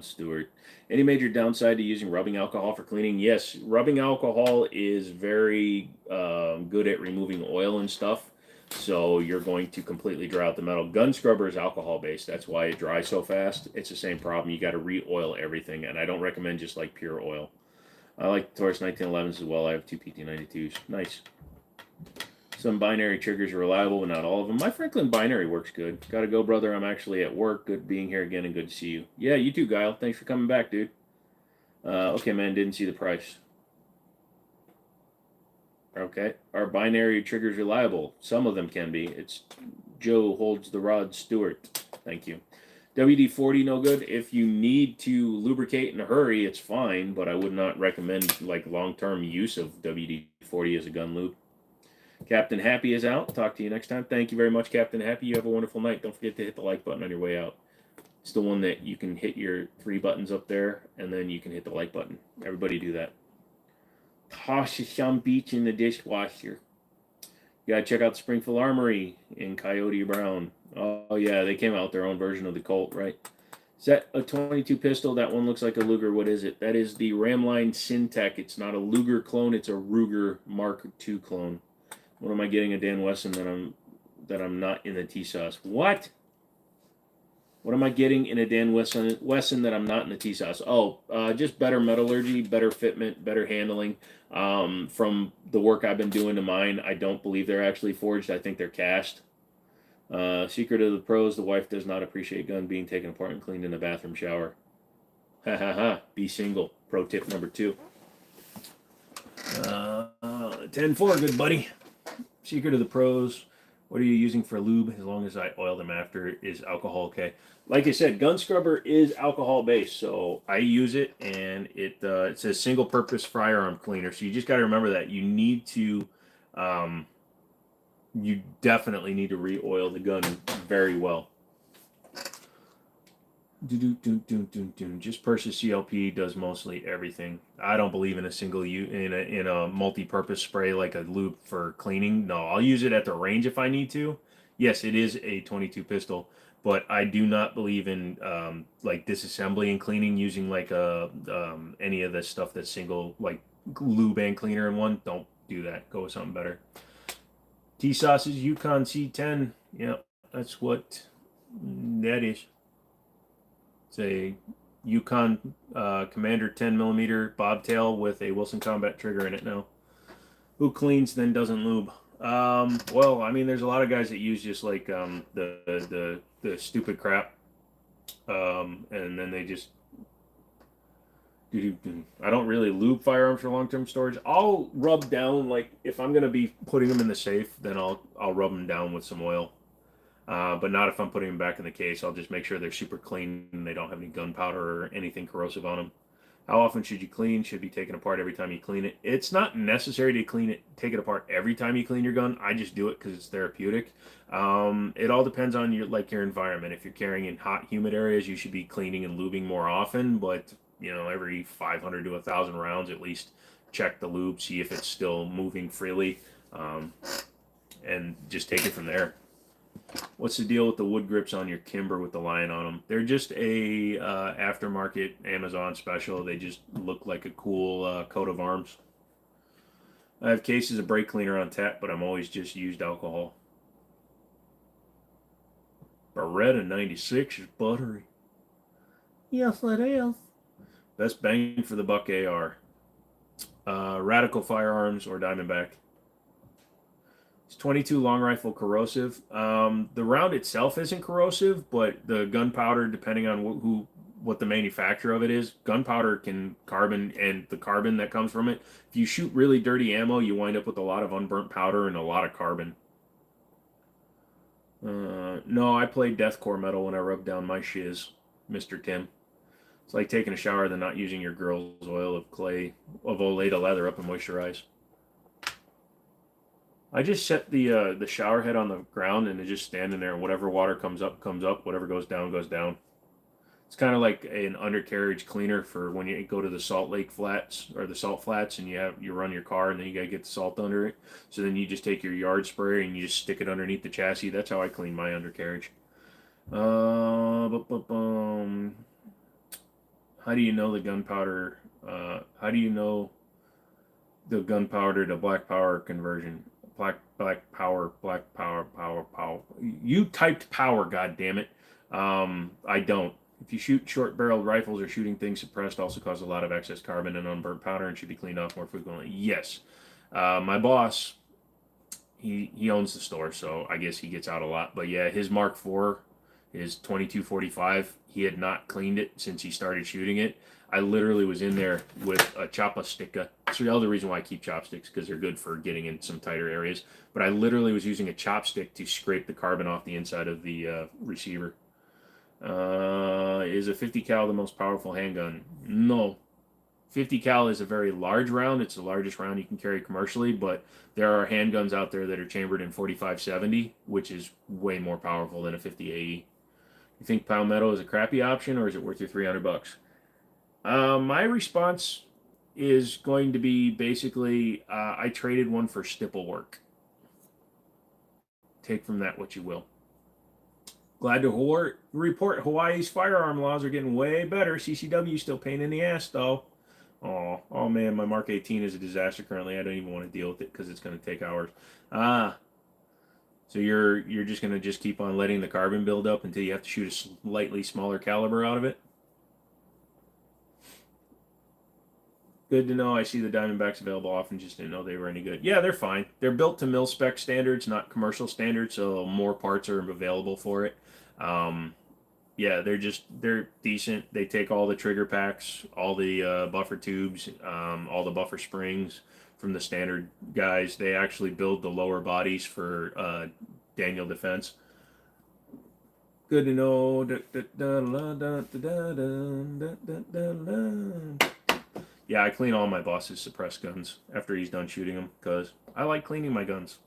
Stuart. Any major downside to using rubbing alcohol for cleaning? Yes, rubbing alcohol is very good at removing oil and stuff. So you're going to completely dry out the metal. Gun scrubber is alcohol based. That's why it dries so fast. It's the same problem. You got to re-oil everything, and I don't recommend just like pure oil. I like the Taurus 1911s as well. I have two PT92s. Nice. Some binary triggers are reliable, but not all of them. My Franklin binary works good. Gotta go, brother. I'm actually at work. Good being here again, and good to see you. Yeah, you too, Guile. Thanks for coming back, dude. Okay, man. Didn't see the price. Okay. Are binary triggers reliable? Some of them can be. It's Joe holds the rod Stewart. Thank you. WD-40 no good. If you need to lubricate in a hurry, it's fine, but I would not recommend like long-term use of WD-40 as a gun lube. Captain Happy is out. Talk to you next time. Thank you very much, Captain Happy. You have a wonderful night. Don't forget to hit the like button on your way out. It's the one that you can hit your 3 buttons up there, and then you can hit the like button. Everybody do that. Toss some beach in the dishwasher. You gotta check out the Springfield Armory in Coyote Brown. Oh yeah, they came out with their own version of the Colt, right? Is that a 22 pistol? That one looks like a Luger. What is it? That is the Ramline Syntec. It's not a Luger clone. It's a Ruger Mark II clone. What am I getting a Dan Wesson that I'm not in the T-Sauce? What? What am I getting in a Dan Wesson that I'm not in the T-Sauce? Oh, just better metallurgy, better fitment, better handling. From the work I've been doing to mine, I don't believe they're actually forged. I think they're cast. Secret of the pros, the wife does not appreciate gun being taken apart and cleaned in the bathroom shower. Ha ha ha. Be single. Pro tip number 2. 10-4, good buddy. Secret of the pros. What are you using for lube? As long as I oil them after, is alcohol okay? Like I said, gun scrubber is alcohol based, so I use it, and it says single purpose firearm cleaner. So you just got to remember that you need to you definitely need to re-oil the gun very well. Just purchase CLP, does mostly everything. I don't believe in a single in a multi-purpose spray like a lube for cleaning. No, I'll use it at the range if I need to. Yes, it is a 22 pistol, but I do not believe in like disassembly and cleaning using like any of the stuff that's single like lube and cleaner in one. Don't do that. Go with something better. T-Sauce's Yukon C10. Yep, that's what that is. It's a Yukon Commander 10mm bobtail with a Wilson Combat trigger in it now. Who cleans then doesn't lube? Well, I mean, there's a lot of guys that use just like the stupid crap, and then they just I don't really lube firearms for long-term storage. I'll rub down, like if I'm gonna be putting them in the safe, then I'll rub them down with some oil. But not if I'm putting them back in the case. I'll just make sure they're super clean and they don't have any gunpowder or anything corrosive on them. How often should you clean? Should be taken apart every time you clean it. It's not necessary to take it apart every time you clean your gun. I just do it because it's therapeutic. It all depends on your environment. If you're carrying in hot, humid areas, you should be cleaning and lubing more often. But every 500 to 1,000 rounds, at least check the lube, see if it's still moving freely, and just take it from there. What's the deal with the wood grips on your Kimber with the lion on them? They're just a aftermarket Amazon special. They just look like a cool coat of arms. I have cases of brake cleaner on tap, but I'm always just used alcohol. Beretta 96 is buttery. Yes, it is. Best bang for the buck AR. Radical Firearms or Diamondback. It's 22 long rifle corrosive. The round itself isn't corrosive, but the gunpowder, depending on what the manufacturer of it is, gunpowder can carbon, and the carbon that comes from it. If you shoot really dirty ammo, you wind up with a lot of unburnt powder and a lot of carbon. No, I play deathcore metal when I rub down my shiz, Mr. Tim. It's like taking a shower then not using your girl's oil of Olay to lather up and moisturize. I just set the shower head on the ground and it's just standing there, and whatever water comes up, comes up. Whatever goes down, goes down. It's kind of like an undercarriage cleaner for when you go to the Salt Lake Flats or the Salt Flats and you run your car and then you gotta get the salt under it. So then you just take your yard sprayer and you just stick it underneath the chassis. That's how I clean my undercarriage. How do you know the gunpowder? How do you know the gunpowder to black power conversion? Black power. You typed power, goddammit. I don't. If you shoot short-barreled rifles or shooting things suppressed also cause a lot of excess carbon and unburnt powder and should be cleaned off more frequently. Yes. My boss, he owns the store, so I guess he gets out a lot. But yeah, his Mark IV, his 2245, he had not cleaned it since he started shooting it. I literally was in there with a chopsticka. That's the other reason why I keep chopsticks, because they're good for getting in some tighter areas. But I literally was using a chopstick to scrape the carbon off the inside of the receiver. Is a 50 cal the most powerful handgun? No. 50 cal is a very large round. It's the largest round you can carry commercially, but there are handguns out there that are chambered in 45-70, which is way more powerful than a 50 AE. You think Palmetto is a crappy option, or is it worth your $300? My response is going to be basically, I traded one for stipple work. Take from that what you will. Glad to report Hawaii's firearm laws are getting way better. CCW still pain in the ass though. Oh man, my Mark 18 is a disaster currently. I don't even want to deal with it because it's going to take hours. So you're just going to keep on letting the carbon build up until you have to shoot a slightly smaller caliber out of it? Good to know. I see the Diamondbacks available often. Just didn't know they were any good. Yeah, they're fine. They're built to mil spec standards, not commercial standards, so more parts are available for it. Yeah, they're decent. They take all the trigger packs, all the buffer tubes, all the buffer springs from the standard guys. They actually build the lower bodies for Daniel Defense. Good to know. Yeah, I clean all my boss's suppressed guns after he's done shooting them because I like cleaning my guns.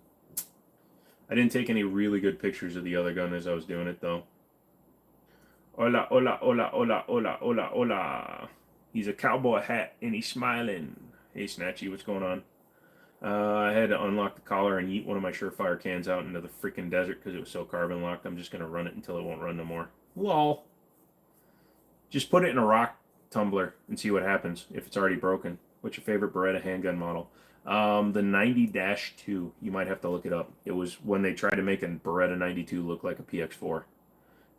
I didn't take any really good pictures of the other gun as I was doing it, though. Hola, hola, hola, hola, hola, hola, hola. He's a cowboy hat, and he's smiling. Hey, Snatchy, what's going on? I had to unlock the collar and eat one of my Surefire cans out into the freaking desert because it was so carbon locked. I'm just going to run it until it won't run no more. Lol. Just put it in a rock tumbler and see what happens if it's already broken. What's your favorite Beretta handgun model? The 90-2. You might have to look it up. It was when they tried to make a Beretta 92 look like a PX4.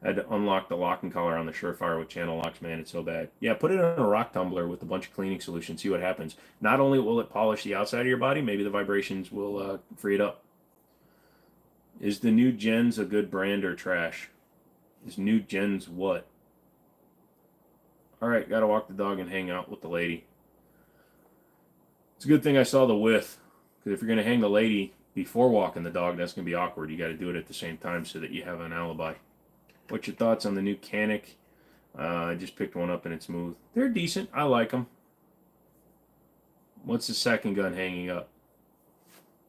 I had to unlock the lock and collar on the Surefire with channel locks, man. It's so bad. Yeah, put it in a rock tumbler with a bunch of cleaning solution. See what happens. Not only will it polish the outside of your body, maybe the vibrations will free it up. Is the new Gens a good brand or trash? Is new Gens what? All right, gotta walk the dog and hang out with the lady. It's a good thing I saw the width, because if you're gonna hang the lady before walking the dog, that's gonna be awkward. You got to do it at the same time so that you have an alibi. What's your thoughts on the new Canic? I just picked one up and it's smooth. They're decent. I like them. What's the second gun hanging up?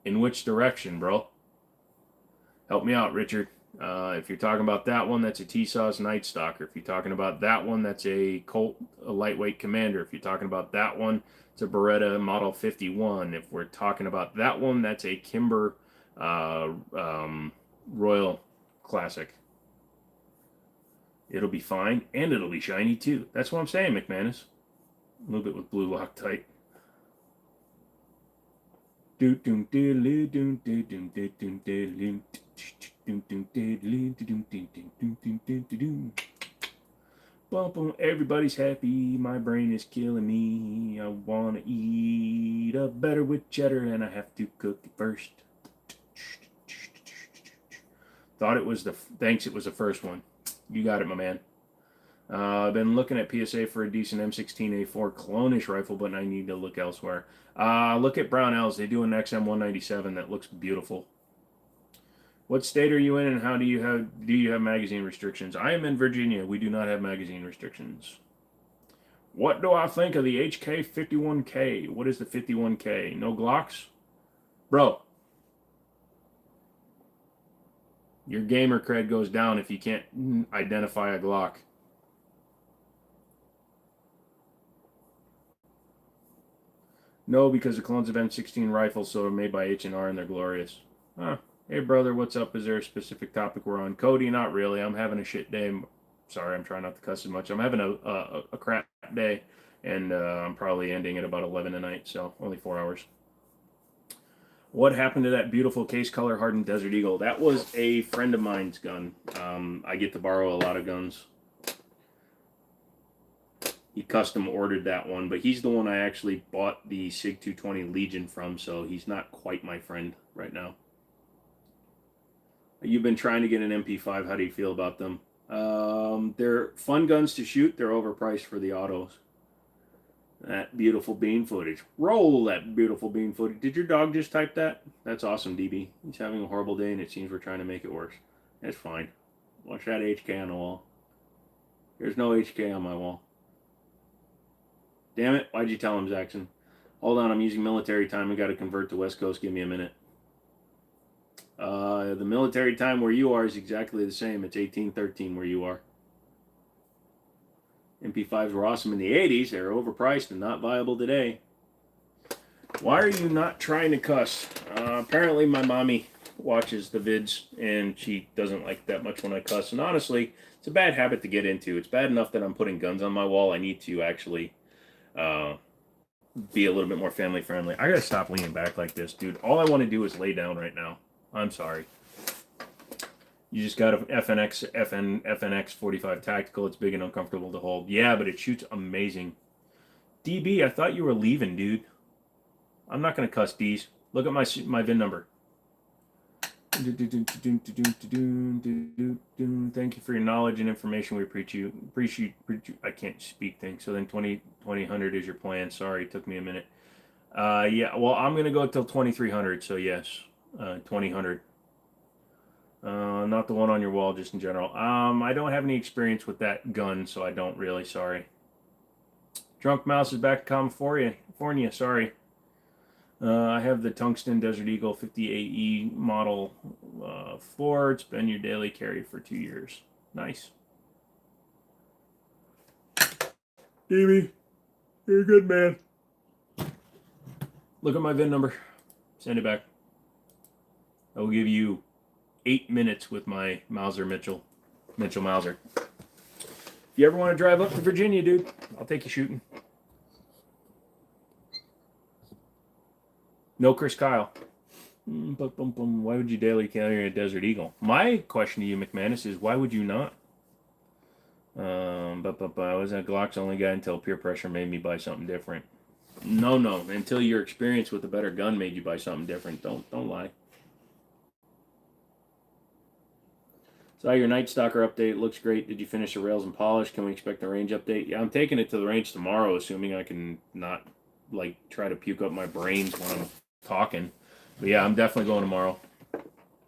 In which direction, bro? Help me out, Richard. If you're talking about that one, that's a T-Sauce Night Stalker. If you're talking about that one, that's a Colt, a lightweight Commander. If you're talking about that one, it's a Beretta Model 51. If we're talking about that one, that's a Kimber Royal Classic. It'll be fine, and it'll be shiny too. That's what I'm saying, McManus. A little bit with blue Loctite. Everybody's happy. My brain is killing me. I want to eat a better with cheddar, and I have to cook it first. Thought it was the... Thanks, it was the first one. You got it, my man. I've been looking at PSA for a decent M16A4 clone-ish rifle, but I need to look elsewhere. Look at Brownells. They do an XM197 that looks beautiful. What state are you in, and how do you have magazine restrictions? I am in Virginia. We do not have magazine restrictions. What do I think of the HK51K? What is the 51K? No Glocks? Bro. Your gamer cred goes down if you can't identify a Glock. No, because the clones of M16 rifles, so they're made by H&R and they're glorious. Huh. Hey, brother, what's up? Is there a specific topic we're on? Cody, not really. I'm having a shit day. Sorry, I'm trying not to cuss as much. I'm having a crap day, and I'm probably ending at about 11 tonight, so only 4 hours. What happened to that beautiful case color hardened Desert Eagle? That was a friend of mine's gun. I get to borrow a lot of guns. He custom ordered that one, but he's the one I actually bought the SIG 220 Legion from, so he's not quite my friend right now. You've been trying to get an MP5. How do you feel about them? They're fun guns to shoot. They're overpriced for the autos. That beautiful bean footage. Roll that beautiful bean footage. Did your dog just type that? That's awesome, DB. He's having a horrible day, and it seems we're trying to make it worse. That's fine. Watch that HK on the wall. There's no HK on my wall. Damn it. Why'd you tell him, Zaxxon? Hold on, I'm using military time. We got to convert to West Coast. Give me a minute. The military time where you are is exactly the same. It's 1813 where you are. MP5s were awesome in the 80s. They're overpriced and not viable today. Why are you not trying to cuss? Apparently my mommy watches the vids and she doesn't like that much when I cuss. And honestly, it's a bad habit to get into. It's bad enough that I'm putting guns on my wall. I need to actually be a little bit more family friendly. I gotta stop leaning back like this, dude. All I want to do is lay down right now. I'm sorry. You just got a FNX 45 tactical. It's big and uncomfortable to hold. Yeah, but it shoots amazing. DB, I thought you were leaving, dude. I'm not gonna cuss D's. Look at my VIN number. Thank you for your knowledge and information. We appreciate you. I can't speak things. So then 2000 is your plan. Sorry, it took me a minute. Yeah, well, I'm gonna go till 2300. So yes, 2000. Not the one on your wall, just in general. I don't have any experience with that gun, so I don't really. Sorry. Drunk Mouse is back to California. Sorry. I have the Tungsten Desert Eagle 58E model 4. It's been your daily carry for 2 years. Nice. Davey, you're a good man. Look at my VIN number. Send it back. I will give you 8 minutes with my Mitchell Mauser. If you ever want to drive up to Virginia, dude, I'll take you shooting. No Chris Kyle. Why would you daily carry a Desert Eagle? My question to you, McManus, is why would you not? I was a Glock's only guy until peer pressure made me buy something different. No. Until your experience with a better gun made you buy something different. Don't lie. So your Night Stalker update looks great. Did you finish the rails and polish? Can we expect a range update? Yeah, I'm taking it to the range tomorrow, assuming I can not try to puke up my brains when I'm talking. But yeah, I'm definitely going tomorrow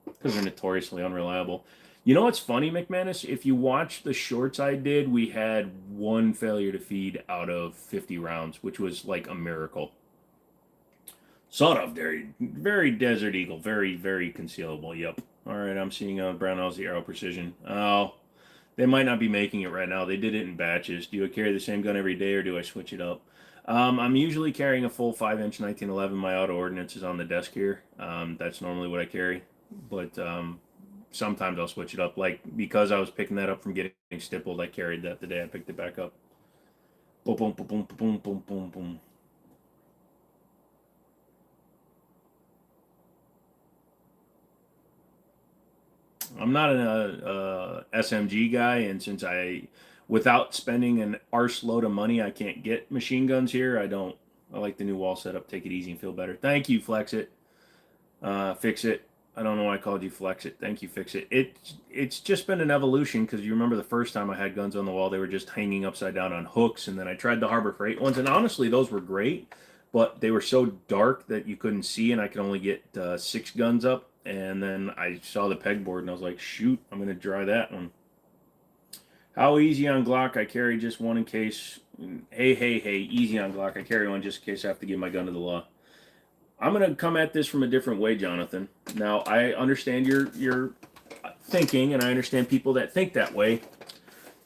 because they're notoriously unreliable. You know what's funny, McManus? If you watch the shorts I did, we had 1 failure to feed out of 50 rounds, which was like a miracle. Sort of very Desert Eagle, very, very concealable. Yep. All right, I'm seeing Brown Aussie Arrow Precision. Oh, they might not be making it right now. They did it in batches. Do I carry the same gun every day or do I switch it up? I'm usually carrying a full 5-inch 1911. My auto ordnance is on the desk here. That's normally what I carry. But sometimes I'll switch it up. Like, because I was picking that up from getting stippled, I carried that the day I picked it back up. Boom, boom, boom, boom, boom, boom, boom, boom. I'm not an SMG guy, and since without spending an arse load of money, I can't get machine guns here. I like the new wall setup. Take it easy and feel better. Thank you, Flex It. Fix It. I don't know why I called you Flex It. Thank you, Fix It. It's just been an evolution because you remember the first time I had guns on the wall, they were just hanging upside down on hooks, and then I tried the Harbor Freight ones, and honestly, those were great, but they were so dark that you couldn't see, and I could only get 6 guns up. And then I saw the pegboard, and I was like, shoot, I'm going to try that one. How easy on Glock? I carry just one in case. Hey, easy on Glock. I carry one just in case I have to give my gun to the law. I'm going to come at this from a different way, Jonathan. Now, I understand your thinking, and I understand people that think that way.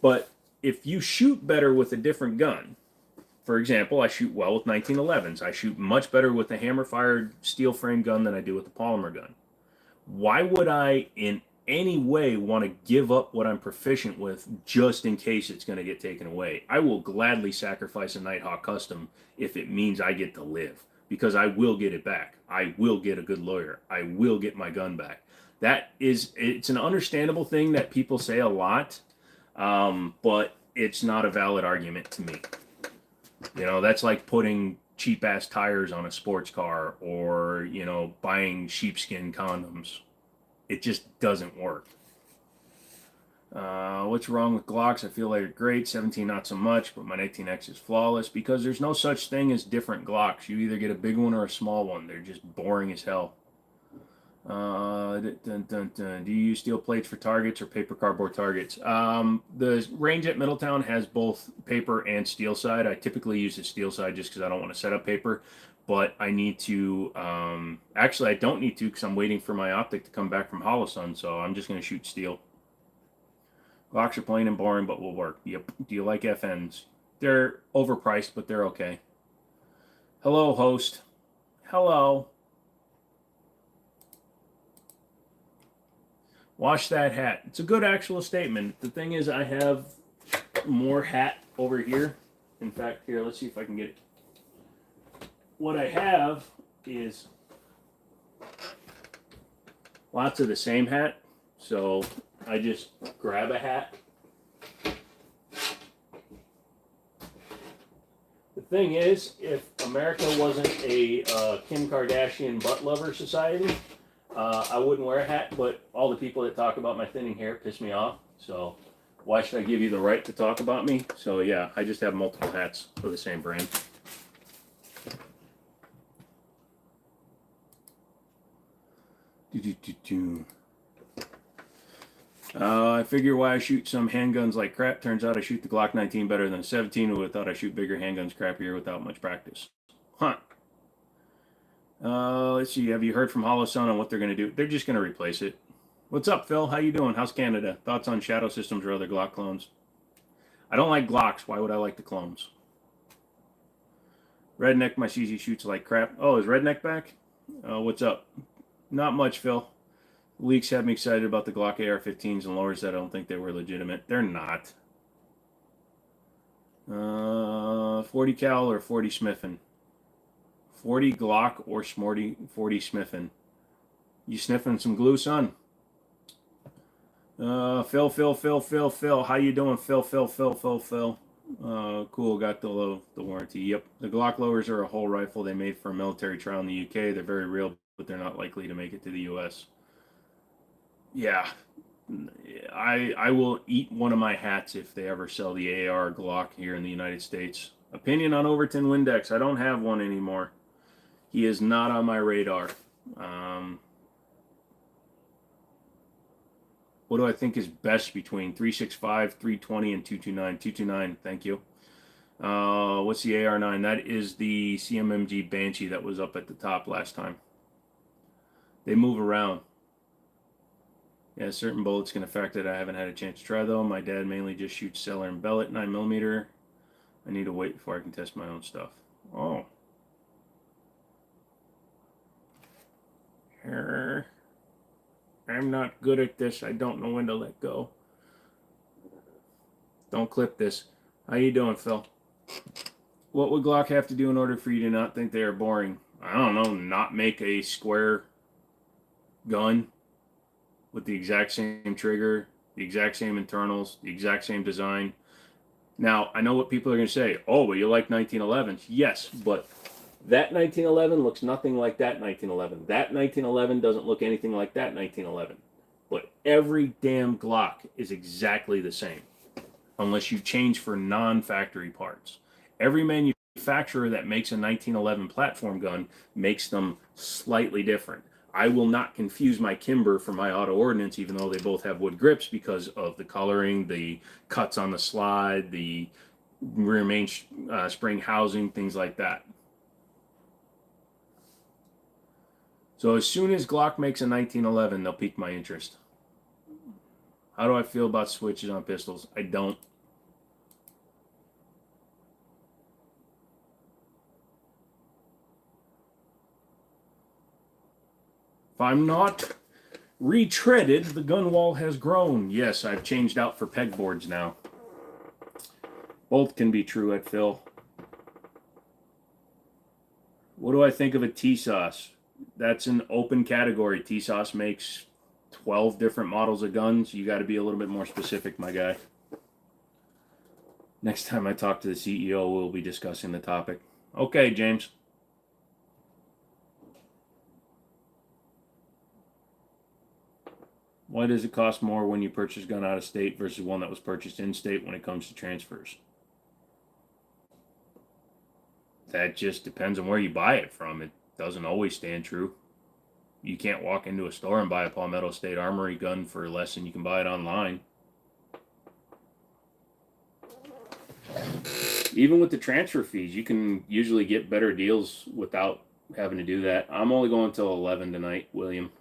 But if you shoot better with a different gun, for example, I shoot well with 1911s. I shoot much better with a hammer-fired steel frame gun than I do with a polymer gun. Why would I in any way want to give up what I'm proficient with just in case it's going to get taken away? I will gladly sacrifice a Nighthawk Custom if it means I get to live, because I will get it back. I will get a good lawyer. I will get my gun back. It's an understandable thing that people say a lot, but it's not a valid argument to me. That's like putting cheap ass tires on a sports car, or buying sheepskin condoms. It just doesn't work. What's wrong with Glocks? I feel like they're great. 17 not so much, but my 19X is flawless because there's no such thing as different Glocks. You either get a big one or a small one. They're just boring as hell. Do you use steel plates for targets or paper cardboard targets? The range at Middletown has both paper and steel side. I typically use the steel side just because I don't want to set up paper, but I need to, actually I don't need to because I'm waiting for my optic to come back from Holosun, so I'm just going to shoot steel. Glocks are plain and boring, but will work. Yep. Do you like FNs? They're overpriced, but they're okay. Hello, host. Hello. Wash that hat. It's a good actual statement. The thing is, I have more hat over here. In fact, here, let's see if I can get it. What I have is lots of the same hat. So I just grab a hat. The thing is, if America wasn't a Kim Kardashian butt lover society, I wouldn't wear a hat, but all the people that talk about my thinning hair piss me off. So why should I give you the right to talk about me? So yeah, I just have multiple hats for the same brand. I figure why I shoot some handguns like crap. Turns out I shoot the Glock 19 better than a 17. Who would have thought I shoot bigger handguns crappier without much practice? Huh. Let's see. Have you heard from Hollow Sun on what they're going to do? They're just going to replace it. What's up, Phil? How you doing? How's Canada? Thoughts on Shadow Systems or other Glock clones? I don't like Glocks. Why would I like the clones? Redneck, my CZ shoots like crap. Oh, is Redneck back? What's up? Not much, Phil. Leaks have me excited about the Glock AR-15s and lowers that I don't think they were legitimate. They're not. 40 cal or 40 Smithin? 40 Glock or 40 Smithin? You sniffing some glue, son? Phil. How you doing, Phil? Cool. Got the warranty. Yep. The Glock lowers are a whole rifle they made for a military trial in the UK. They're very real, but they're not likely to make it to the US. Yeah. I will eat one of my hats if they ever sell the AR Glock here in the United States. Opinion on Overton Windex. I don't have one anymore. He is not on my radar. What do I think is best between 365, 320, and 229? 229, thank you. What's the AR9? That is the CMMG Banshee that was up at the top last time. They move around. Yeah, certain bullets can affect it. I haven't had a chance to try though. My dad mainly just shoots Cellar and Bellet 9mm. I need to wait before I can test my own stuff. Oh. I'm not good at this. I don't know when to let go. Don't clip this. How you doing, Phil? What would Glock have to do in order for you to not think they are boring? I don't know. Not make a square gun with the exact same trigger, the exact same internals, the exact same design. Now, I know what people are going to say. Oh, but you like 1911s. Yes, but that 1911 looks nothing like that 1911. That 1911 doesn't look anything like that 1911. But every damn Glock is exactly the same, unless you change for non-factory parts. Every manufacturer that makes a 1911 platform gun makes them slightly different. I will not confuse my Kimber for my auto ordnance, even though they both have wood grips, because of the coloring, the cuts on the slide, the rear mainspring housing, things like that. So as soon as Glock makes a 1911, they'll pique my interest. How do I feel about switches on pistols? I don't. If I'm not retreaded, the gun wall has grown. Yes, I've changed out for pegboards now. Both can be true at Phil. What do I think of a T-Sauce? That's an open category. T-Sauce makes 12 different models of guns. You got to be a little bit more specific, my guy. Next time I talk to the CEO, we'll be discussing the topic. Okay, James. Why does it cost more when you purchase a gun out of state versus one that was purchased in state when it comes to transfers? That just depends on where you buy it from. It doesn't always stand true. You can't walk into a store and buy a Palmetto State Armory gun for less than you can buy it online. Even with the transfer fees, you can usually get better deals without having to do that. I'm only going till 11 tonight, William.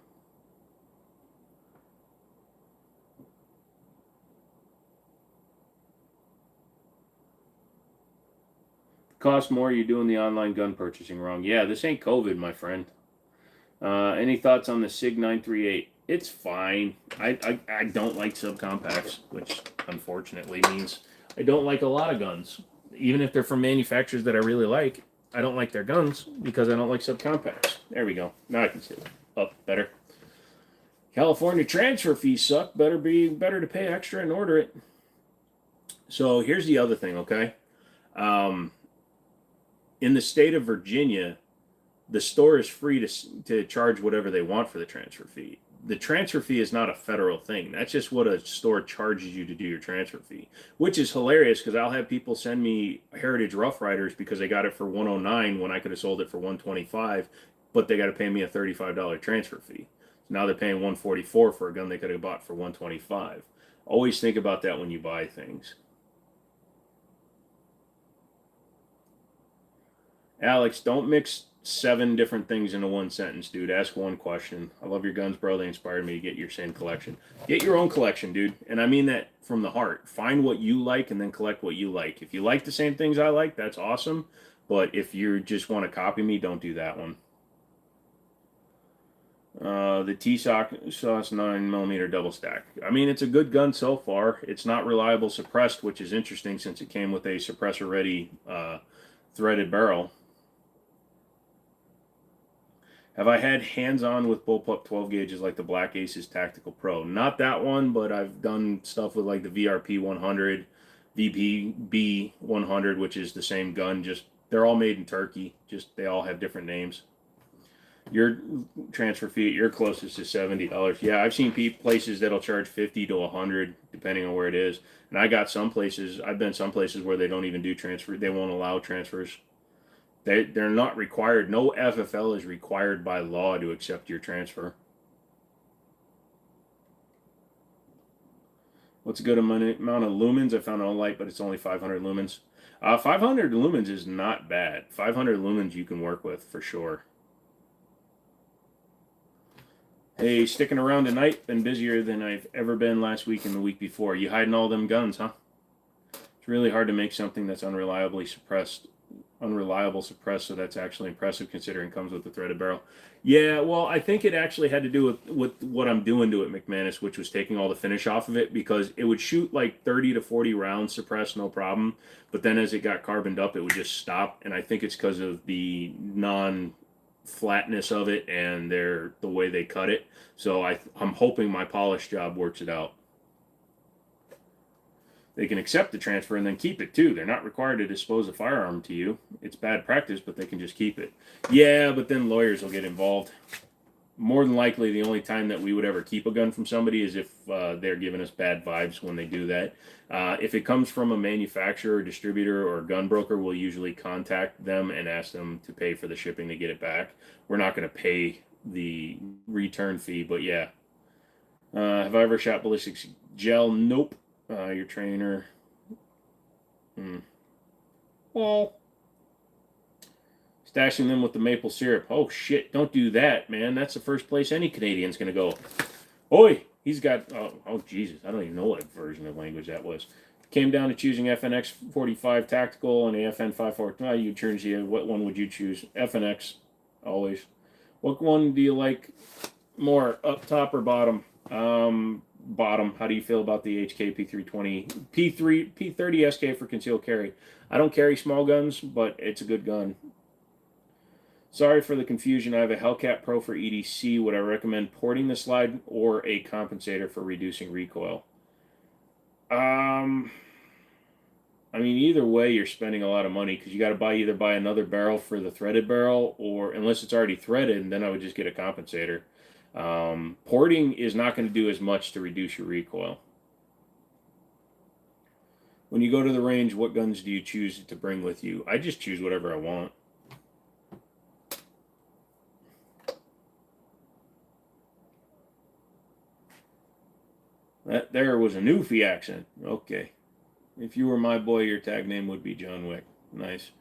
Cost more, you're doing the online gun purchasing wrong. Yeah, this ain't COVID, my friend. Any thoughts on the SIG 938? It's fine. I don't like subcompacts, which unfortunately means I don't like a lot of guns. Even if they're from manufacturers that I really like, I don't like their guns because I don't like subcompacts. There we go. Now I can see it up better. California transfer fees suck. Better to pay extra and order it. So here's the other thing, okay? In the state of Virginia, the store is free to charge whatever they want for the transfer fee. The transfer fee is not a federal thing. That's just what a store charges you to do your transfer fee, which is hilarious because I'll have people send me Heritage Rough Riders because they got it for $109 when I could have sold it for $125, but they got to pay me a $35 transfer fee. So now they're paying $144 for a gun they could have bought for $125. Always think about that when you buy things. Alex, don't mix 7 different things into one sentence, dude. Ask one question. I love your guns, bro. They inspired me to get your same collection. Get your own collection, dude. And I mean that from the heart. Find what you like and then collect what you like. If you like the same things I like, that's awesome. But if you just want to copy me, don't do that one. The T-Sauce 9mm double stack. I mean, it's a good gun so far. It's not reliable suppressed, which is interesting since it came with a suppressor-ready threaded barrel. Have I had hands-on with bullpup 12 gauges like the Black Aces Tactical Pro? Not that one, but I've done stuff with like the VRP 100, VPB 100, which is the same gun. Just they're all made in Turkey. Just they all have different names. Your transfer fee at your closest is $70. Yeah, I've seen places that'll charge 50 to 100 depending on where it is. And I got some places. I've been some places where they don't even do transfer. They won't allow transfers. They're not required. No FFL is required by law to accept your transfer. What's a good amount of lumens? I found it on light, but it's only 500 lumens. 500 lumens is not bad. 500 lumens you can work with for sure. Hey, sticking around tonight. Been busier than I've ever been last week and the week before. You hiding all them guns, huh? It's really hard to make something that's unreliable suppressed, so that's actually impressive considering it comes with the threaded barrel. Yeah, well, I think it actually had to do with what I'm doing to it, McManus, which was taking all the finish off of it, because it would shoot like 30 to 40 rounds suppressed, no problem. But then as it got carboned up, it would just stop. And I think it's because of the flatness of it and the way they cut it. So I'm hoping my polish job works it out. They can accept the transfer and then keep it too. They're not required to dispose a firearm to you. It's bad practice, but they can just keep it. Yeah, but then lawyers will get involved. More than likely, the only time that we would ever keep a gun from somebody is if they're giving us bad vibes when they do that. If it comes from a manufacturer, distributor, or gun broker, we'll usually contact them and ask them to pay for the shipping to get it back. We're not going to pay the return fee, but yeah. Have I ever shot ballistics gel? Nope. Your trainer. Well, stashing them with the maple syrup. Oh shit! Don't do that, man. That's the first place any Canadian's gonna go. Oi, he's got. Oh Jesus! I don't even know what version of language that was. Came down to choosing FNX 45 tactical and AFN 54. Well, you turns you. What one would you choose? FNX, always. What one do you like more, up top or bottom? Bottom. How do you feel about the HK P320 P30 SK for concealed carry? I don't carry small guns, but it's a good gun. Sorry for the confusion. I have a Hellcat Pro for EDC. Would I recommend porting the slide or a compensator for reducing recoil? I mean, either way, you're spending a lot of money because you got to either buy another barrel for the threaded barrel, or unless it's already threaded, and then I would just get a compensator. Porting is not going to do as much to reduce your recoil. When you go to the range, what guns do you choose to bring with you? I just choose whatever I want. That there was a Newfie accent. Okay. If you were my boy, your tag name would be John Wick. Nice.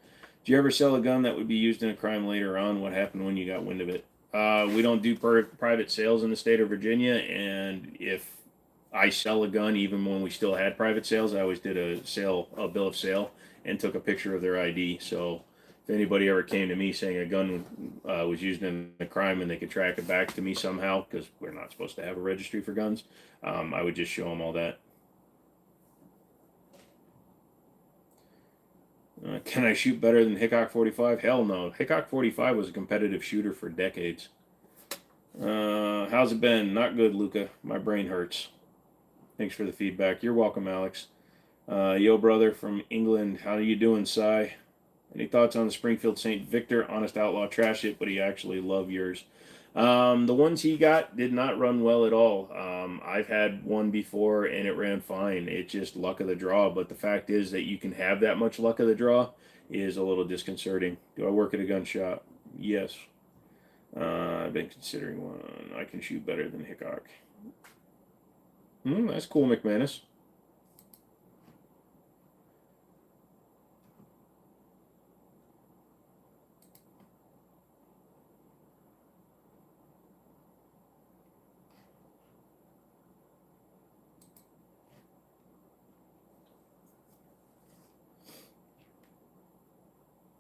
Did you ever sell a gun that would be used in a crime later on? What happened when you got wind of it? We don't do private sales in the state of Virginia, and if I sell a gun, even when we still had private sales, I always did a bill of sale, and took a picture of their ID. So if anybody ever came to me saying a gun was used in a crime and they could track it back to me somehow, because we're not supposed to have a registry for guns, I would just show them all that. Can I shoot better than Hickok 45? Hell no. Hickok 45 was a competitive shooter for decades. How's it been? Not good, Luca. My brain hurts. Thanks for the feedback. You're welcome, Alex. Yo, brother from England. How you doing, Cy? Any thoughts on the Springfield St. Victor? Honest Outlaw trash it, but he actually loved yours. The ones he got did not run well at all. I've had one before and it ran fine. It's just luck of the draw. But the fact is that you can have that much luck of the draw is a little disconcerting. Do I work at a gun shop? Yes. I've been considering one. I can shoot better than Hickok. That's cool, McManus.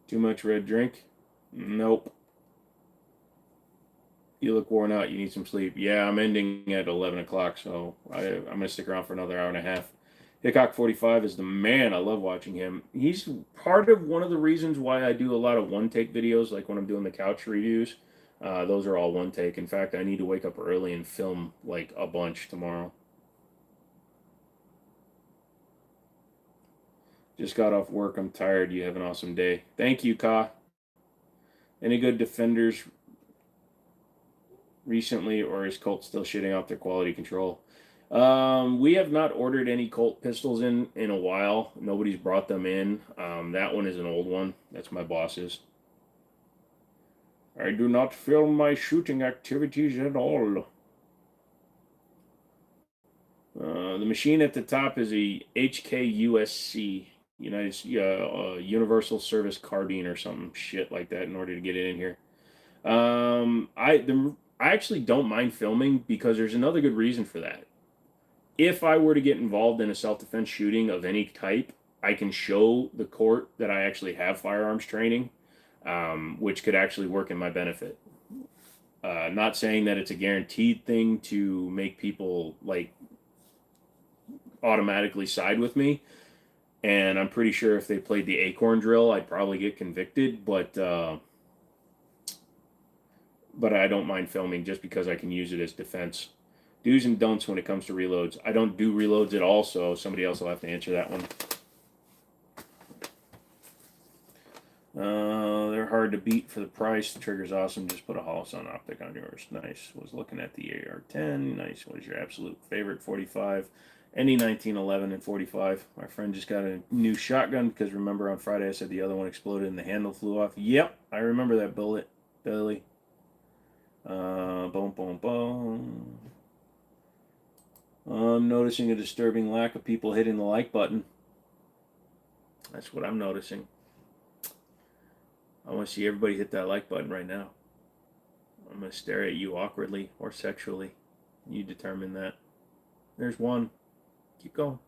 Too much red drink? Nope. You look worn out. You need some sleep. Yeah, I'm ending at 11 o'clock, so I'm going to stick around for another hour and a half. Hickok 45 is the man. I love watching him. He's part of one of the reasons why I do a lot of one-take videos, like when I'm doing the couch reviews. Those are all one-take. In fact, I need to wake up early and film like a bunch tomorrow. Just got off work. I'm tired. You have an awesome day. Thank you, Ka. Any good defenders recently, or is Colt still shitting out their quality control? We have not ordered any Colt pistols in a while. Nobody's brought them in. That one is an old one. That's my boss's. I do not film my shooting activities at all. The machine at the top is a HKUSC, Universal Service Carbine or some shit like that in order to get it in here. I actually don't mind filming because there's another good reason for that. If I were to get involved in a self-defense shooting of any type, I can show the court that I actually have firearms training, which could actually work in my benefit. Not saying that it's a guaranteed thing to make people like automatically side with me, and I'm pretty sure if they played the acorn drill, I'd probably get convicted, but I don't mind filming just because I can use it as defense. Do's and don'ts when it comes to reloads. I don't do reloads at all, so somebody else will have to answer that one. They're hard to beat for the price. The trigger's awesome. Just put a Holosun optic on yours. Nice. Was looking at the AR-10. Nice. What is your absolute favorite? 45. Any 1911 and 45. My friend just got a new shotgun because remember on Friday I said the other one exploded and the handle flew off. Yep, I remember that bullet, Billy. Boom, boom, boom. I'm noticing a disturbing lack of people hitting the like button. That's what I'm noticing. I want to see everybody hit that like button right now. I'm going to stare at you awkwardly or sexually. You determine that. There's one. Keep going.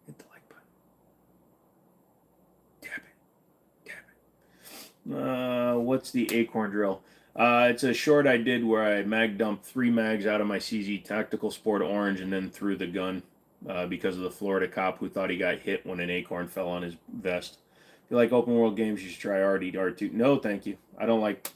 Hit the like button. Tap it. What's the acorn drill? It's a short I did where I mag dumped 3 mags out of my CZ Tactical Sport Orange and then threw the gun because of the Florida cop who thought he got hit when an acorn fell on his vest. If you like open world games, you should try RD2. No, thank you. I don't like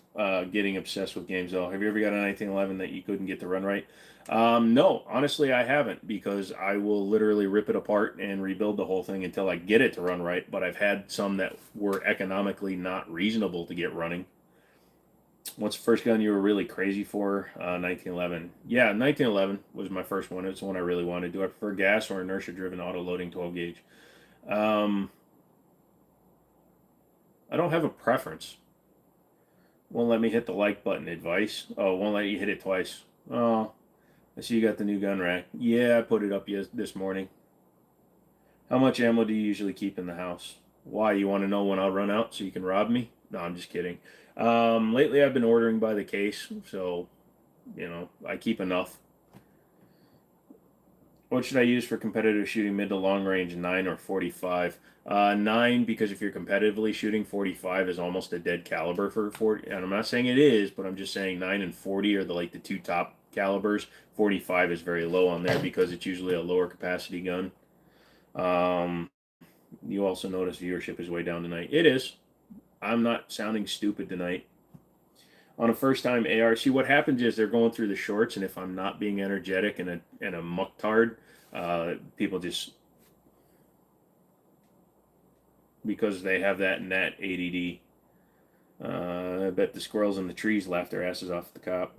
getting obsessed with games, though. Have you ever got a 1911 that you couldn't get to run right? No, honestly, I haven't because I will literally rip it apart and rebuild the whole thing until I get it to run right. But I've had some that were economically not reasonable to get running. What's the first gun you were really crazy for? 1911. Yeah, 1911 was my first one. It's the one I really wanted. Do I prefer gas or inertia-driven auto-loading 12 gauge? I don't have a preference. Won't let me hit the like button. Advice? Oh, won't let you hit it twice. Oh, I see you got the new gun rack. Yeah, I put it up this morning. How much ammo do you usually keep in the house? Why? You want to know when I'll run out so you can rob me? No, I'm just kidding. Lately I've been ordering by the case, so, I keep enough. What should I use for competitive shooting mid to long range, 9 or 45? 9, because if you're competitively shooting, 45 is almost a dead caliber for 40. And I'm not saying it is, but I'm just saying 9 and 40 are the 2 top calibers. 45 is very low on there because it's usually a lower capacity gun. You also notice viewership is way down tonight. It is. I'm not sounding stupid tonight. On a first-time AR, see what happens is they're going through the shorts, and if I'm not being energetic and a mucktard, people just, because they have that and that ADD. I bet the squirrels in the trees laugh their asses off at the cop.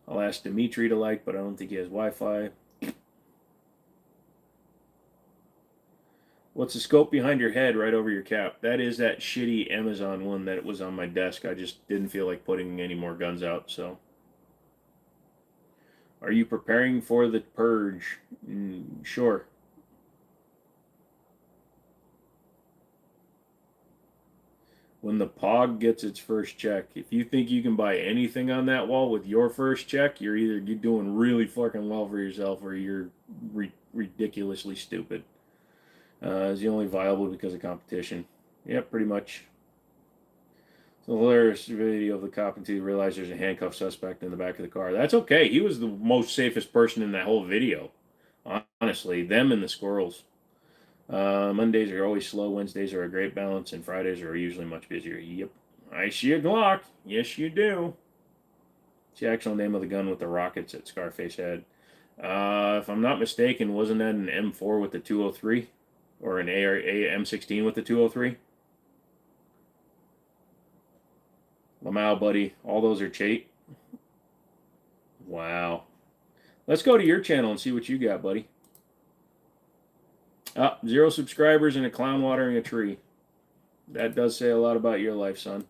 I'll ask Dimitri to like, but I don't think he has Wi-Fi. What's the scope behind your head right over your cap? That is that shitty Amazon one that was on my desk. I just didn't feel like putting any more guns out, so. Are you preparing for the purge? Sure. When the POG gets its first check, if you think you can buy anything on that wall with your first check, you're doing really fucking well for yourself or you're ridiculously stupid. Is the only viable because of competition. Yep, pretty much. The hilarious video of the cop until you realize there's a handcuffed suspect in the back of the car. That's okay. He was the most safest person in that whole video. Honestly, them and the squirrels. Mondays are always slow. Wednesdays are a great balance, and Fridays are usually much busier. Yep. I see a Glock. Yes, you do. It's the actual name of the gun with the rockets that Scarface had. If I'm not mistaken, wasn't that an M4 with the 203? Or an M16 with the 203? Lamau, buddy. All those are Chait. Wow. Let's go to your channel and see what you got, buddy. 0 subscribers and a clown watering a tree. That does say a lot about your life, son.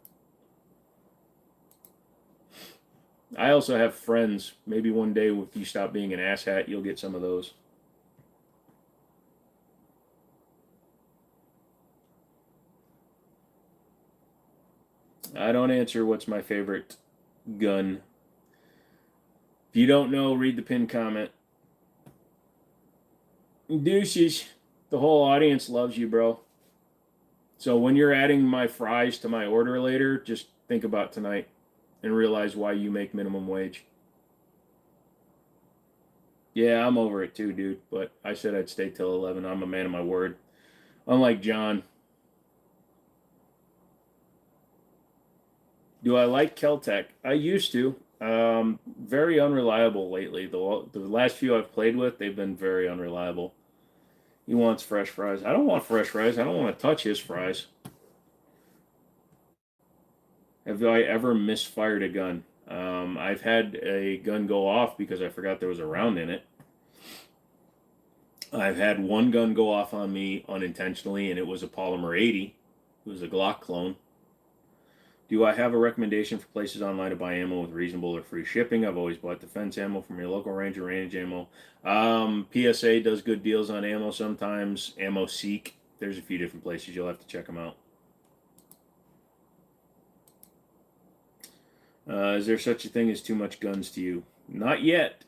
I also have friends. Maybe one day if you stop being an asshat, you'll get some of those. I don't answer what's my favorite gun. If you don't know, read the pinned comment. Deuces. The whole audience loves you, bro. So when you're adding my fries to my order later, just think about tonight and realize why you make minimum wage. Yeah, I'm over it too, dude. But I said I'd stay till 11. I'm a man of my word. Unlike John. Do I like Keltec? I used to. Very unreliable lately. The last few I've played with, they've been very unreliable. He wants fresh fries. I don't want fresh fries. I don't want to touch his fries. Have I ever misfired a gun? I've had a gun go off because I forgot there was a round in it. I've had one gun go off on me unintentionally, and it was a Polymer 80. It was a Glock clone. Do I have a recommendation for places online to buy ammo with reasonable or free shipping? I've always bought defense ammo from your local range or range ammo. PSA does good deals on ammo sometimes. Ammo Seek. There's a few different places. You'll have to check them out. Is there such a thing as too much guns to you? Not yet.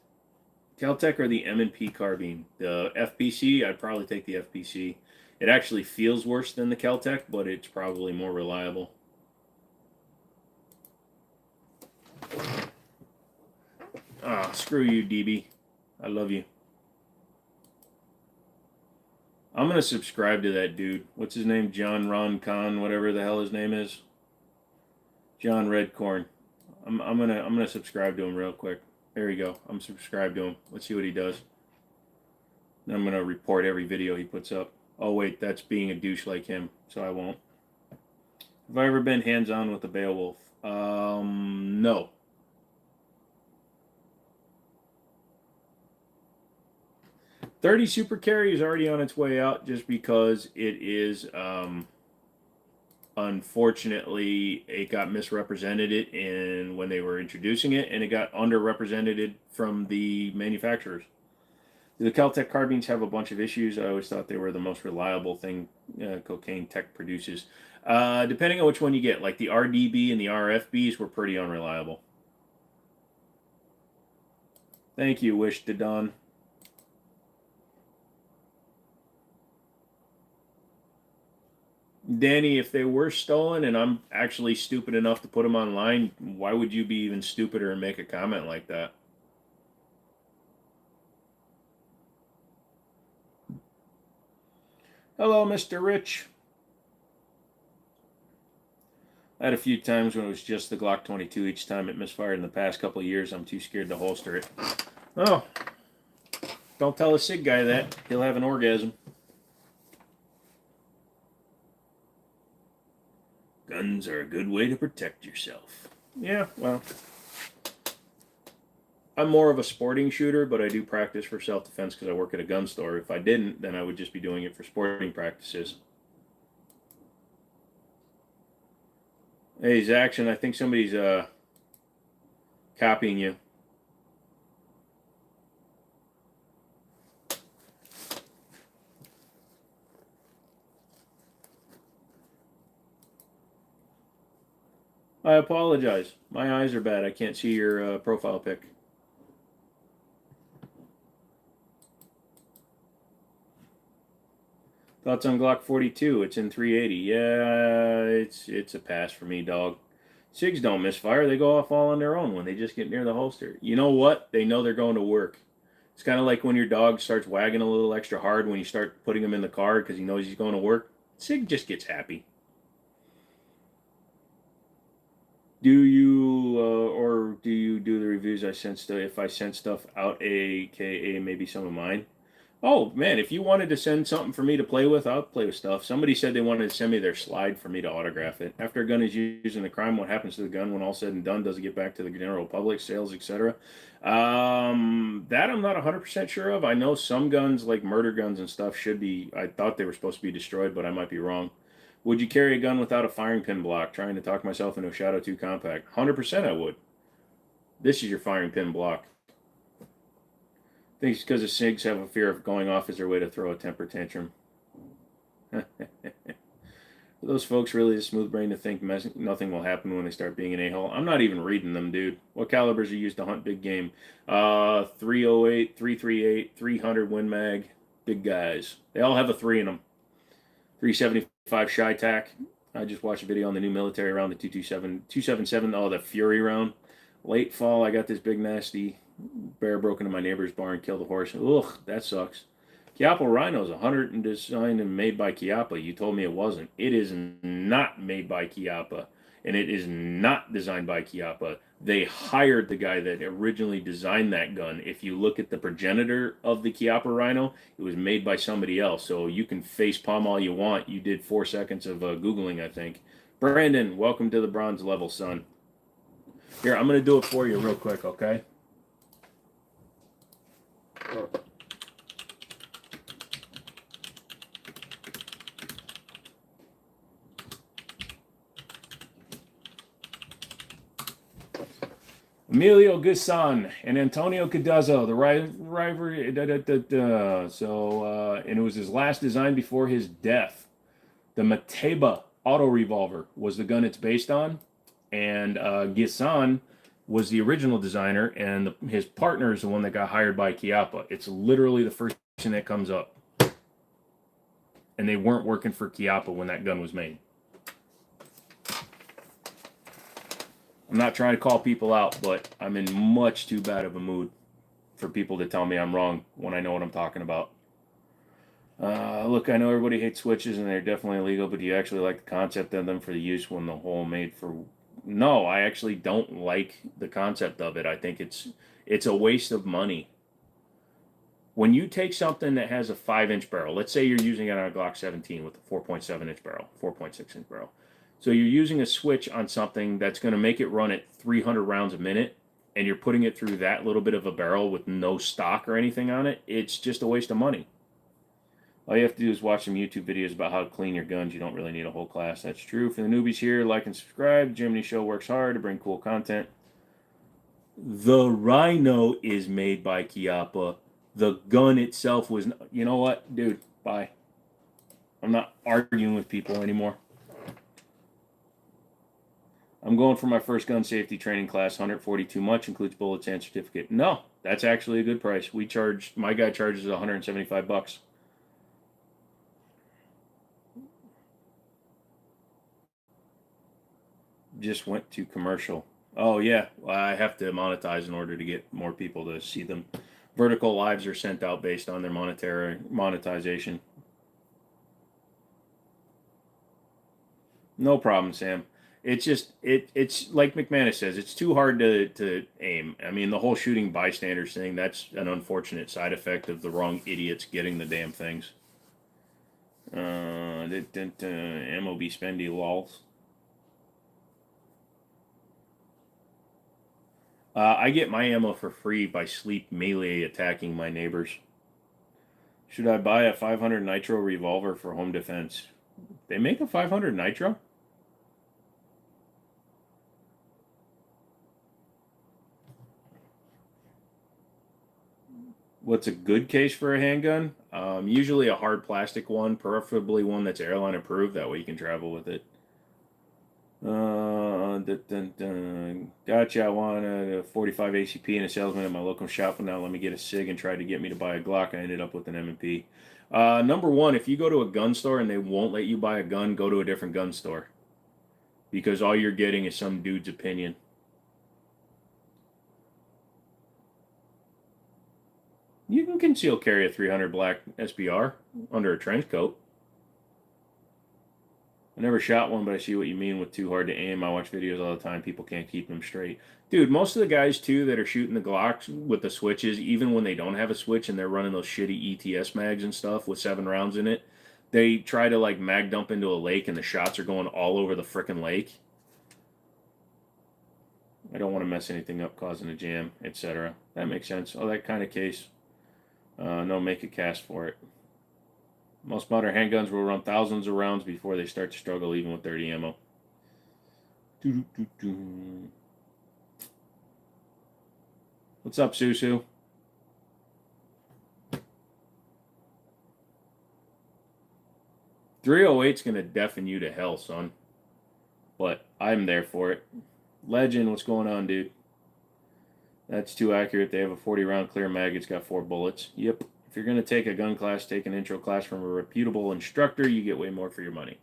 Keltec or the M&P carbine? The FPC, I'd probably take the FPC. It actually feels worse than the Keltec, but it's probably more reliable. Ah, screw you, DB. I love you. I'm gonna subscribe to that dude. What's his name? John Ron Khan, whatever the hell his name is. John Redcorn. I'm gonna subscribe to him real quick. There you go. I'm subscribed to him. Let's see what he does. Then I'm gonna report every video he puts up. Oh wait, that's being a douche like him, so I won't. Have I ever been hands-on with a Beowulf? No. .30 Super Carry is already on its way out just because it is, unfortunately, it got misrepresented when they were introducing it, and it got underrepresented from the manufacturers. The Keltec carbines have a bunch of issues. I always thought they were the most reliable thing Cocaine Tech produces. Depending on which one you get, like the RDB and the RFBs were pretty unreliable. Thank you, Wish to Don. Danny, if they were stolen and I'm actually stupid enough to put them online, why would you be even stupider and make a comment like that? Hello, Mr. Rich. I had a few times when it was just the Glock 22. Each time it misfired in the past couple of years. I'm too scared to holster it. Oh, don't tell a SIG guy that. He'll have an orgasm. Guns are a good way to protect yourself. Yeah, well, I'm more of a sporting shooter, but I do practice for self-defense because I work at a gun store. If I didn't, then I would just be doing it for sporting practices. Hey, Zaction, I think somebody's copying you. I apologize. My eyes are bad. I can't see your profile pic. Thoughts on Glock 42? It's in 380. Yeah, it's a pass for me, dog. SIGs don't misfire. They go off all on their own when they just get near the holster. You know what? They know they're going to work. It's kind of like when your dog starts wagging a little extra hard when you start putting him in the car because he knows he's going to work. SIG just gets happy. Do you or do you do the reviews I sent stuff if I sent stuff out, aka maybe some of mine? Oh man, if you wanted to send something for me to play with, I'll play with stuff. Somebody said they wanted to send me their slide for me to autograph it. After a gun is used in a crime, what happens to the gun when all said and done? Does it get back to the general public, sales, etc.? That I'm not 100% sure of. I know some guns, like murder guns and stuff, should be. I thought they were supposed to be destroyed, but I might be wrong. Would you carry a gun without a firing pin block? Trying to talk myself into a Shadow 2 compact. 100% I would. This is your firing pin block. I think it's because the SIGs have a fear of going off as their way to throw a temper tantrum. Are those folks really as smooth brain to think nothing will happen when they start being an a-hole? I'm not even reading them, dude. What calibers are used to hunt big game? 308, 338, 300 Win Mag. Big guys. They all have a 3 in them. 375 Shy Tac. I just watched a video on the new military round, the 277, oh, the Fury round. Late fall, I got this big nasty bear broke into my neighbor's barn, killed a horse. Ugh, that sucks. Chiappa Rhino's 100 and designed and made by Chiappa. You told me it wasn't. It is not made by Chiappa, and it is not designed by Chiappa. They hired the guy that originally designed that gun. If you look at the progenitor of the Chiappa Rhino, it was made by somebody else. So you can face palm all you want. You did 4 seconds of Googling, I think. Brandon, welcome to the bronze level, son. Here, I'm going to do it for you real quick, okay? Emilio Gisson and Antonio Caduzzo, the rivalry. And it was his last design before his death. The Mateba auto revolver was the gun it's based on, and Gisson was the original designer, and his partner is the one that got hired by Chiappa. It's literally the first person that comes up, and they weren't working for Chiappa when that gun was made. I'm not trying to call people out, but I'm in much too bad of a mood for people to tell me I'm wrong when I know what I'm talking about. Look, I know everybody hates switches and they're definitely illegal, but do you actually like the concept of them for the use when the hole made for... No, I actually don't like the concept of it. I think it's a waste of money. When you take something that has a 5-inch barrel, let's say you're using it on a Glock 17 with a 4.7-inch barrel, 4.6-inch barrel. So you're using a switch on something that's going to make it run at 300 rounds a minute, and you're putting it through that little bit of a barrel with no stock or anything on it. It's just a waste of money. All you have to do is watch some YouTube videos about how to clean your guns. You don't really need a whole class. That's true. For the newbies here, like and subscribe. Jimmini Show works hard to bring cool content. The Rhino is made by Chiappa. The gun itself was... You know what? Dude, bye. I'm not arguing with people anymore. I'm going for my first gun safety training class. 140 too much, includes bullets and certificate. No, that's actually a good price. My guy charges $175. Just went to commercial. Oh yeah, I have to monetize in order to get more people to see them. Vertical lives are sent out based on their monetization. No problem, Sam. It's just it's like McManus says, it's too hard to aim. I mean, the whole shooting bystanders thing, that's an unfortunate side effect of the wrong idiots getting the damn things. Ammo be spendy lols. I get my ammo for free by sleep melee attacking my neighbors. Should I buy a 500 nitro revolver for home defense? They make a 500 nitro? What's a good case for a handgun? Usually a hard plastic one, preferably one that's airline approved. That way you can travel with it. Gotcha. I wanted a 45 ACP and a salesman at my local shop, and now let me get a SIG and tried to get me to buy a Glock. I ended up with an M&P. Number one, if you go to a gun store and they won't let you buy a gun, go to a different gun store. Because all you're getting is some dude's opinion. You can conceal carry a 300 black SBR under a trench coat. I never shot one, but I see what you mean with too hard to aim. I watch videos all the time. People can't keep them straight. Dude, most of the guys, too, that are shooting the Glocks with the switches, even when they don't have a switch and they're running those shitty ETS mags and stuff with 7 rounds in it, they try to, like, mag dump into a lake and the shots are going all over the frickin' lake. I don't want to mess anything up, causing a jam, etc. That makes sense. Oh, that kind of case. No, make a cast for it. Most modern handguns will run thousands of rounds before they start to struggle, even with 30 ammo. What's up, Susu? .308's gonna deafen you to hell, son. But I'm there for it. Legend, what's going on, dude? That's too accurate. They have a 40-round clear mag. It's got 4 bullets. Yep. If you're going to take a gun class, take an intro class from a reputable instructor. You get way more for your money.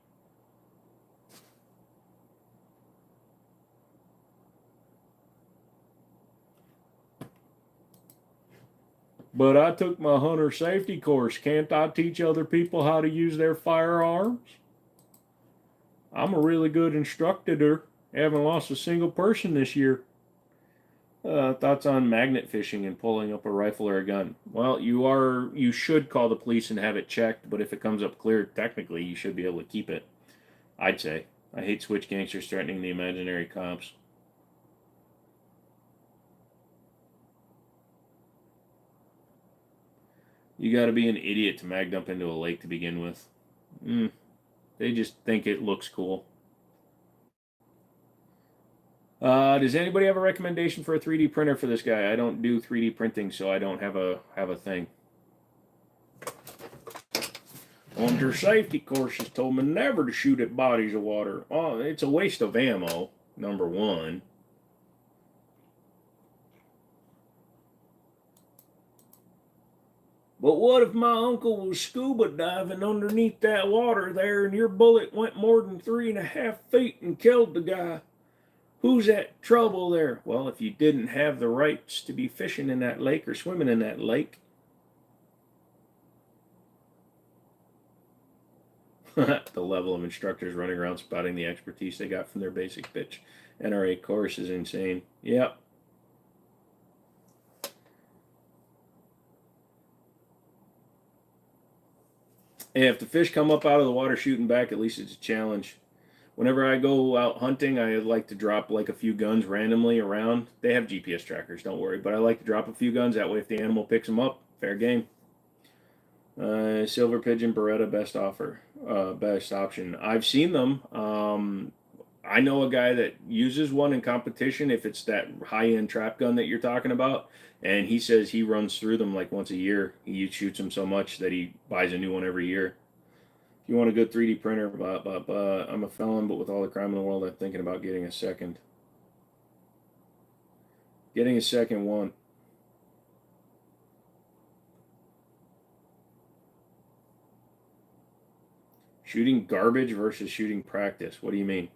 But I took my hunter safety course. Can't I teach other people how to use their firearms? I'm a really good instructor. Haven't lost a single person this year. Thoughts on magnet fishing and pulling up a rifle or a gun? Well, you should call the police and have it checked, but if it comes up clear, technically you should be able to keep it. I'd say. I hate switch gangsters threatening the imaginary cops. You gotta be an idiot to mag dump into a lake to begin with. They just think it looks cool. Does anybody have a recommendation for a 3D printer for this guy? I don't do 3D printing, so I don't have a thing. Hunter safety courses told me never to shoot at bodies of water. Oh, it's a waste of ammo, number one. But what if my uncle was scuba diving underneath that water there and your bullet went more than 3.5 feet and killed the guy? Who's at trouble there? Well, if you didn't have the rights to be fishing in that lake or swimming in that lake. The level of instructors running around spouting the expertise they got from their basic bitch NRA course is insane. Yep. Hey, if the fish come up out of the water shooting back, at least it's a challenge. Whenever I go out hunting, I like to drop like a few guns randomly around. They have GPS trackers, don't worry. But I like to drop a few guns. That way if the animal picks them up, fair game. Silver Pigeon Beretta, best option. I've seen them. I know a guy that uses one in competition if it's that high-end trap gun that you're talking about. And he says he runs through them like once a year. He shoots them so much that he buys a new one every year. If you want a good 3D printer, I'm a felon, but with all the crime in the world, I'm thinking about getting a second. Getting a second one. Shooting garbage versus shooting practice. What do you mean?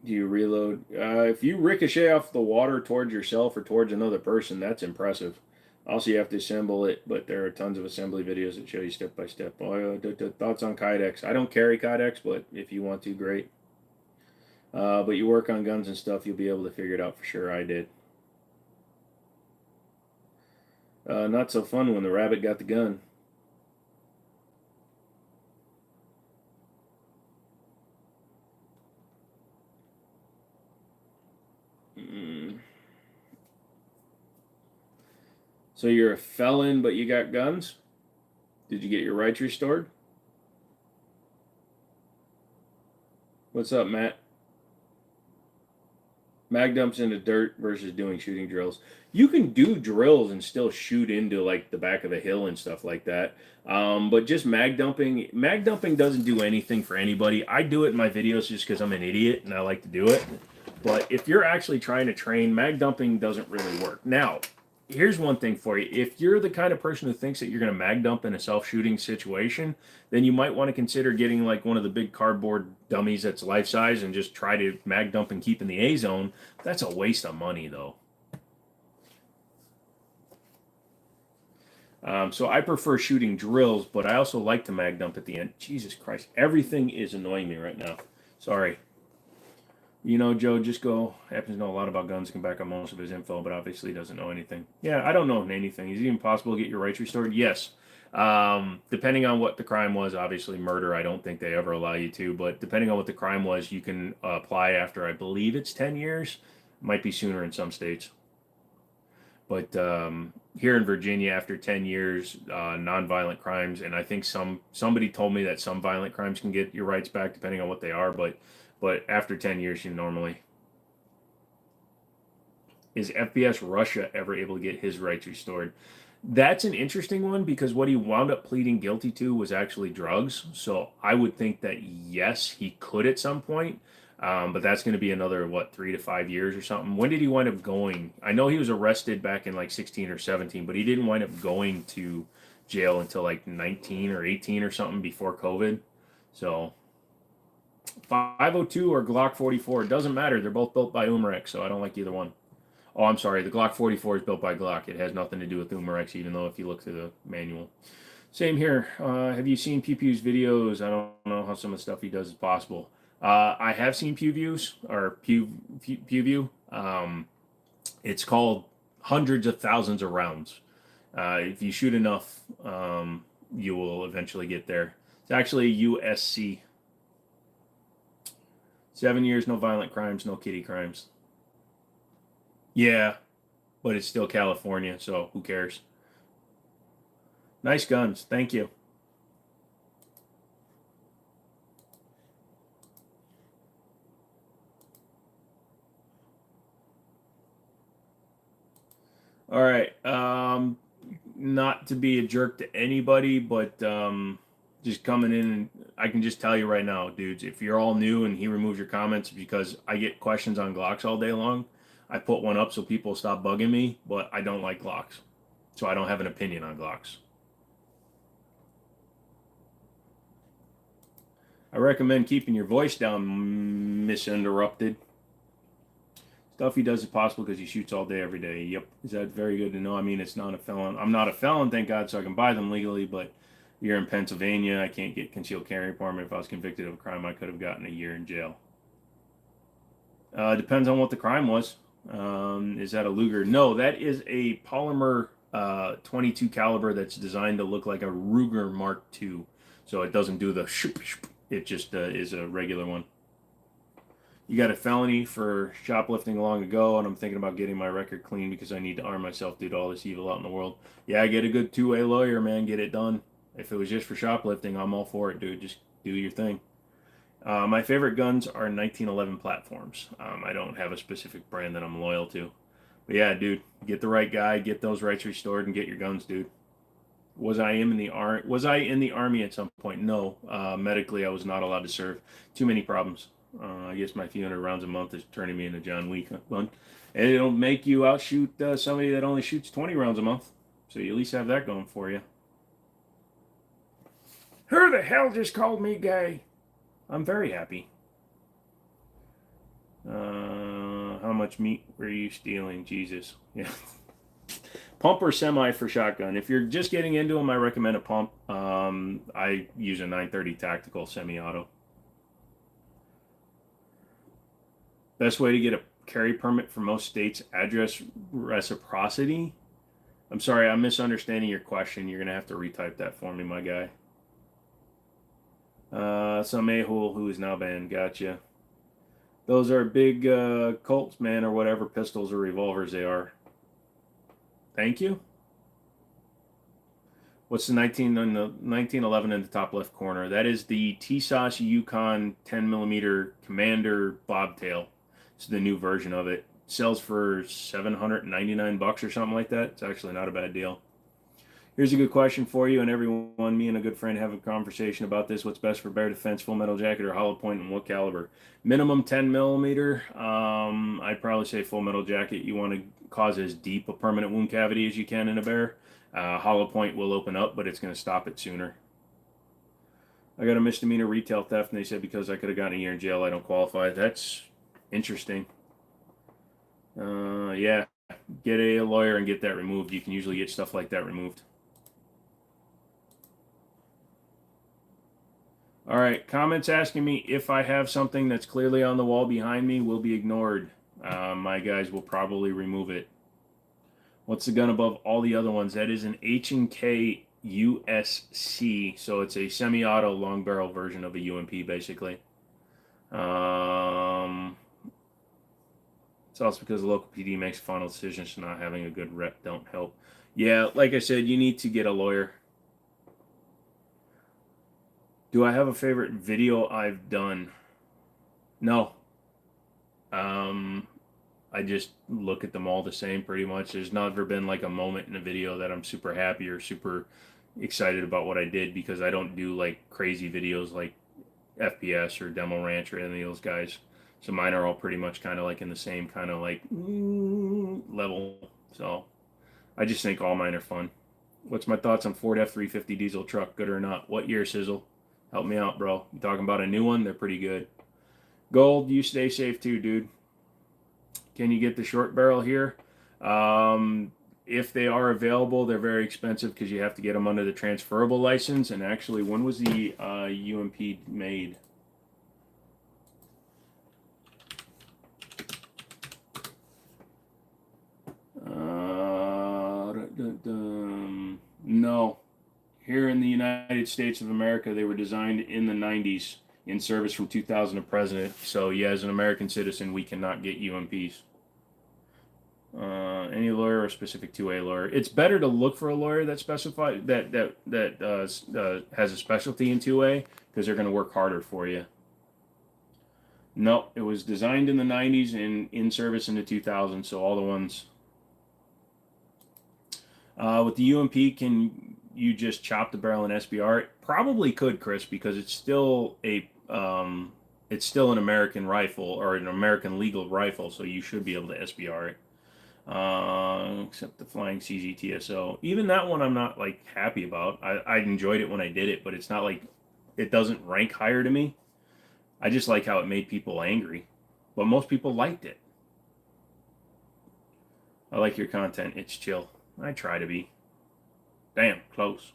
Do you reload? If you ricochet off the water towards yourself or towards another person, that's impressive. Also, you have to assemble it, but there are tons of assembly videos that show you step by step. Thoughts on Kydex? I don't carry Kydex, but if you want to, great. But you work on guns and stuff, you'll be able to figure it out for sure. I did. Not so fun when the rabbit got the gun. So you're a felon, but you got guns? Did you get your rights restored? What's up, Matt? Mag dumps into dirt versus doing shooting drills. You can do drills and still shoot into like the back of the hill and stuff like that. But just mag dumping doesn't do anything for anybody. I do it in my videos just because I'm an idiot and I like to do it. But if you're actually trying to train, mag dumping doesn't really work. Now, here's one thing for you. If you're the kind of person who thinks that you're going to mag dump in a self-shooting situation, then you might want to consider getting like one of the big cardboard dummies that's life size and just try to mag dump and keep in the A zone. That's a waste of money though. So I prefer shooting drills, but I also like to mag dump at the end. Jesus Christ, everything is annoying me right now. Sorry. You know, Joe just go happens to know a lot about guns, can back up most of his info, but obviously doesn't know anything. Yeah, I don't know anything. Is it even possible to get your rights restored? Yes. Depending on what the crime was, obviously murder, I don't think they ever allow you to, but depending on what the crime was, you can apply after, I believe it's 10 years. Might be sooner in some states. But here in Virginia, after 10 years, nonviolent crimes, and I think somebody told me that some violent crimes can get your rights back depending on what they are, but after 10 years, you normally. Is FBS Russia ever able to get his rights restored? That's an interesting one because what he wound up pleading guilty to was actually drugs. So I would think that yes, he could at some point. But that's going to be another, 3 to 5 years or something. When did he wind up going? I know he was arrested back in like 16 or 17, but he didn't wind up going to jail until like 19 or 18 or something before COVID. So 502 or Glock 44, it doesn't matter. They're both built by Umarex, so I don't like either one. Oh, I'm sorry. The Glock 44 is built by Glock. It has nothing to do with Umarex, even though if you look through the manual. Same here. Have you seen Pew Pew's videos? I don't know how some of the stuff he does is possible. I have seen Pew View. It's called hundreds of thousands of rounds. If you shoot enough, you will eventually get there. It's actually USC. 7 years, no violent crimes, no kitty crimes. Yeah, but it's still California, so who cares? Nice guns. Thank you. All right. Not to be a jerk to anybody, but just coming in, and I can just tell you right now, dudes, if you're all new and he removes your comments because I get questions on Glocks all day long, I put one up so people stop bugging me, but I don't like Glocks. So I don't have an opinion on Glocks. I recommend keeping your voice down, Misinterrupted. Stuff he does is possible because he shoots all day, every day. Yep. Is that very good to know? I mean, it's not a felon. I'm not a felon, thank God, so I can buy them legally, but you're in Pennsylvania. I can't get concealed carry permit. If I was convicted of a crime, I could have gotten a year in jail. Depends on what the crime was. Is that a Luger? No, that is a polymer 22 caliber that's designed to look like a Ruger Mark II. So it doesn't do the shoop. It just is a regular one. You got a felony for shoplifting long ago, and I'm thinking about getting my record clean because I need to arm myself due to all this evil out in the world. Yeah, get a good two-way lawyer, man. Get it done. If it was just for shoplifting, I'm all for it, dude. Just do your thing. My favorite guns are 1911 platforms. I don't have a specific brand that I'm loyal to. But yeah, dude, get the right guy, get those rights restored, and get your guns, dude. Was I in the army at some point? No. Medically, I was not allowed to serve. Too many problems. I guess my few hundred rounds a month is turning me into John Wick one. And it'll make you outshoot somebody that only shoots 20 rounds a month. So you at least have that going for you. Who the hell just called me gay? I'm very happy. How much meat were you stealing? Jesus. Yeah. Pump or semi for shotgun. If you're just getting into them, I recommend a pump. I use a 930 tactical semi-auto. Best way to get a carry permit for most states, address reciprocity. I'm sorry, I'm misunderstanding your question. You're going to have to retype that for me, my guy. Some a-hole who is now banned. Gotcha. Those are big Colts, man, or whatever pistols or revolvers they are. Thank you. What's the 1911 in the top left corner? That is the TSOS Yukon 10mm Commander bobtail. It's the new version of it. Sells for $799 or something like that. It's actually not a bad deal. Here's a good question for you and everyone. Me and a good friend have a conversation about this. What's best for bear defense, full metal jacket or hollow point, and what caliber? Minimum 10 millimeter. I'd probably say full metal jacket. You want to cause as deep a permanent wound cavity as you can in a bear. Hollow point will open up, but it's going to stop it sooner. I got a misdemeanor retail theft, and they said because I could have gotten a year in jail, I don't qualify. That's interesting. Yeah, get a lawyer and get that removed. You can usually get stuff like that removed. All right, comments asking me if I have something that's clearly on the wall behind me will be ignored. My guys will probably remove it. What's the gun above all the other ones? That is an H&K USC, so it's a semi-auto long barrel version of a UMP, basically. It's also because the local PD makes final decisions, so not having a good rep don't help. Yeah, like I said, you need to get a lawyer. Do I have a favorite video I've done? No. I just look at them all the same pretty much. There's never been like a moment in a video that I'm super happy or super excited about what I did, because I don't do like crazy videos like FPS or Demo Ranch or any of those guys. So mine are all pretty much kind of like in the same kind of like level. So I just think all mine are fun. What's my thoughts on Ford F-350 diesel truck? Good or not? What year, Sizzle? Help me out, bro. You talking about a new one? They're pretty good. Gold, you stay safe too, dude. Can you get the short barrel here? If they are available, they're very expensive because you have to get them under the transferable license. And actually, when was the UMP made? No. Here in the United States of America, they were designed in the 90s, in service from 2000 to present. So, yeah, as an American citizen, we cannot get UMPs. Any lawyer or specific 2A lawyer? It's better to look for a lawyer that specifies that has a specialty in 2A, because they're going to work harder for you. No, it was designed in the 90s and in service in the 2000s. So all the ones with the UMP, can you just chop the barrel in SBR? It probably could, Chris, because it's still an American rifle, or an American legal rifle, so you should be able to SBR it. Except the flying CZ TSO. Even that one I'm not like happy about. I enjoyed it when I did it, but it's not like, it doesn't rank higher to me. I just like how it made people angry, but most people liked it. I like your content. It's chill. I try to be. Damn, close.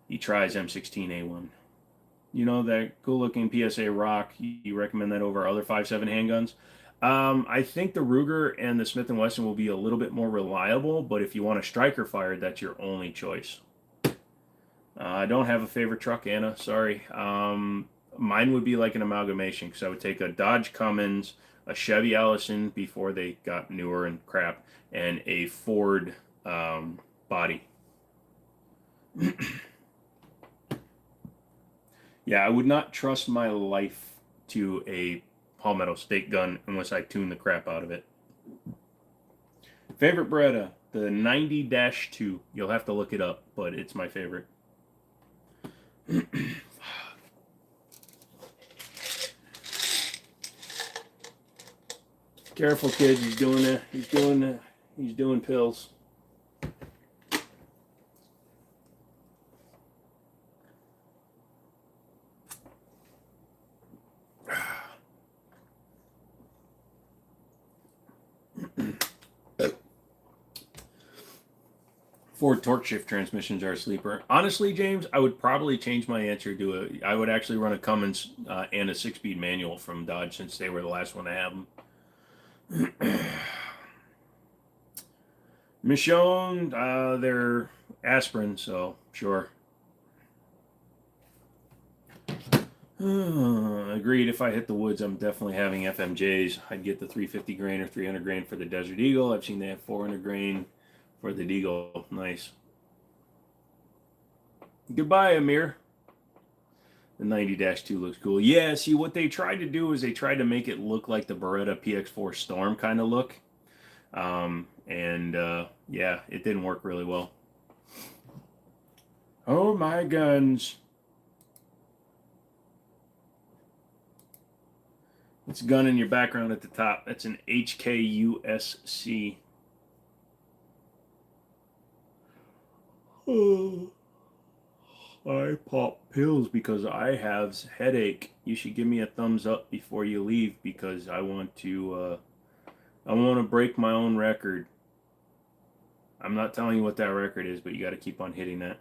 He tries M16A1. You know that cool looking PSA Rock, you recommend that over other 5.7 handguns? I think the Ruger and the Smith & Wesson will be a little bit more reliable, but if you want a striker fired, that's your only choice. I don't have a favorite truck, Anna. Sorry. Mine would be like an amalgamation, because I would take a Dodge Cummins, a Chevy Allison before they got newer and crap, and a Ford body. Yeah, I would not trust my life to a palmetto stake gun unless I tune the crap out of it. Favorite Beretta, the 90-2. You'll have to look it up, but it's my favorite. Careful, kids. He's doing pills. Ford torque shift transmissions are a sleeper. Honestly, James, I would probably change my answer to I would actually run a Cummins and a 6-speed manual from Dodge, since they were the last one to have them. Michonne, they're aspirin, so sure. Agreed. If I hit the woods, I'm definitely having FMJs. I'd get the 350 grain or 300 grain for the Desert Eagle. I've seen they have 400 grain for the Deagle. Nice. Goodbye, Amir. The 90-2 looks cool. Yeah, see, what they tried to do is they tried to make it look like the Beretta PX4 Storm kind of look. Yeah, it didn't work really well. Oh, my guns. It's a gun in your background at the top. That's an HKUSC. Oh, I pop pills because I have headache. You should give me a thumbs up before you leave because I want to break my own record. I'm not telling you what that record is, but you got to keep on hitting that.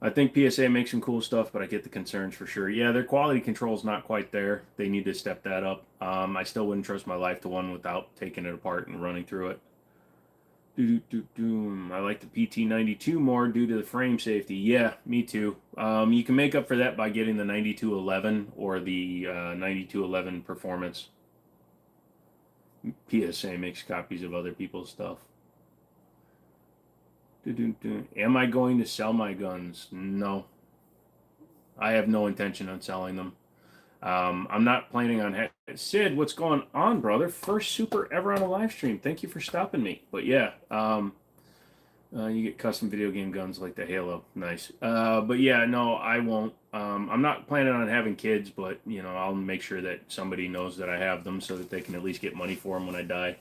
I think PSA makes some cool stuff, but I get the concerns for sure. Yeah, their quality control is not quite there. They need to step that up. I still wouldn't trust my life to one without taking it apart and running through it. I like the PT92 more due to the frame safety. Yeah, me too. You can make up for that by getting the 9211 or the 9211 Performance. PSA makes copies of other people's stuff. Am I going to sell my guns? No. I have no intention on selling them. I'm not planning on... Sid, what's going on, brother? First super ever on a live stream. Thank you for stopping me. But yeah, you get custom video game guns like the Halo. Nice. But yeah, no, I won't. I'm not planning on having kids, but, you know, I'll make sure that somebody knows that I have them so that they can at least get money for them when I die.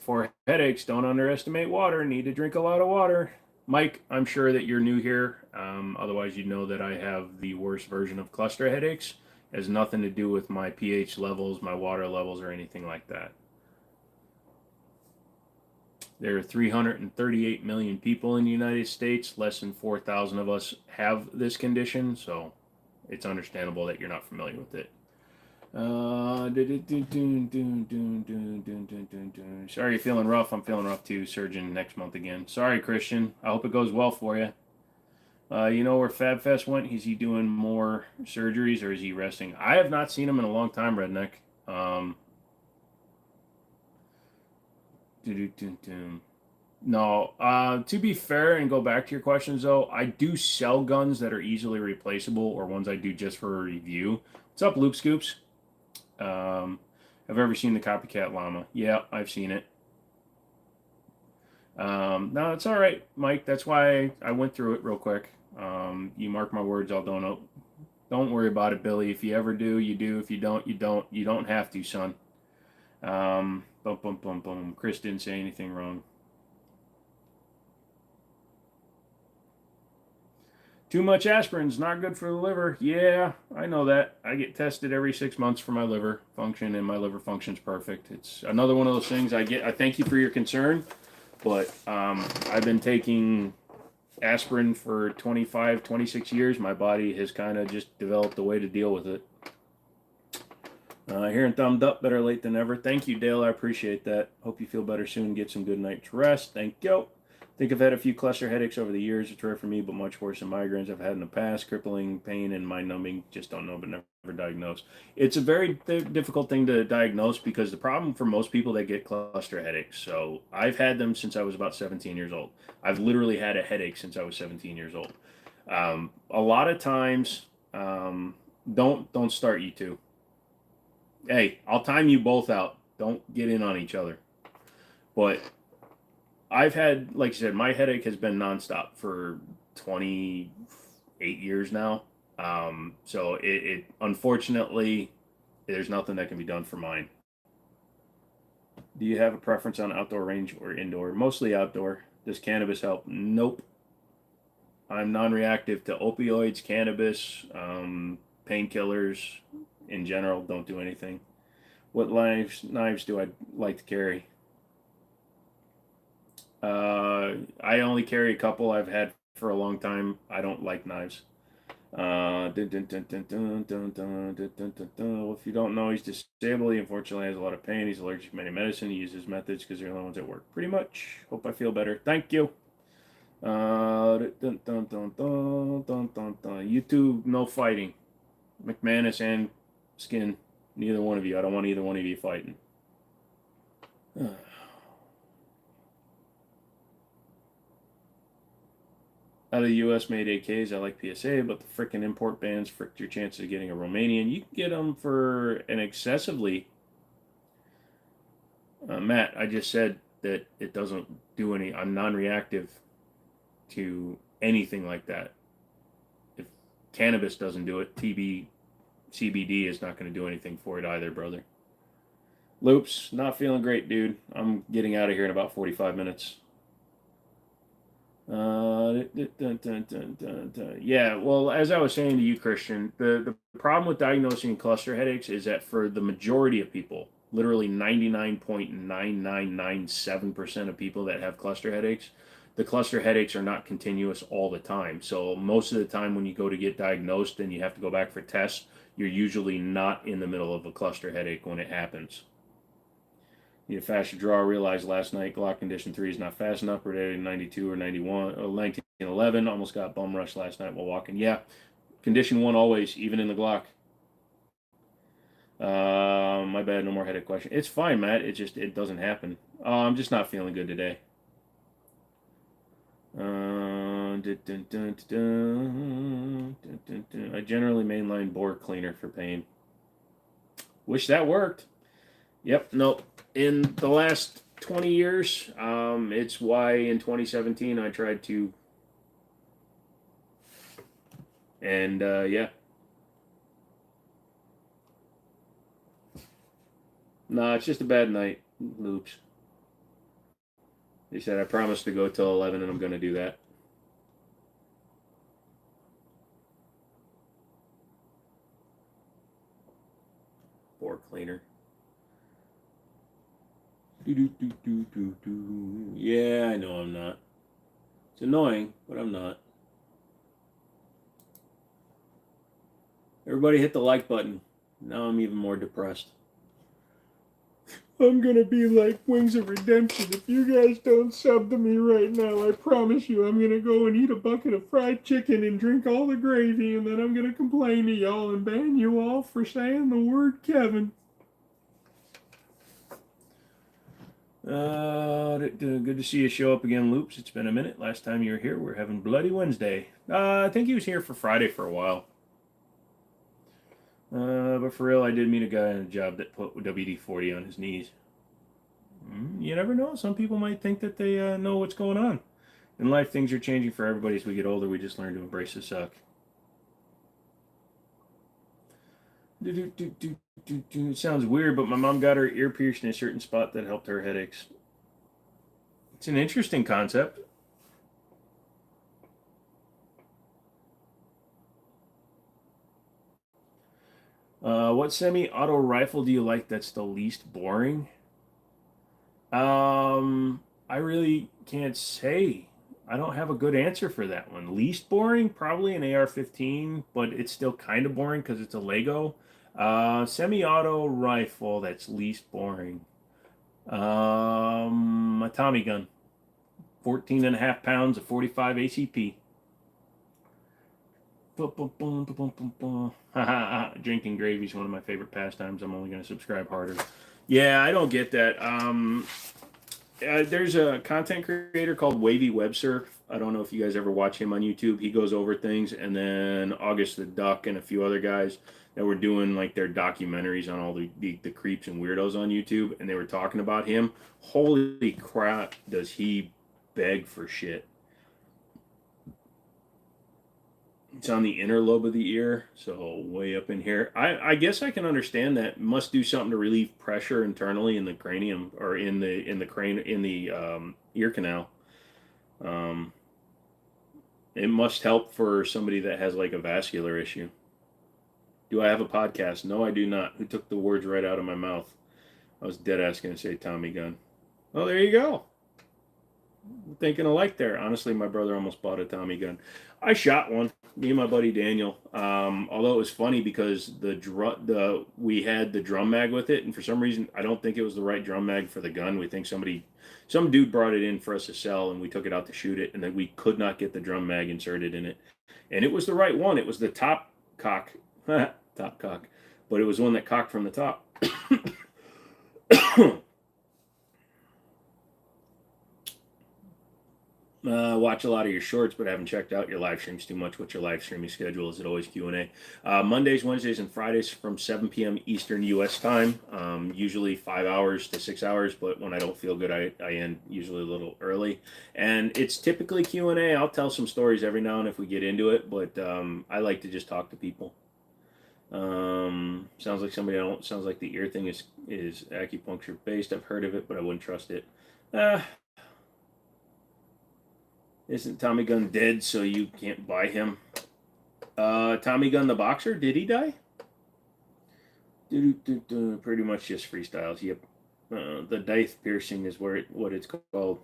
For headaches, don't underestimate water. Need to drink a lot of water. Mike, I'm sure that you're new here. Otherwise, you know that I have the worst version of cluster headaches. It has nothing to do with my pH levels, my water levels, or anything like that. There are 338 million people in the United States. Less than 4,000 of us have this condition, so it's understandable that you're not familiar with it. Sorry you're feeling rough. I'm feeling rough too. Surgeon next month again. Sorry, Christian. I hope it goes well for you. You know where FabFest went? Is he doing more surgeries or is he resting? I have not seen him in a long time, Redneck. No, to be fair and go back to your questions though, I do sell guns that are easily replaceable or ones I do just for a review. What's up, Loop Scoops? Have ever seen the Copycat Llama? Yeah, I've seen it. No, it's all right, Mike. That's why I went through it real quick. You mark my words, I'll donate. Don't worry about it, Billy. If you ever do, you do. If you don't, you don't. You don't have to, son. Boom, boom, boom, boom. Chris didn't say anything wrong. Too much aspirin's not good for the liver. Yeah, I know that. I get tested every 6 months for my liver function, and my liver function's perfect. It's another one of those things I thank you for your concern, but I've been taking aspirin for 25, 26 years. My body has kind of just developed a way to deal with it. Hearing thumbed up, better late than never. Thank you, Dale. I appreciate that. Hope you feel better soon. Get some good night's rest. Thank you. I think I've had a few cluster headaches over the years. It's rare for me, but much worse than migraines I've had in the past. Crippling pain and mind numbing. Just don't know, but never diagnosed. It's a very difficult thing to diagnose because the problem for most people, they get cluster headaches. So I've had them since I was about 17 years old. I've literally had a headache since I was 17 years old. A lot of times, don't start, you two. Hey, I'll time you both out. Don't get in on each other. But I've had, like I said, my headache has been nonstop for 28 years now. So it unfortunately, there's nothing that can be done for mine. Do you have a preference on outdoor range or indoor? Mostly outdoor. Does cannabis help? Nope. I'm non-reactive to opioids, cannabis, painkillers. In general, don't do anything. What knives do I like to carry? I only carry a couple I've had for a long time. I don't like knives. If you don't know, he's disabled. He unfortunately has a lot of pain. He's allergic to many medicine. He uses methods because they're the only ones that work. Pretty much. Hope I feel better. Thank you. YouTube, no fighting. McManus and Skin, neither one of you. I don't want either one of you fighting. I Out of the U.S. made AKs, I like PSA, but the frickin' import bans fricked your chances of getting a Romanian. You can get them for an excessively. Matt, I just said that it doesn't do any. I'm non-reactive to anything like that. If cannabis doesn't do it, CBD is not going to do anything for it either, brother. Loops, not feeling great, dude. I'm getting out of here in about 45 minutes. Yeah, well, as I was saying to you, Christian, the problem with diagnosing cluster headaches is that for the majority of people, literally 99.9997% of people that have cluster headaches, the cluster headaches are not continuous all the time. So most of the time when you go to get diagnosed and you have to go back for tests, you're usually not in the middle of a cluster headache when it happens. Need a faster draw. Realized last night Glock condition 3 is not fast enough. We're at 92 or 91 or 1911. Almost got bum rushed last night while walking. Yeah, condition 1 always, even in the Glock. My bad. No more headache question. It's fine, Matt. It doesn't happen. I'm just not feeling good today. I generally mainline bore cleaner for pain. Wish that worked. Yep. Nope. In the last 20 years, it's why in 2017 I tried to, and yeah. Nah, it's just a bad night. Loops. They said I promised to go till 11, and I'm going to do that. Bore cleaner. Yeah, I know I'm not. It's annoying, but I'm not. Everybody hit the like button. Now I'm even more depressed. I'm gonna be like Wings of Redemption. If you guys don't sub to me right now, I promise you I'm gonna go and eat a bucket of fried chicken and drink all the gravy, and then I'm gonna complain to y'all and ban you all for saying the word Kevin. Good to see you show up again, Loops. It's been a minute. Last time you were here, we're having Bloody Wednesday. I think he was here for Friday for a while. But for real, I did meet a guy on a job that put WD-40 on his knees. You never know. Some people might think that they know what's going on. In life, things are changing for everybody as we get older. We just learn to embrace the suck. It sounds weird, but my mom got her ear pierced in a certain spot that helped her headaches. It's an interesting concept. What semi-auto rifle do you like that's the least boring? I really can't say. I don't have a good answer for that one. Least boring? Probably an AR-15, but it's still kind of boring because it's a Lego. Semi-auto rifle that's least boring. A Tommy gun. 14 and a half pounds of 45 ACP. Drinking gravy is one of my favorite pastimes. I'm only going to subscribe harder. Yeah, I don't get that. There's a content creator called Wavy Websurf. I don't know if you guys ever watch him on YouTube. He goes over things, and then August the Duck and a few other guys that were doing like their documentaries on all the creeps and weirdos on YouTube, and they were talking about him. Holy crap, does he beg for shit. It's on the inner lobe of the ear, so way up in here. I guess I can understand that. Must do something to relieve pressure internally in the cranium or in the ear canal. It must help for somebody that has like a vascular issue. Do I have a podcast? No, I do not. Who took the words right out of my mouth? I was dead ass gonna say Tommy gun. Oh, there you go. Thinking alike there. Honestly, my brother almost bought a Tommy gun. I shot one. Me and my buddy Daniel. Although it was funny because we had the drum mag with it, and for some reason I don't think it was the right drum mag for the gun. We think some dude brought it in for us to sell, and we took it out to shoot it, and then we could not get the drum mag inserted in it. And it was the right one. It was the top cock, but it was one that cocked from the top. Watch a lot of your shorts, but haven't checked out your live streams too much. What's your live streaming schedule? Is it always Q&A? Mondays, Wednesdays, and Fridays from 7 p.m. Eastern U.S. time. Usually 5 hours to 6 hours, but when I don't feel good, I end usually a little early. And it's typically Q&A. I'll tell some stories every now and if we get into it, but I like to just talk to people. Sounds like somebody I don't. Sounds like the ear thing is acupuncture based. I've heard of it, but I wouldn't trust it. Isn't Tommy Gunn dead, so you can't buy him? Tommy Gunn the boxer, did he die? Pretty much just freestyles. Yep. The Dith piercing is what it's called.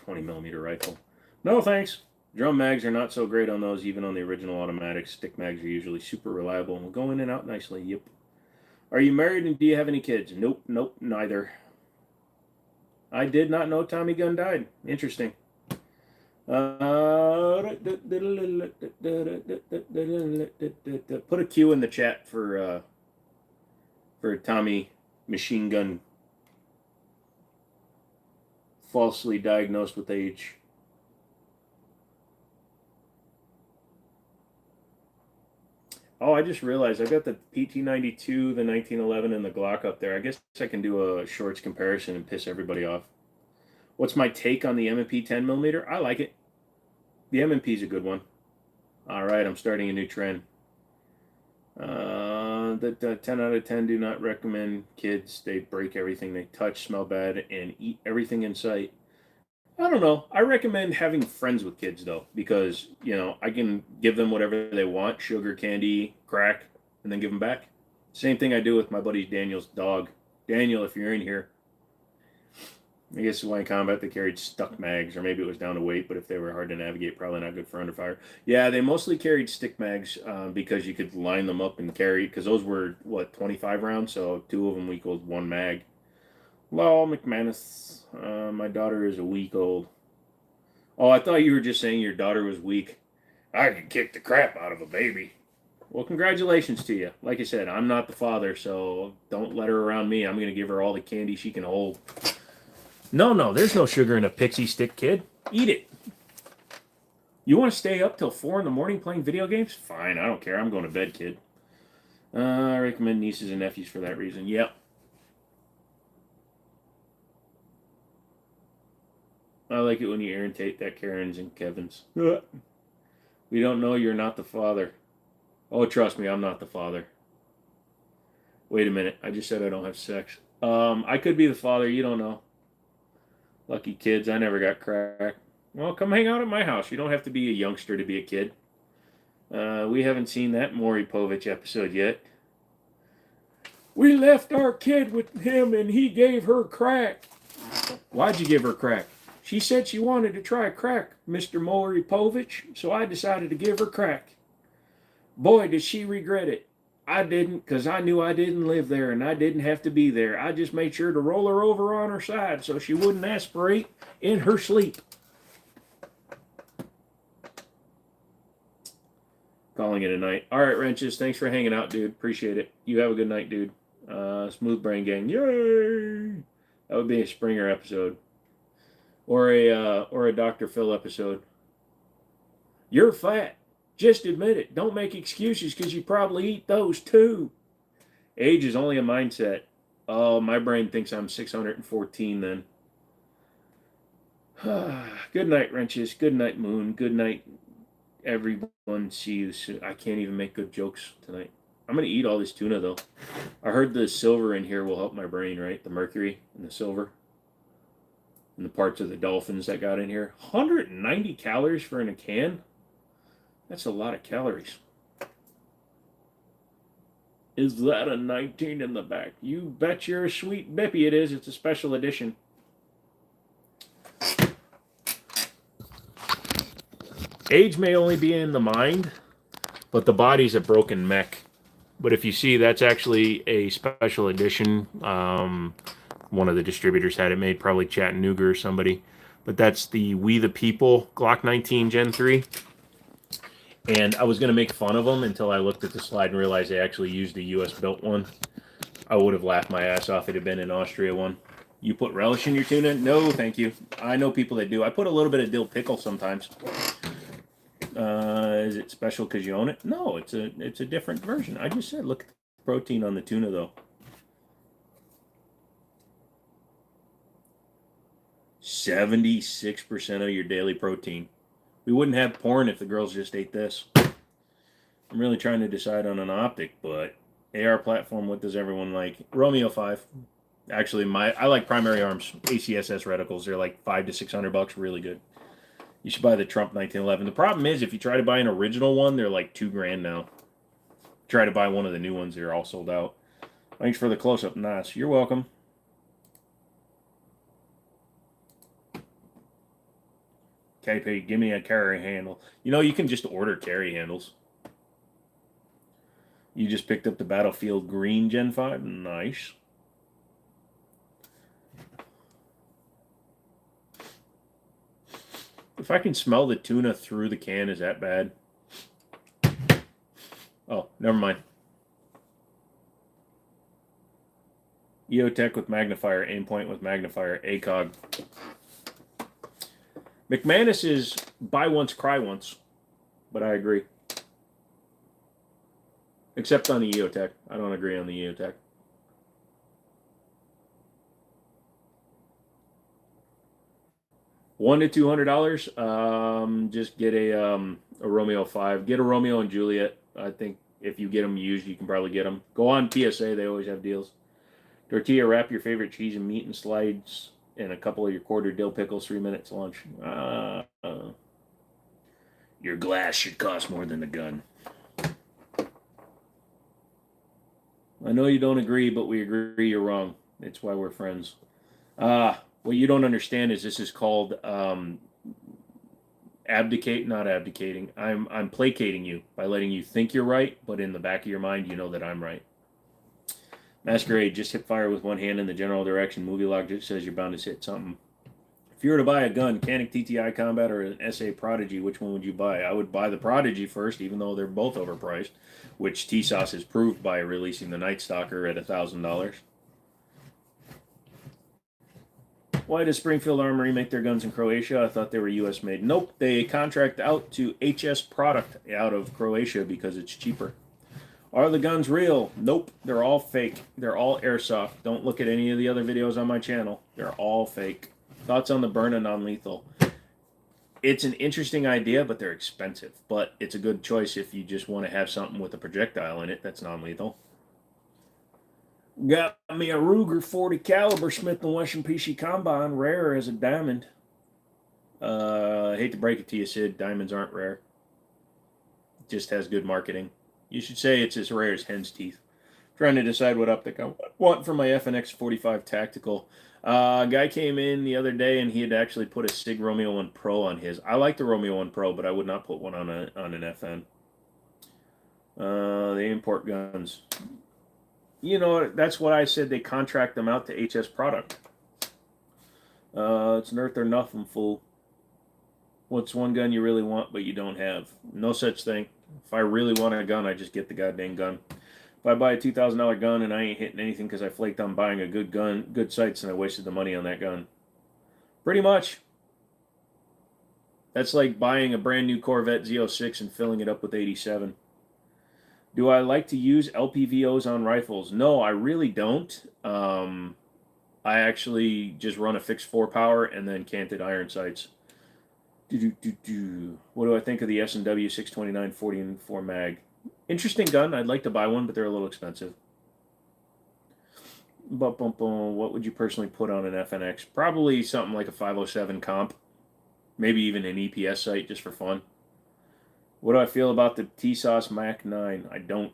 20mm rifle. No thanks. Drum mags are not so great on those, even on the original automatics. Stick mags are usually super reliable and will go in and out nicely. Yep. Are you married and do you have any kids? Nope, neither. I did not know Tommy Gunn died. Interesting. Put a Q in the chat for Tommy Machine Gun falsely diagnosed with age. Oh, I just realized I got the PT92, the 1911, and the Glock up there. I guess I can do a shorts comparison and piss everybody off. What's my take on the M&P 10mm? I like it. The M&P is a good one. All right, I'm starting a new trend. The 10 out of 10 do not recommend kids. They break everything they touch, smell bad, and eat everything in sight. I don't know. I recommend having friends with kids, though, because, you know, I can give them whatever they want, sugar, candy, crack, and then give them back. Same thing I do with my buddy Daniel's dog. Daniel, if you're in here, I guess when in combat they carried stuck mags, or maybe it was down to weight, but if they were hard to navigate, probably not good for under fire. Yeah, they mostly carried stick mags because you could line them up and carry, because those were, 25 rounds, so 2 of them equaled 1 mag. Hello, McManus. My daughter is a week old. Oh, I thought you were just saying your daughter was weak. I could kick the crap out of a baby. Well, congratulations to you. Like I said, I'm not the father, so don't let her around me. I'm going to give her all the candy she can hold. No, there's no sugar in a pixie stick, kid. Eat it. You want to stay up till 4 in the morning playing video games? Fine, I don't care. I'm going to bed, kid. I recommend nieces and nephews for that reason. Yep. I like it when you irritate that Karen's and Kevin's. We don't know you're not the father. Oh, trust me, I'm not the father. Wait a minute. I just said I don't have sex. I could be the father. You don't know. Lucky kids. I never got crack. Well, come hang out at my house. You don't have to be a youngster to be a kid. We haven't seen that Maury Povich episode yet. We left our kid with him and he gave her crack. Why'd you give her crack? She said she wanted to try crack, Mr. Maury Povich, so I decided to give her crack. Boy, did she regret it. I didn't, because I knew I didn't live there and I didn't have to be there. I just made sure to roll her over on her side so she wouldn't aspirate in her sleep. Calling it a night. All right, Wrenches, thanks for hanging out, dude. Appreciate it. You have a good night, dude. Smooth Brain Gang. Yay! That would be a Springer episode. Or a Dr. Phil episode. You're fat. Just admit it. Don't make excuses because you probably eat those too. Age is only a mindset. Oh, my brain thinks I'm 614 then. Good night, Wrenches. Good night, Moon. Good night, everyone. See you soon. I can't even make good jokes tonight. I'm going to eat all this tuna, though. I heard the silver in here will help my brain, right? The mercury and the silver. And the parts of the dolphins that got in here. 190 calories for in a can? That's a lot of calories. Is that a 19 in the back? You bet you're a sweet bippy it is. It's a special edition. Age may only be in the mind, but the body's a broken mech. But if you see, that's actually a special edition. One of the distributors had it made, probably Chattanooga or somebody. But that's the We the People Glock 19 Gen 3. And I was going to make fun of them until I looked at the slide and realized they actually used a U.S. built one. I would have laughed my ass off if it had been an Austria one. You put relish in your tuna? No, thank you. I know people that do. I put a little bit of dill pickle sometimes. Is it special because you own it? No, it's a different version. I just said look at the protein on the tuna though. 76% of your daily protein. We wouldn't have porn if the girls just ate this. I'm really trying to decide on an optic, but AR platform, what does everyone like? Romeo 5. Actually, I like primary arms, ACSS reticles. They're like $500 to $600, really good. You should buy the Trump 1911. The problem is, if you try to buy an original one, they're like $2,000 now. Try to buy one of the new ones, they're all sold out. Thanks for the close-up, nice. You're welcome. KP, give me a carry handle. You know, you can just order carry handles. You just picked up the Battlefield Green Gen 5. Nice. If I can smell the tuna through the can, is that bad? Oh, never mind. EOTech with magnifier, Aimpoint with magnifier, ACOG. McManus is buy once, cry once. But I agree. Except on the EOTech. I don't agree on the EOTech. $100 to $200. Just get a Romeo 5. Get a Romeo and Juliet. I think if you get them used, you can probably get them. Go on PSA. They always have deals. Tortilla, wrap your favorite cheese and meat and slides and a couple of your quarter dill pickles, 3 minutes lunch. Your glass should cost more than the gun. I know you don't agree, but we agree you're wrong. That's why we're friends. What you don't understand is this is called abdicate, not abdicating. I'm placating you by letting you think you're right, but in the back of your mind, you know that I'm right. Masquerade, just hip fire with one hand in the general direction. Movie log just says you're bound to hit something. If you were to buy a gun, Canik TTI Combat or an SA Prodigy, which one would you buy? I would buy the Prodigy first, even though they're both overpriced, which TSOS has proved by releasing the Night Stalker at $1,000. Why does Springfield Armory make their guns in Croatia? I thought they were U.S. made. Nope, they contract out to HS Product out of Croatia because it's cheaper. Are the guns real? Nope, they're all fake. They're all airsoft. Don't look at any of the other videos on my channel. They're all fake. Thoughts on the Byrna non-lethal? It's an interesting idea, but they're expensive. But it's a good choice if you just want to have something with a projectile in it that's non-lethal. Got me a Ruger 40 caliber Smith & Wesson PC Combine, rare as a diamond. I hate to break it to you, Sid. Diamonds aren't rare. It just has good marketing. You should say it's as rare as hen's teeth. Trying to decide what optic I want for my FNX 45 Tactical. A guy came in the other day and he had actually put a SIG Romeo 1 Pro on his. I like the Romeo 1 Pro, but I would not put one on an FN. They import guns. You know, that's what I said. They contract them out to HS Product. It's an earth or nothing, fool. What's one gun you really want but you don't have? No such thing. If I really want a gun, I just get the goddamn gun. If I buy a $2,000 gun and I ain't hitting anything because I flaked on buying a good gun, good sights, and I wasted the money on that gun. Pretty much. That's like buying a brand new Corvette Z06 and filling it up with 87. Do I like to use LPVOs on rifles? No, I really don't. I actually just run a fixed 4-power and then canted iron sights. What do I think of the S&W 629 44 mag? Interesting gun. I'd like to buy one, but they're a little expensive. What would you personally put on an FNX? Probably something like a 507 comp. Maybe even an EPS sight just for fun. What do I feel about the TSOS Mac 9? I don't.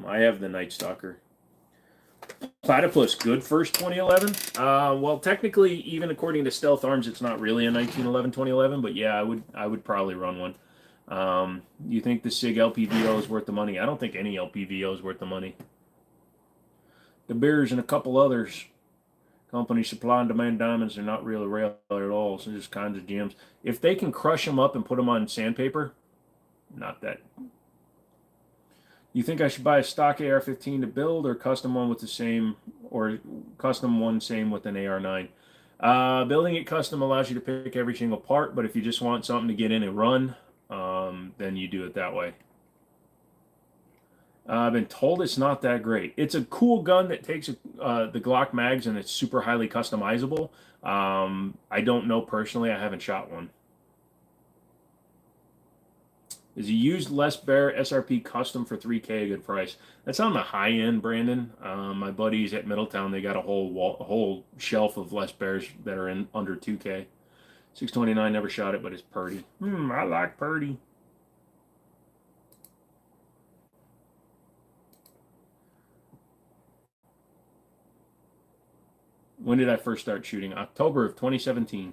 I have the Night Stalker. Platypus, good first 2011? Well, technically, even according to Stealth Arms, it's not really a 1911-2011, but yeah, I would probably run one. You think the SIG LPVO is worth the money? I don't think any LPVO is worth the money. The Beers and a couple others. Company supply and demand diamonds are not really rare at all. So just kinds of gems. If they can crush them up and put them on sandpaper, not that. You think I should buy a stock AR-15 to build or custom one with the same, or custom one, same with an AR9. Building it custom allows you to pick every single part, but if you just want something to get in and run, then you do it that way. I've been told it's not that great. It's a cool gun that takes the Glock mags and it's super highly customizable. I don't know personally. I haven't shot one. Is a used Les Bear SRP custom for $3K a good price? That's on the high end, Brandon. My buddies at Middletown, they got a whole shelf of Les Bears that are in under 2K. 629, never shot it, but it's purdy. I like purdy. When did I first start shooting? October of 2017.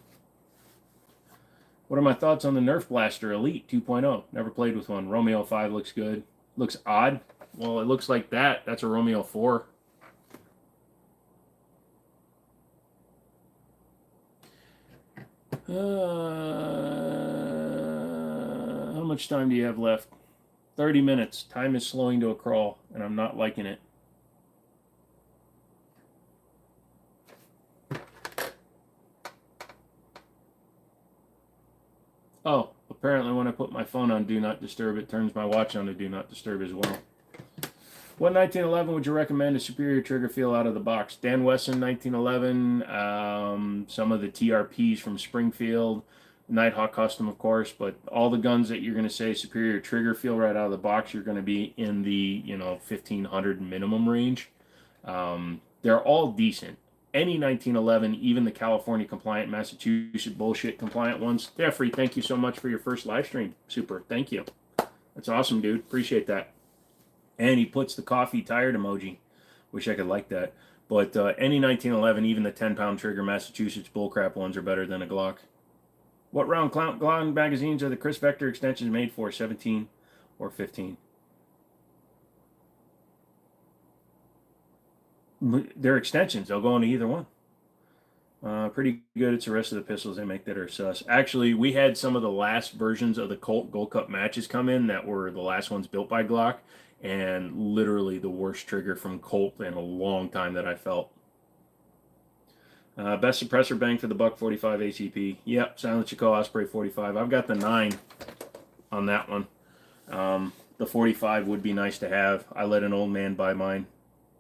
What are my thoughts on the Nerf Blaster Elite 2.0? Never played with one. Romeo 5 looks good. Looks odd. Well, it looks like that. That's a Romeo 4. How much time do you have left? 30 minutes. Time is slowing to a crawl, and I'm not liking it. Oh, apparently when I put my phone on Do Not Disturb, it turns my watch on to Do Not Disturb as well. What 1911 would you recommend a superior trigger feel out of the box? Dan Wesson 1911, some of the TRPs from Springfield, Nighthawk Custom, of course, but all the guns that you're going to say superior trigger feel right out of the box, you're going to be in the 1500 minimum range. They're all decent. Any 1911, even the California compliant, Massachusetts bullshit compliant ones. Jeffrey, thank you so much for your first live stream. Super. Thank you. That's awesome, dude. Appreciate that. And he puts the coffee tired emoji. Wish I could like that. But any 1911, even the 10-pound trigger Massachusetts bullcrap ones are better than a Glock. What round clown magazines are the Chris Vector extensions made for? 17 or 15? They're extensions. They'll go into either one. Pretty good. It's the rest of the pistols they make that are sus. Actually, we had some of the last versions of the Colt Gold Cup matches come in that were the last ones built by Glock, and literally the worst trigger from Colt in a long time that I felt. Best suppressor bang for the Buck 45 ACP. Yep, Silent Chico Osprey 45. I've got the 9 on that one. The 45 would be nice to have. I let an old man buy mine.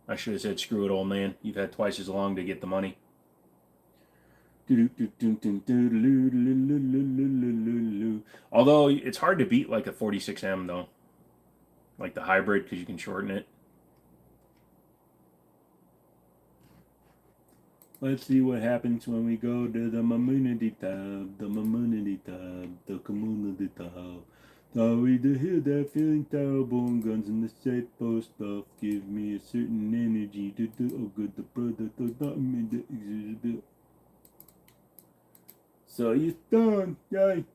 I should have said, screw it, old man. You've had twice as long to get the money. Although it's hard to beat like a 46M though. Like the hybrid, because you can shorten it. Let's see what happens when we go to the community tab, the community tab. Sorry to hear that, feeling terrible, and guns in the safe post stuff give me a certain energy to do good. The product does not mean that exhibit. So he's done, yay.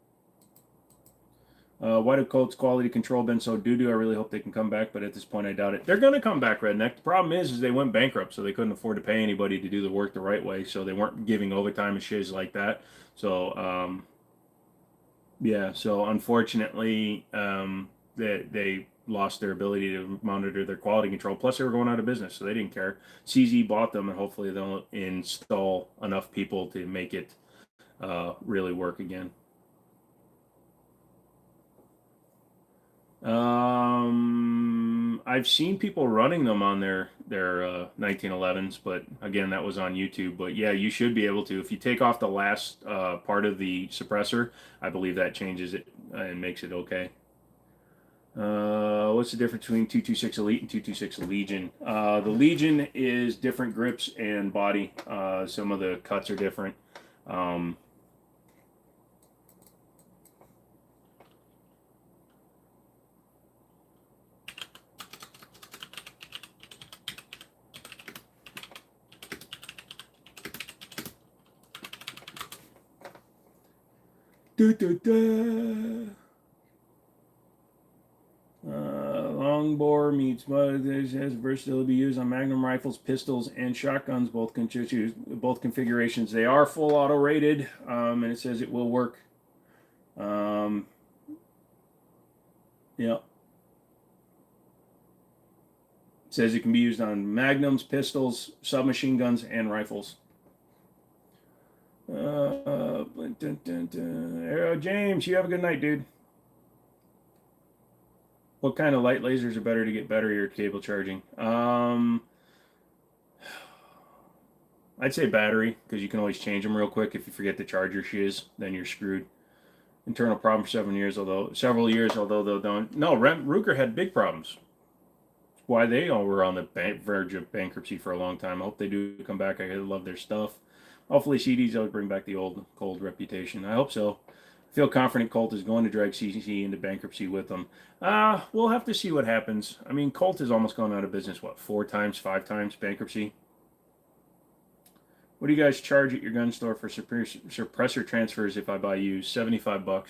Why do Colt's quality control been so doo-doo? I really hope they can come back, but at this point I doubt it. They're going to come back, Redneck. The problem is they went bankrupt, so they couldn't afford to pay anybody to do the work the right way, so they weren't giving overtime and shiz like that. So, yeah, so unfortunately, they lost their ability to monitor their quality control. Plus, they were going out of business, so they didn't care. CZ bought them, and hopefully they'll install enough people to make it really work again. I've seen people running them on their 1911s, but again, that was on YouTube. But yeah, you should be able to. If you take off the last part of the suppressor, I believe that changes it and makes it okay. What's the difference between 226 Elite and 226 Legion? The Legion is different grips and body. Some of the cuts are different. Longbore meets mud. It has versatility to be used on Magnum rifles, pistols, and shotguns. Both configurations. They are full auto rated, and it says it will work. Yeah. Says it can be used on magnums, pistols, submachine guns, and rifles. James, you have a good night, dude. What kind of light lasers are better to get better at cable charging? I'd say battery, because you can always change them real quick. If you forget to charge your shiz, then you're screwed. Internal problem for several years, although they don't. No, Ruger had big problems. Why they all were on the verge of bankruptcy for a long time. I hope they do come back. I love their stuff. Hopefully CDs will bring back the old Colt reputation. I hope so. I feel confident Colt is going to drag CCC into bankruptcy with them. We'll have to see what happens. I mean, Colt has almost gone out of business, what, 4 times, 5 times bankruptcy? What do you guys charge at your gun store for suppressor transfers if I buy used? $75.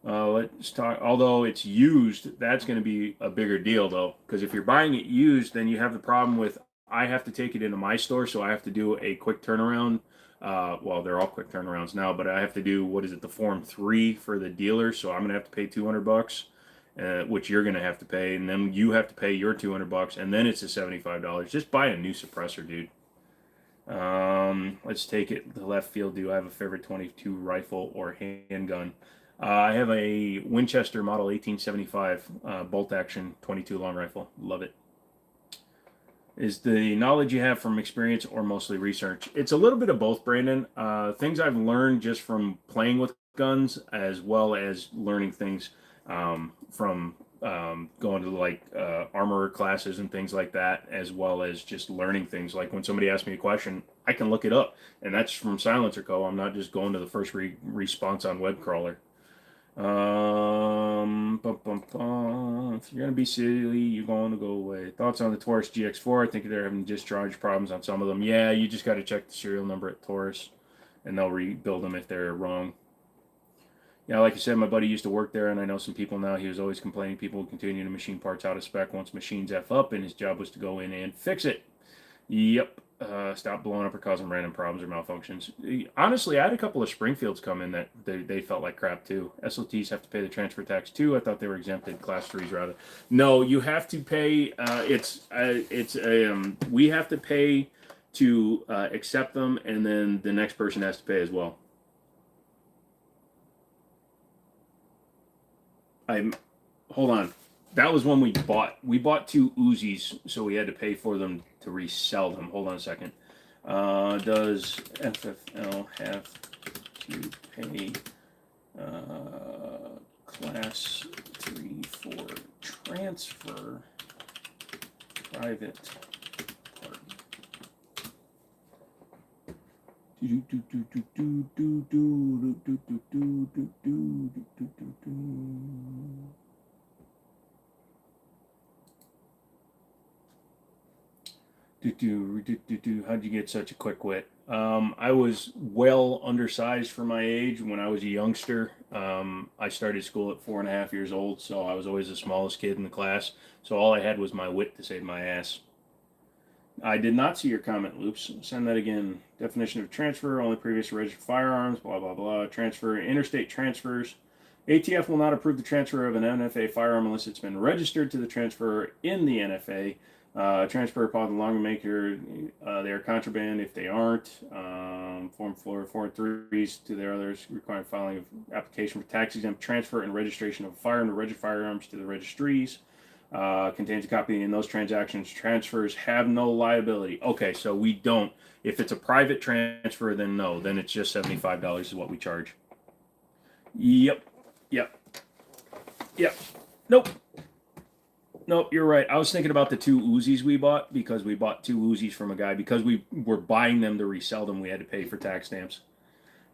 Let's talk. Although it's used, that's going to be a bigger deal though, because if you're buying it used, then you have the problem with I have to take it into my store, so I have to do a quick turnaround. Well, they're all quick turnarounds now, but I have to do what is it, the Form 3 for the dealer, so I'm going to have to pay $200, which you're going to have to pay, and then you have to pay your $200, and then it's a $75. Just buy a new suppressor, dude. Let's take it the left field. Do I have a favorite 22 rifle or handgun? I have a Winchester Model 1875 bolt action 22 long rifle. Love it. Is the knowledge you have from experience or mostly research? It's a little bit of both, Brandon. Things I've learned just from playing with guns, as well as learning things from going to like armorer classes and things like that, as well as just learning things. Like when somebody asks me a question, I can look it up, and that's from Silencer Co. I'm not just going to the first response on web crawler. If you're gonna be silly, you're going to go away. Thoughts on the Taurus GX4? I think they're having discharge problems on some of them. Yeah, you just got to check the serial number at Taurus, and they'll rebuild them if they're wrong. Yeah, like I said, my buddy used to work there, and I know some people now. He was always complaining people would continue to machine parts out of spec once machines F up, and his job was to go in and fix it. Yep. Stop blowing up or causing random problems or malfunctions. Honestly, I had a couple of Springfields come in that they felt like crap too. SLTs have to pay the transfer tax too. I thought they were exempted. Class 3s rather. No, you have to pay. We have to pay to accept them, and then the next person has to pay as well. Hold on. That was one we bought. We bought 2 Uzis, so we had to pay for them to resell them. Hold on a second. Does FFL have to pay class 3 for transfer private party? How'd you get such a quick wit? I was well undersized for my age when I was a youngster. I started school at 4.5 years old, so I was always the smallest kid in the class. So all I had was my wit to save my ass. I did not see your comment, Loops. Send that again. Definition of transfer, only previous registered firearms, blah, blah, blah. Transfer, interstate transfers. ATF will not approve the transfer of an NFA firearm unless it's been registered to the transferor in the NFA. Transfer upon the long maker, they are contraband if they aren't. Form 4, Form 3s to their others, requiring filing of application for tax exempt transfer and registration of firearm to registered firearms to the registries. Contains a copy in those transactions. Transfers have no liability. Okay, so we don't. If it's a private transfer, then no. Then it's just $75 is what we charge. Yep. Nope. You're right. I was thinking about the 2 Uzis we bought, because we bought 2 Uzis from a guy. Because we were buying them to resell them, we had to pay for tax stamps.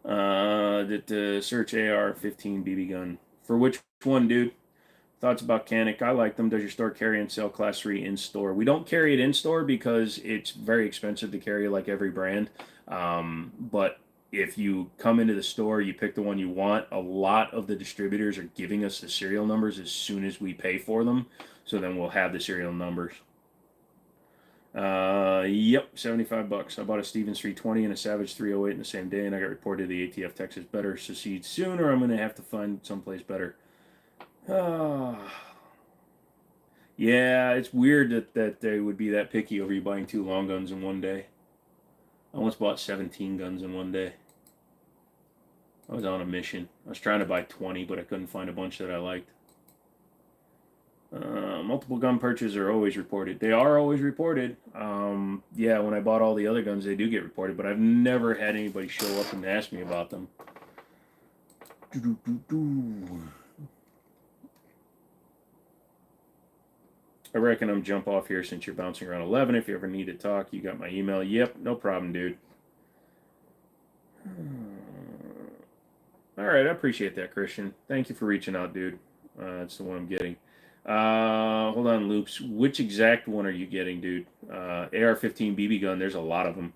The search AR-15 BB gun. For which one, dude? Thoughts about Canic? I like them. Does your store carry and sell Class 3 in store? We don't carry it in store because it's very expensive to carry, like every brand. But if you come into the store, you pick the one you want. A lot of the distributors are giving us the serial numbers as soon as we pay for them. So then we'll have the serial numbers. Yep, $75. I bought a Stevens 320 and a Savage 308 in the same day, and I got reported the ATF Texas better secede soon, or I'm going to have to find someplace better. Yeah, Yeah, it's weird that they would be that picky over you buying 2 long guns in one day. I once bought 17 guns in one day. I was on a mission. I was trying to buy 20, but I couldn't find a bunch that I liked. Multiple gun purchases are always reported. They are always reported. Yeah, when I bought all the other guns, they do get reported, but I've never had anybody show up and ask me about them. I reckon I'm jump off here since you're bouncing around 11. If you ever need to talk, you got my email. Yep, no problem, dude. All right, I appreciate that, Christian. Thank you for reaching out, dude. That's the one I'm getting. Hold on, Loops. Which exact one are you getting, dude? AR-15 BB gun. There's a lot of them.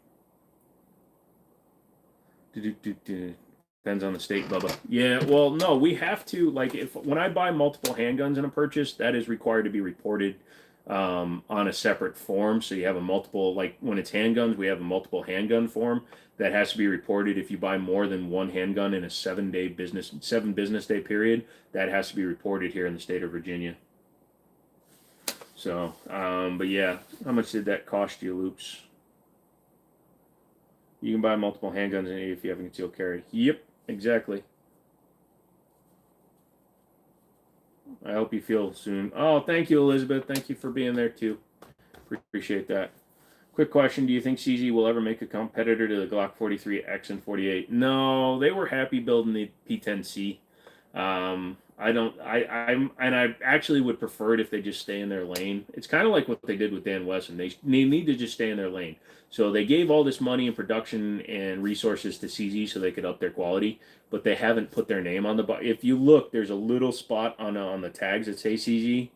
Depends on the state, Bubba. Yeah, well, no, we have to, like, if when I buy multiple handguns in a purchase, that is required to be reported on a separate form. So you have a multiple, like when it's handguns, we have a multiple handgun form that has to be reported. If you buy more than one handgun in a 7 business day period, that has to be reported here in the state of Virginia. So, but yeah, how much did that cost you, Loops? You can buy multiple handguns if you have a concealed carry. Yep, exactly. I hope you feel soon. Oh, thank you, Elizabeth. Thank you for being there too. Appreciate that. Quick question: do you think CZ will ever make a competitor to the Glock 43X and 48? No, they were happy building the P10C. I don't. I actually would prefer it if they just stay in their lane. It's kind of like what they did with Dan Wesson. They need to just stay in their lane. So they gave all this money and production and resources to CZ so they could up their quality, but they haven't put their name on the. If you look, there's a little spot on the tags that say CZ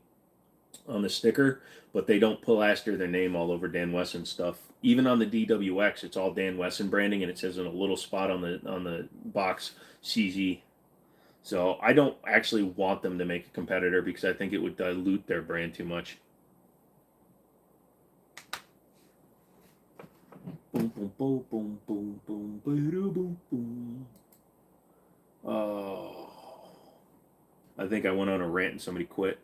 on the sticker, but they don't plaster their name all over Dan Wesson stuff. Even on the DWX, it's all Dan Wesson branding, and it says in a little spot on the box CZ. So I don't actually want them to make a competitor because I think it would dilute their brand too much. Boom, boom, boom, boom, boom, boom, boom, boom, boom. Oh, I think I went on a rant and somebody quit.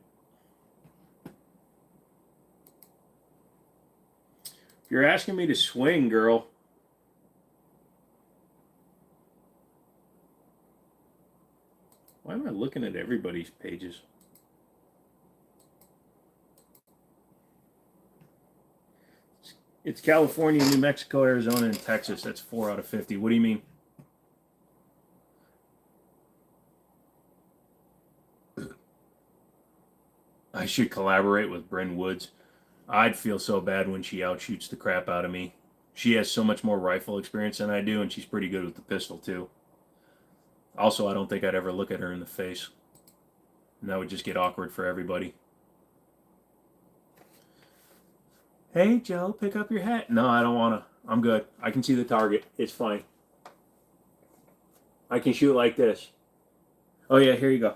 If you're asking me to swing, girl. Why am I looking at everybody's pages? It's California, New Mexico, Arizona, and Texas. That's 4 out of 50. What do you mean? I should collaborate with Bryn Woods. I'd feel so bad when she outshoots the crap out of me. She has so much more rifle experience than I do, and she's pretty good with the pistol, too. Also, I don't think I'd ever look at her in the face. And that would just get awkward for everybody. Hey, Joe, pick up your hat. No, I don't want to. I'm good. I can see the target. It's fine. I can shoot like this. Oh, yeah, here you go.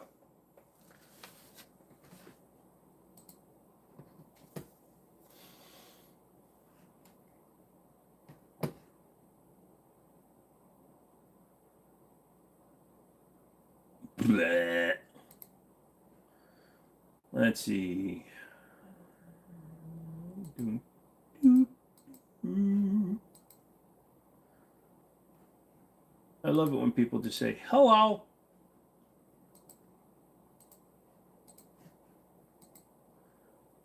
Bleh. Let's see. I love it when people just say, hello.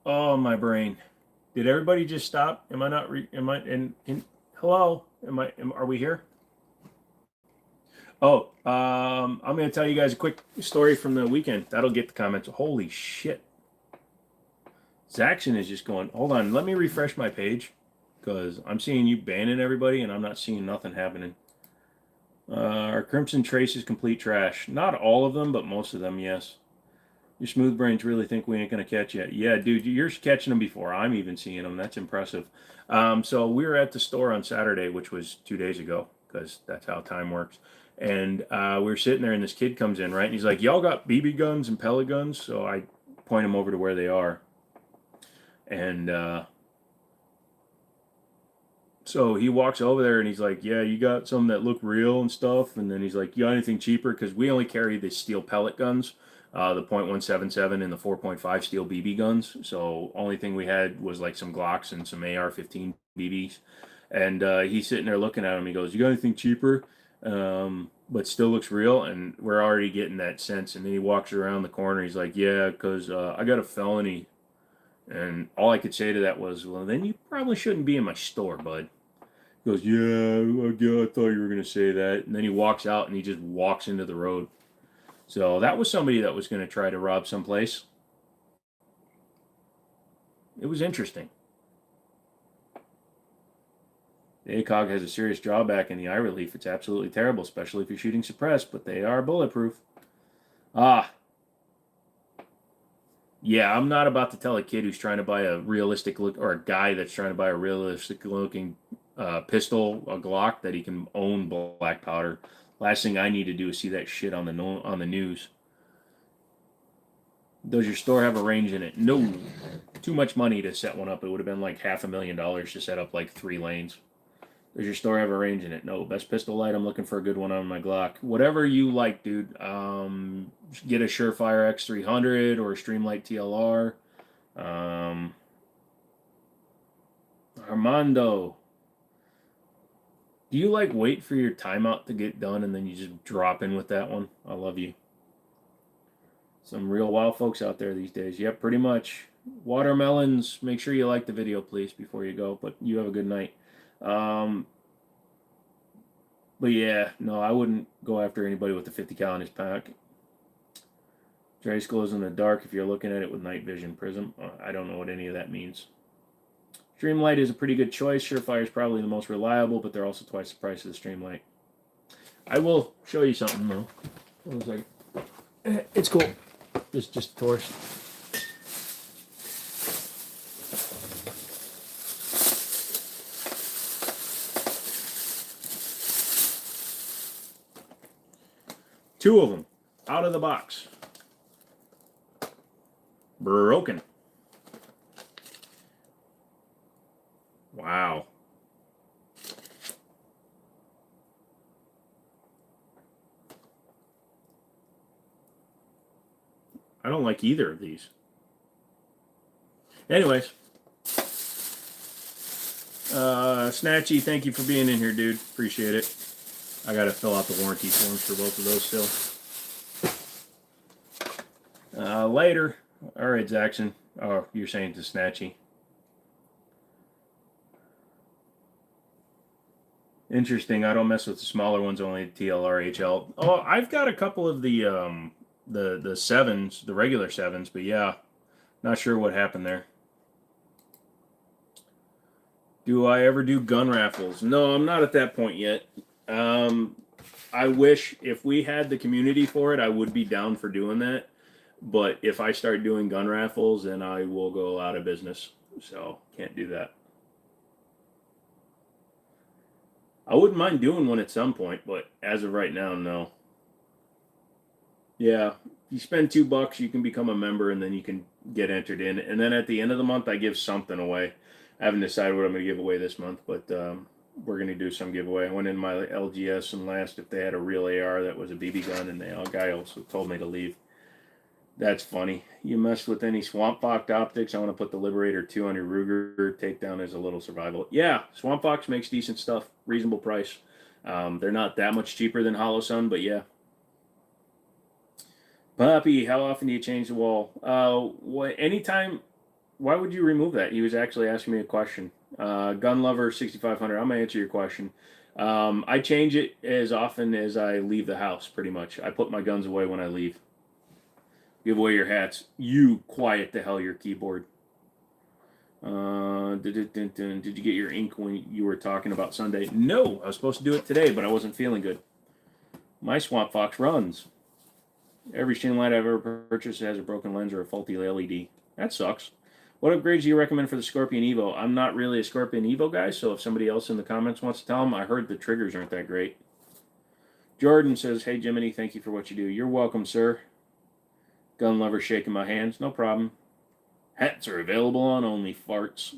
Oh, my brain. Did everybody just stop? Am I not, hello? Are we here? Oh, I'm going to tell you guys a quick story from the weekend. That'll get the comments. Holy shit. Zaxxon is just going, hold on, let me refresh my page because I'm seeing you banning everybody and I'm not seeing nothing happening. Our Crimson Trace is complete trash. Not all of them, but most of them, yes. Your smooth brains really think we ain't going to catch you. Yeah, dude, you're catching them before I'm even seeing them. That's impressive. So we were at the store on Saturday, which was 2 days ago, because that's how time works. And we were sitting there, and this kid comes in, right? And he's like, y'all got BB guns and pellet guns? So I point him over to where they are. And so he walks over there, and he's like, yeah, you got some that look real and stuff? And then he's like, you got anything cheaper? Because we only carry the steel pellet guns. the .177 and the 4.5 steel BB guns. So only thing we had was like some Glocks and some AR-15 BBs. And he's sitting there looking at him. He goes, "You got anything cheaper, but still looks real?" And we're already getting that sense. And then he walks around the corner. He's like, "Yeah, because I got a felony." And all I could say to that was, "Well, then you probably shouldn't be in my store, bud." He goes, "Yeah, I thought you were going to say that." And then he walks out and he just walks into the road. So that was somebody that was going to try to rob someplace. It was interesting. The ACOG has a serious drawback in the eye relief. It's absolutely terrible, especially if you're shooting suppressed, but they are bulletproof. Yeah, I'm not about to tell a kid who's trying to buy a realistic look, or a guy that's trying to buy a realistic looking pistol, a Glock, that he can own black powder. Last thing I need to do is see that shit on the news. Does your store have a range in it? No. Too much money to set one up. It would have been like $500,000 to set up like 3 lanes. Does your store have a range in it? No. Best pistol light. I'm looking for a good one on my Glock. Whatever you like, dude. Get a Surefire X300 or a Streamlight TLR. Armando, do you like wait for your timeout to get done and then you just drop in with that one? I love you. Some real wild folks out there these days. Yep, pretty much. Watermelons, make sure you like the video, please, before you go. But you have a good night. But yeah, no, I wouldn't go after anybody with a 50 cal in his pack. Trace glows in the dark if you're looking at it with night vision prism. I don't know what any of that means. Streamlight is a pretty good choice. Surefire is probably the most reliable, but they're also twice the price of the Streamlight. I will show you something though. Hold on a second. It's cool. Just torch. Two of them out of the box. Broken. Wow. I don't like either of these. Anyways. Snatchy, thank you for being in here, dude. Appreciate it. I gotta fill out the warranty forms for both of those still. Later. Alright, Zaxxon. Oh, you're saying to Snatchy. Interesting. I don't mess with the smaller ones, only TLR, HL. Oh, I've got a couple of the sevens, the regular sevens, but yeah, not sure what happened there. Do I ever do gun raffles? No, I'm not at that point yet. I wish if we had the community for it, I would be down for doing that. But if I start doing gun raffles, then I will go out of business. So can't do that. I wouldn't mind doing one at some point, but as of right now, no. Yeah, you spend $2, you can become a member, and then you can get entered in. And then at the end of the month, I give something away. I haven't decided what I'm going to give away this month, but we're going to do some giveaway. I went in my LGS and asked if they had a real AR that was a BB gun, and the guy also told me to leave. That's funny. You mess with any Swamp Fox optics, I want to put the Liberator 2 on your Ruger takedown as a little survival. Yeah, Swamp Fox makes decent stuff, reasonable price. They're not that much cheaper than Hollow Sun, but yeah. Puppy, how often do you change the wall? Anytime. Why would you remove that? He was actually asking me a question. Gun Lover 6500, I'm going to answer your question. I change it as often as I leave the house, pretty much. I put my guns away when I leave. Give away your hats. You quiet the hell your keyboard. Did you get your ink when you were talking about Sunday? No, I was supposed to do it today, but I wasn't feeling good. My Swamp Fox runs. Every stream light I've ever purchased has a broken lens or a faulty LED. That sucks. What upgrades do you recommend for the Scorpion Evo? I'm not really a Scorpion Evo guy, so if somebody else in the comments wants to tell them, I heard the triggers aren't that great. Jordan says, "Hey, Jimmini, thank you for what you do." You're welcome, sir. Gun Lover shaking my hands. No problem. Hats are available on Only Farts.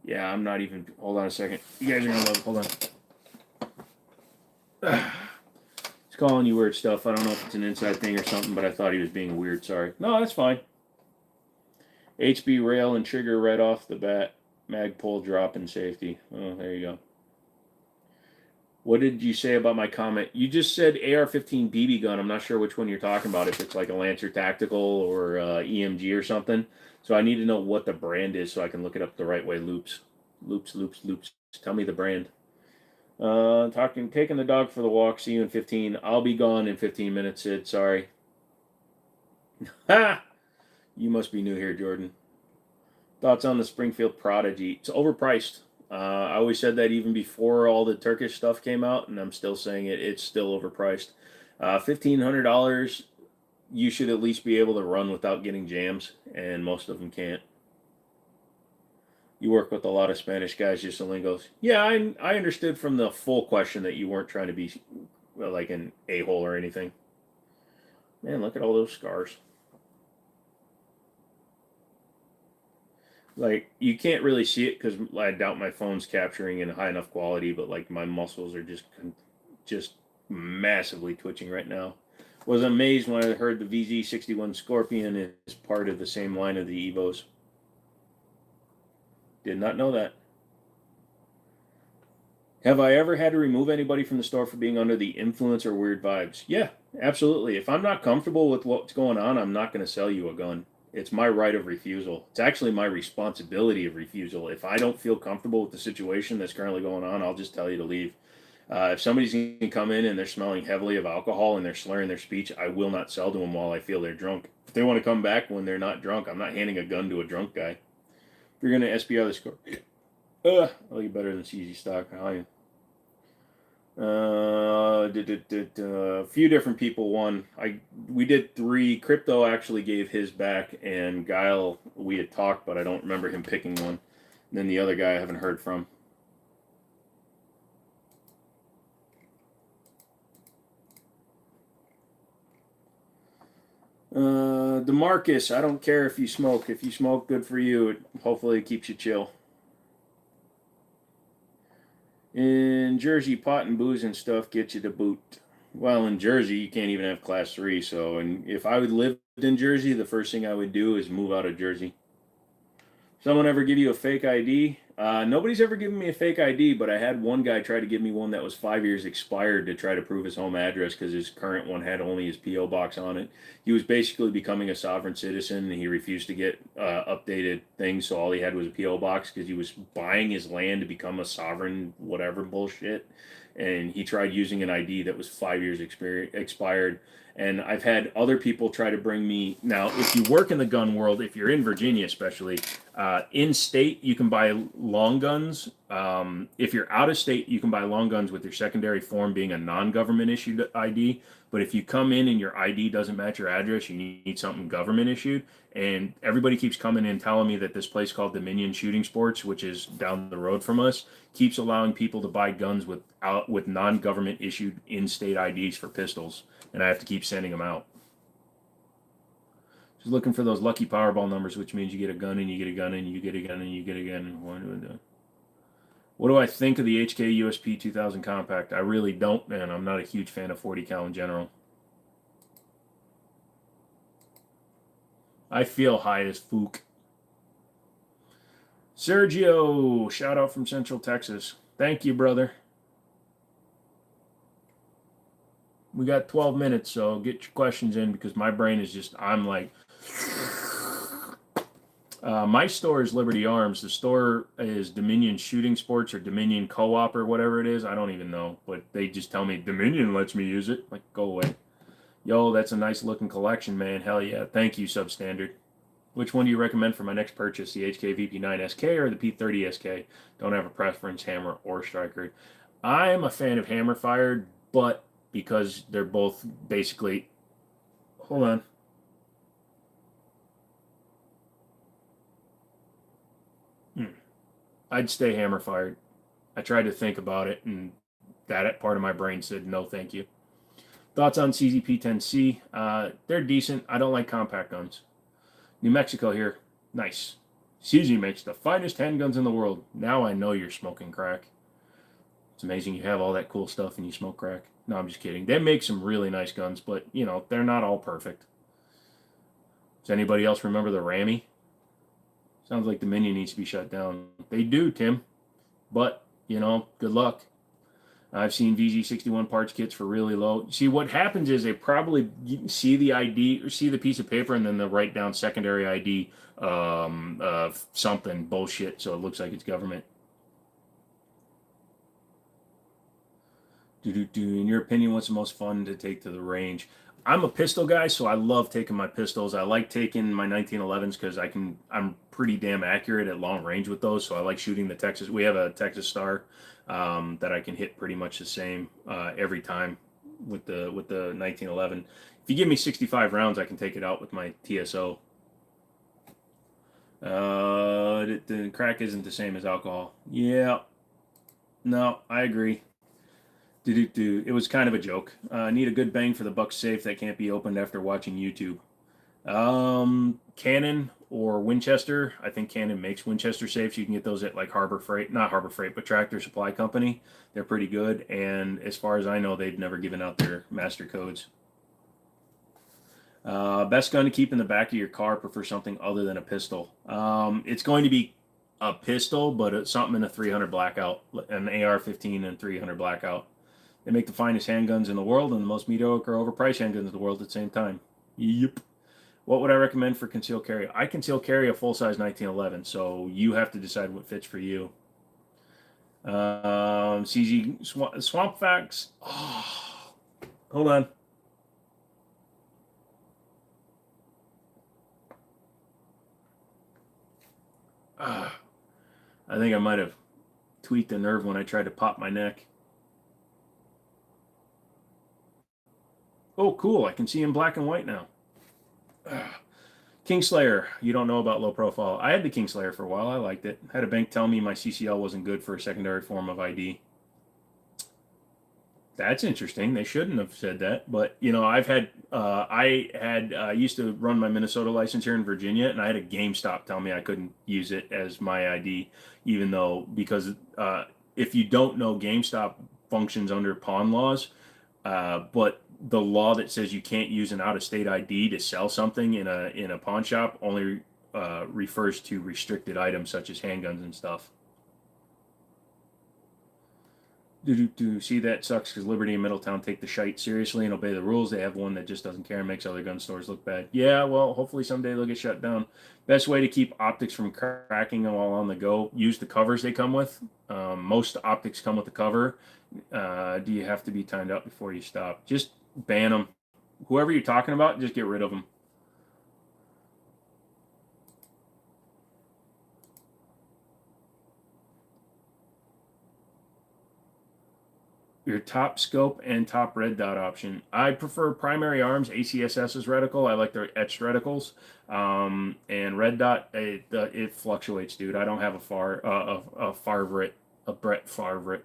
Yeah, I'm not even... Hold on a second. You guys are going to love it. Hold on. calling you weird stuff. I don't know if it's an inside thing or something, but I thought he was being weird. Sorry. No, that's fine. HB rail and trigger right off the bat. Magpul drop in safety. Oh, there you go. What did you say about my comment? You just said AR-15 BB gun. I'm not sure which one you're talking about. If it's like a Lancer Tactical or EMG or something. So I need to know what the brand is so I can look it up the right way. Loops. Tell me the brand. Taking the dog for the walk. See you in 15. I'll be gone in 15 minutes, Sid. Sorry. Ha! You must be new here, Jordan. Thoughts on the Springfield Prodigy? It's overpriced. I always said that even before all the Turkish stuff came out, and I'm still saying it. It's still overpriced. $1,500. You should at least be able to run without getting jams, and most of them can't. You work with a lot of Spanish guys, just the lingos. Yeah, I understood from the full question that you weren't trying to be like an a-hole or anything. Man, look at all those scars. Like, you can't really see it because I doubt my phone's capturing in high enough quality, but like my muscles are just massively twitching right now. Was amazed when I heard the VZ61 Scorpion is part of the same line of the Evos. Did not know that. Have I ever had to remove anybody from the store for being under the influence or weird vibes? Yeah, absolutely. If I'm not comfortable with what's going on, I'm not going to sell you a gun. It's my right of refusal. It's actually my responsibility of refusal. If I don't feel comfortable with the situation that's currently going on, I'll just tell you to leave. If somebody's going to come in and they're smelling heavily of alcohol and they're slurring their speech, I will not sell to them while I feel they're drunk. If they want to come back when they're not drunk, I'm not handing a gun to a drunk guy. If you're going to SBR the score, I'll get better than CZ stock. A few different people won. We did 3. Crypto actually gave his back, and Guile, we had talked, but I don't remember him picking one. And then the other guy I haven't heard from. DeMarcus, I don't care if you smoke. If you smoke, good for you. Hopefully it keeps you chill. In Jersey, pot and booze and stuff get you to boot. Well, in Jersey, you can't even have class 3. So, and if I would live in Jersey, the first thing I would do is move out of Jersey. Someone ever give you a fake ID? Nobody's ever given me a fake ID, but I had one guy try to give me one that was 5 years expired to try to prove his home address because his current one had only his P.O. box on it. He was basically becoming a sovereign citizen, and he refused to get updated things, so all he had was a P.O. box because he was buying his land to become a sovereign whatever bullshit. And he tried using an ID that was 5 years expired. And I've had other people try to bring me. Now, if you work in the gun world, if you're in Virginia especially, in state, you can buy long guns. If you're out of state, you can buy long guns with your secondary form being a non-government issued ID. But if you come in and your ID doesn't match your address, you need something government issued. And everybody keeps coming in telling me that this place called Dominion Shooting Sports, which is down the road from us, keeps allowing people to buy guns with non-government issued in-state IDs for pistols. And I have to keep sending them out. Just looking for those lucky Powerball numbers, which means you get a gun and you get a gun and you get a gun and you get a gun. What do I think of the HK USP 2000 Compact? I really don't, man. I'm not a huge fan of 40 cal in general. I feel high as fook. Sergio, shout out from Central Texas. Thank you, brother. We got 12 minutes, so get your questions in because my brain is just, I'm like, my store is Liberty Arms. The store is Dominion Shooting Sports or Dominion Co-op or whatever it is. I don't even know, but they just tell me Dominion lets me use it. Like, go away. Yo, that's a nice looking collection, man. Hell yeah. Thank you, Substandard. Which one do you recommend for my next purchase, the HK VP9 SK or the P30 SK? Don't have a preference, hammer or striker. I'm a fan of hammer fired, but because they're both basically, hold on. I'd stay hammer fired. I tried to think about it, and that part of my brain said no, thank you. Thoughts on CZP-10C? They're decent. I don't like compact guns. New Mexico here. Nice. CZ makes the finest handguns in the world. Now I know you're smoking crack. It's amazing you have all that cool stuff and you smoke crack. No, I'm just kidding. They make some really nice guns, but you know they're not all perfect. Does anybody else remember the Rammy? Sounds like the Minion needs to be shut down. They do, Tim. But you know, good luck. I've seen VG61 parts kits for really low. See, what happens is they probably see the ID or see the piece of paper and then they'll write down secondary ID something bullshit so it looks like it's government. In your opinion, what's the most fun to take to the range? I'm a pistol guy, so I love taking my pistols. I like taking my 1911s because I'm pretty damn accurate at long range with those. So I like shooting the Texas. We have a Texas Star that I can hit pretty much the same every time with the 1911. If you give me 65 rounds, I can take it out with my TSO. The crack isn't the same as alcohol. Yeah, no, I agree. It was kind of a joke. Need a good bang for the buck safe that can't be opened after watching YouTube. Canon or Winchester. I think Canon makes Winchester safes. You can get those at like Harbor Freight, not Harbor Freight, but Tractor Supply Company. They're pretty good. And as far as I know, they've never given out their master codes. Best gun to keep in the back of your car. Prefer something other than a pistol. It's going to be a pistol, but it's something in a 300 blackout, an AR-15 and 300 blackout. They make the finest handguns in the world and the most mediocre overpriced handguns in the world at the same time. Yep. What would I recommend for concealed carry? I conceal carry a full-size 1911, so you have to decide what fits for you. CZ Swamp Facts. Oh, hold on. I think I might have tweaked a nerve when I tried to pop my neck. Oh, cool. I can see in black and white now. Kingslayer. You don't know about low profile. I had the Kingslayer for a while. I liked it. Had a bank tell me my CCL wasn't good for a secondary form of ID. That's interesting. They shouldn't have said that. But, you know, I used to run my Minnesota license here in Virginia, and I had a GameStop tell me I couldn't use it as my ID, even though, because if you don't know, GameStop functions under pawn laws. But the law that says you can't use an out-of-state ID to sell something in a pawn shop only refers to restricted items such as handguns and stuff. See, that sucks because Liberty and Middletown take the shite seriously and obey the rules. They have one that just doesn't care and makes other gun stores look bad. Yeah, well, hopefully someday they'll get shut down. Best way to keep optics from cracking while on the go: use the covers they come with. Most optics come with the cover. Do you have to be timed out before you stop? Just ban them. Whoever you're talking about, just get rid of them. Your top scope and top red dot option. I prefer primary arms, ACSS's reticle. I like their etched reticles. And red dot, it fluctuates, dude. I don't have a Farvrit, a Brett Farvrit.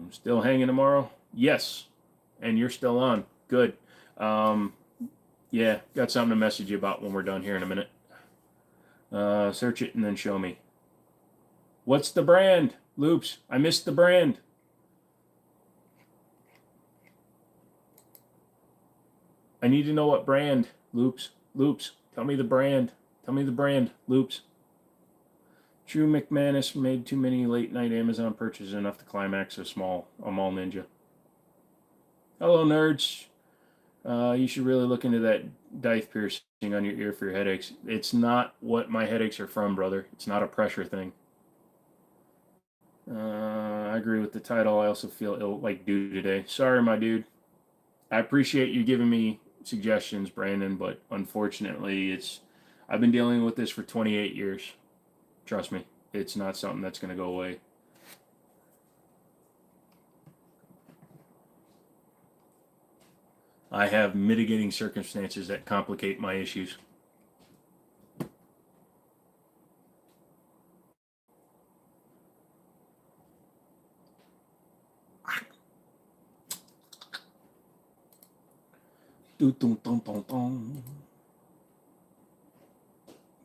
Still hanging tomorrow? Yes. And you're still on. Good. Yeah, got something to message you about when we're done here in a minute. Search it and then show me. What's the brand? Loops. I missed the brand. I need to know what brand. Loops. Loops. Tell me the brand. Tell me the brand. Loops. Drew McManus made too many late night Amazon purchases enough to climax a mall ninja. Hello, nerds. You should really look into that dive piercing on your ear for your headaches. It's not what my headaches are from, brother. It's not a pressure thing. I agree with the title. I also feel ill like dude today. Sorry, my dude. I appreciate you giving me suggestions, Brandon, but unfortunately, I've been dealing with this for 28 years. Trust me, it's not something that's going to go away. I have mitigating circumstances that complicate my issues.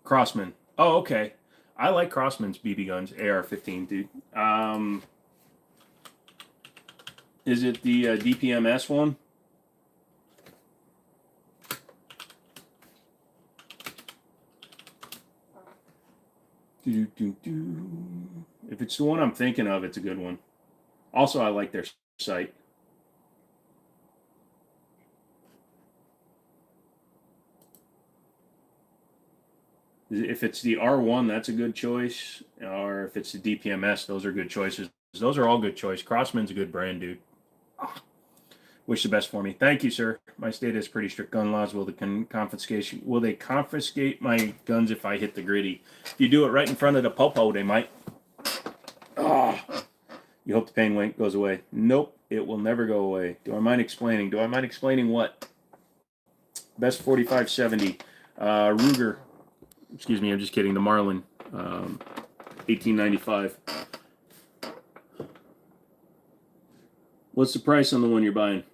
Crossman. Oh, okay. I like Crossman's BB guns, AR-15, dude. Is it the DPMS one? If it's the one I'm thinking of, it's a good one. Also, I like their sight. If it's the R1, that's a good choice. Or if it's the DPMS, those are good choices. Those are all good choice. Crossman's a good brand, dude. Wish the best for me. Thank you, sir. My state has pretty strict gun laws. Will they confiscate my guns if I hit the gritty? If you do it right in front of the popo, they might. Oh, you hope the pain goes away. Nope, it will never go away. Do I mind explaining? Do I mind explaining what? Best 4570. Ruger. Excuse me, I'm just kidding. The Marlin. 1895. What's the price on the one you're buying?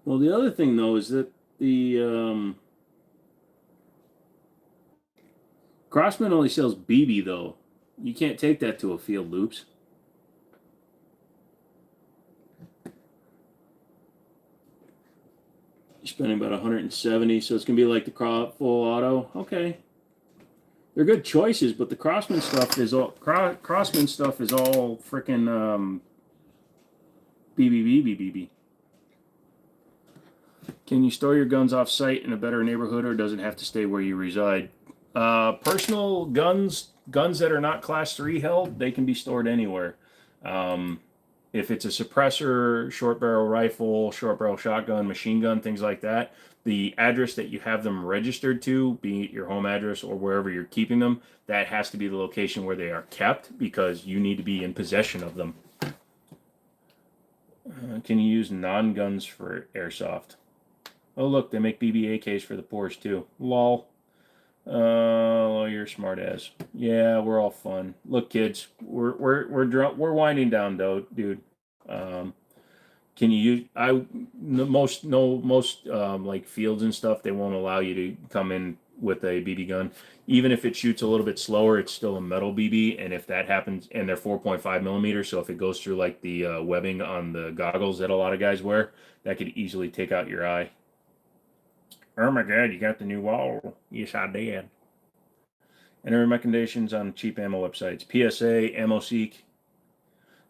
Well, the other thing, though, is that the Crossman only sells BB, though. You can't take that to a field, Loops. You're spending about 170, so it's going to be like the full auto. Okay. They're good choices, but the Crossman stuff is all freaking BB. Can you store your guns off site in a better neighborhood, or does it have to stay where you reside? Personal guns that are not Class 3 held, they can be stored anywhere. If it's a suppressor, short barrel rifle, short barrel shotgun, machine gun, things like that, the address that you have them registered to, be it your home address or wherever you're keeping them, that has to be the location where they are kept, because you need to be in possession of them. Can you use non-guns for airsoft? Oh, look, they make BB AKs for the Porsche too. Lol. Oh, you're smart ass. Yeah, we're all fun. Look, kids, we're winding down, though, dude. Can you use most like fields and stuff? They won't allow you to come in with a BB gun, even if it shoots a little bit slower. It's still a metal BB, and if that happens, and they're 4.5 millimeters, so if it goes through like the webbing on the goggles that a lot of guys wear, that could easily take out your eye. Oh my God, you got the new wall. Yes, I did. Enter recommendations on cheap ammo websites. PSA, AmmoSeek.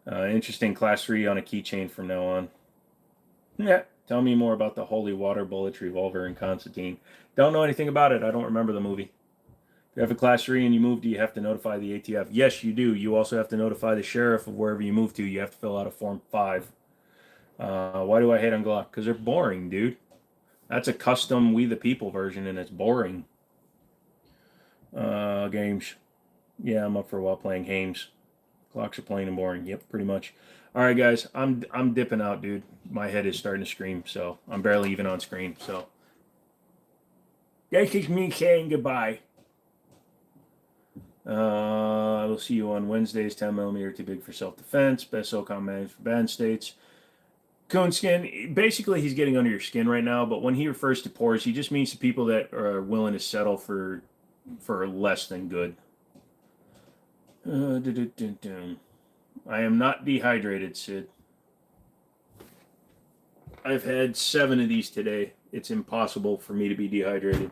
Interesting Class 3 on a keychain from now on. Yeah, tell me more about the Holy Water Bullets revolver in Constantine. Don't know anything about it. I don't remember the movie. If you have a Class 3 and you move, do you have to notify the ATF? Yes, you do. You also have to notify the sheriff of wherever you move to. You have to fill out a Form 5. Why do I hate on Glock? Because they're boring, dude. That's a custom We the People version, and it's boring. Games. Yeah, I'm up for a while playing games. Glocks are plain and boring. Yep, pretty much. All right, guys, I'm dipping out, dude. My head is starting to scream, so I'm barely even on screen. So this is me saying goodbye. I will see you on Wednesdays. 10mm too big for self-defense. Best SOCOM managed for bad states. Coonskin, basically he's getting under your skin right now, but when he refers to poors, he just means to people that are willing to settle for less than good. I am not dehydrated, Sid. I've had 7 of these today. It's impossible for me to be dehydrated.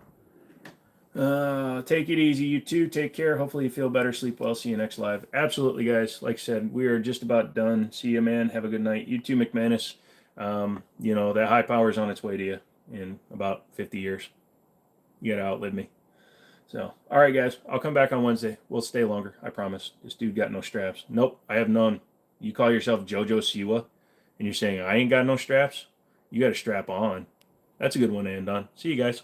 Take it easy, you too. Take care. Hopefully you feel better. Sleep well. See you next live. Absolutely, guys. Like I said, we are just about done. See you, man. Have a good night. You too, McManus. You know, that high power is on its way to you in about 50 years. You gotta outlive me. So, all right, guys. I'll come back on Wednesday. We'll stay longer. I promise. This dude got no straps. Nope, I have none. You call yourself JoJo Siwa, and you're saying I ain't got no straps? You got a strap on. That's a good one to end on. See you guys.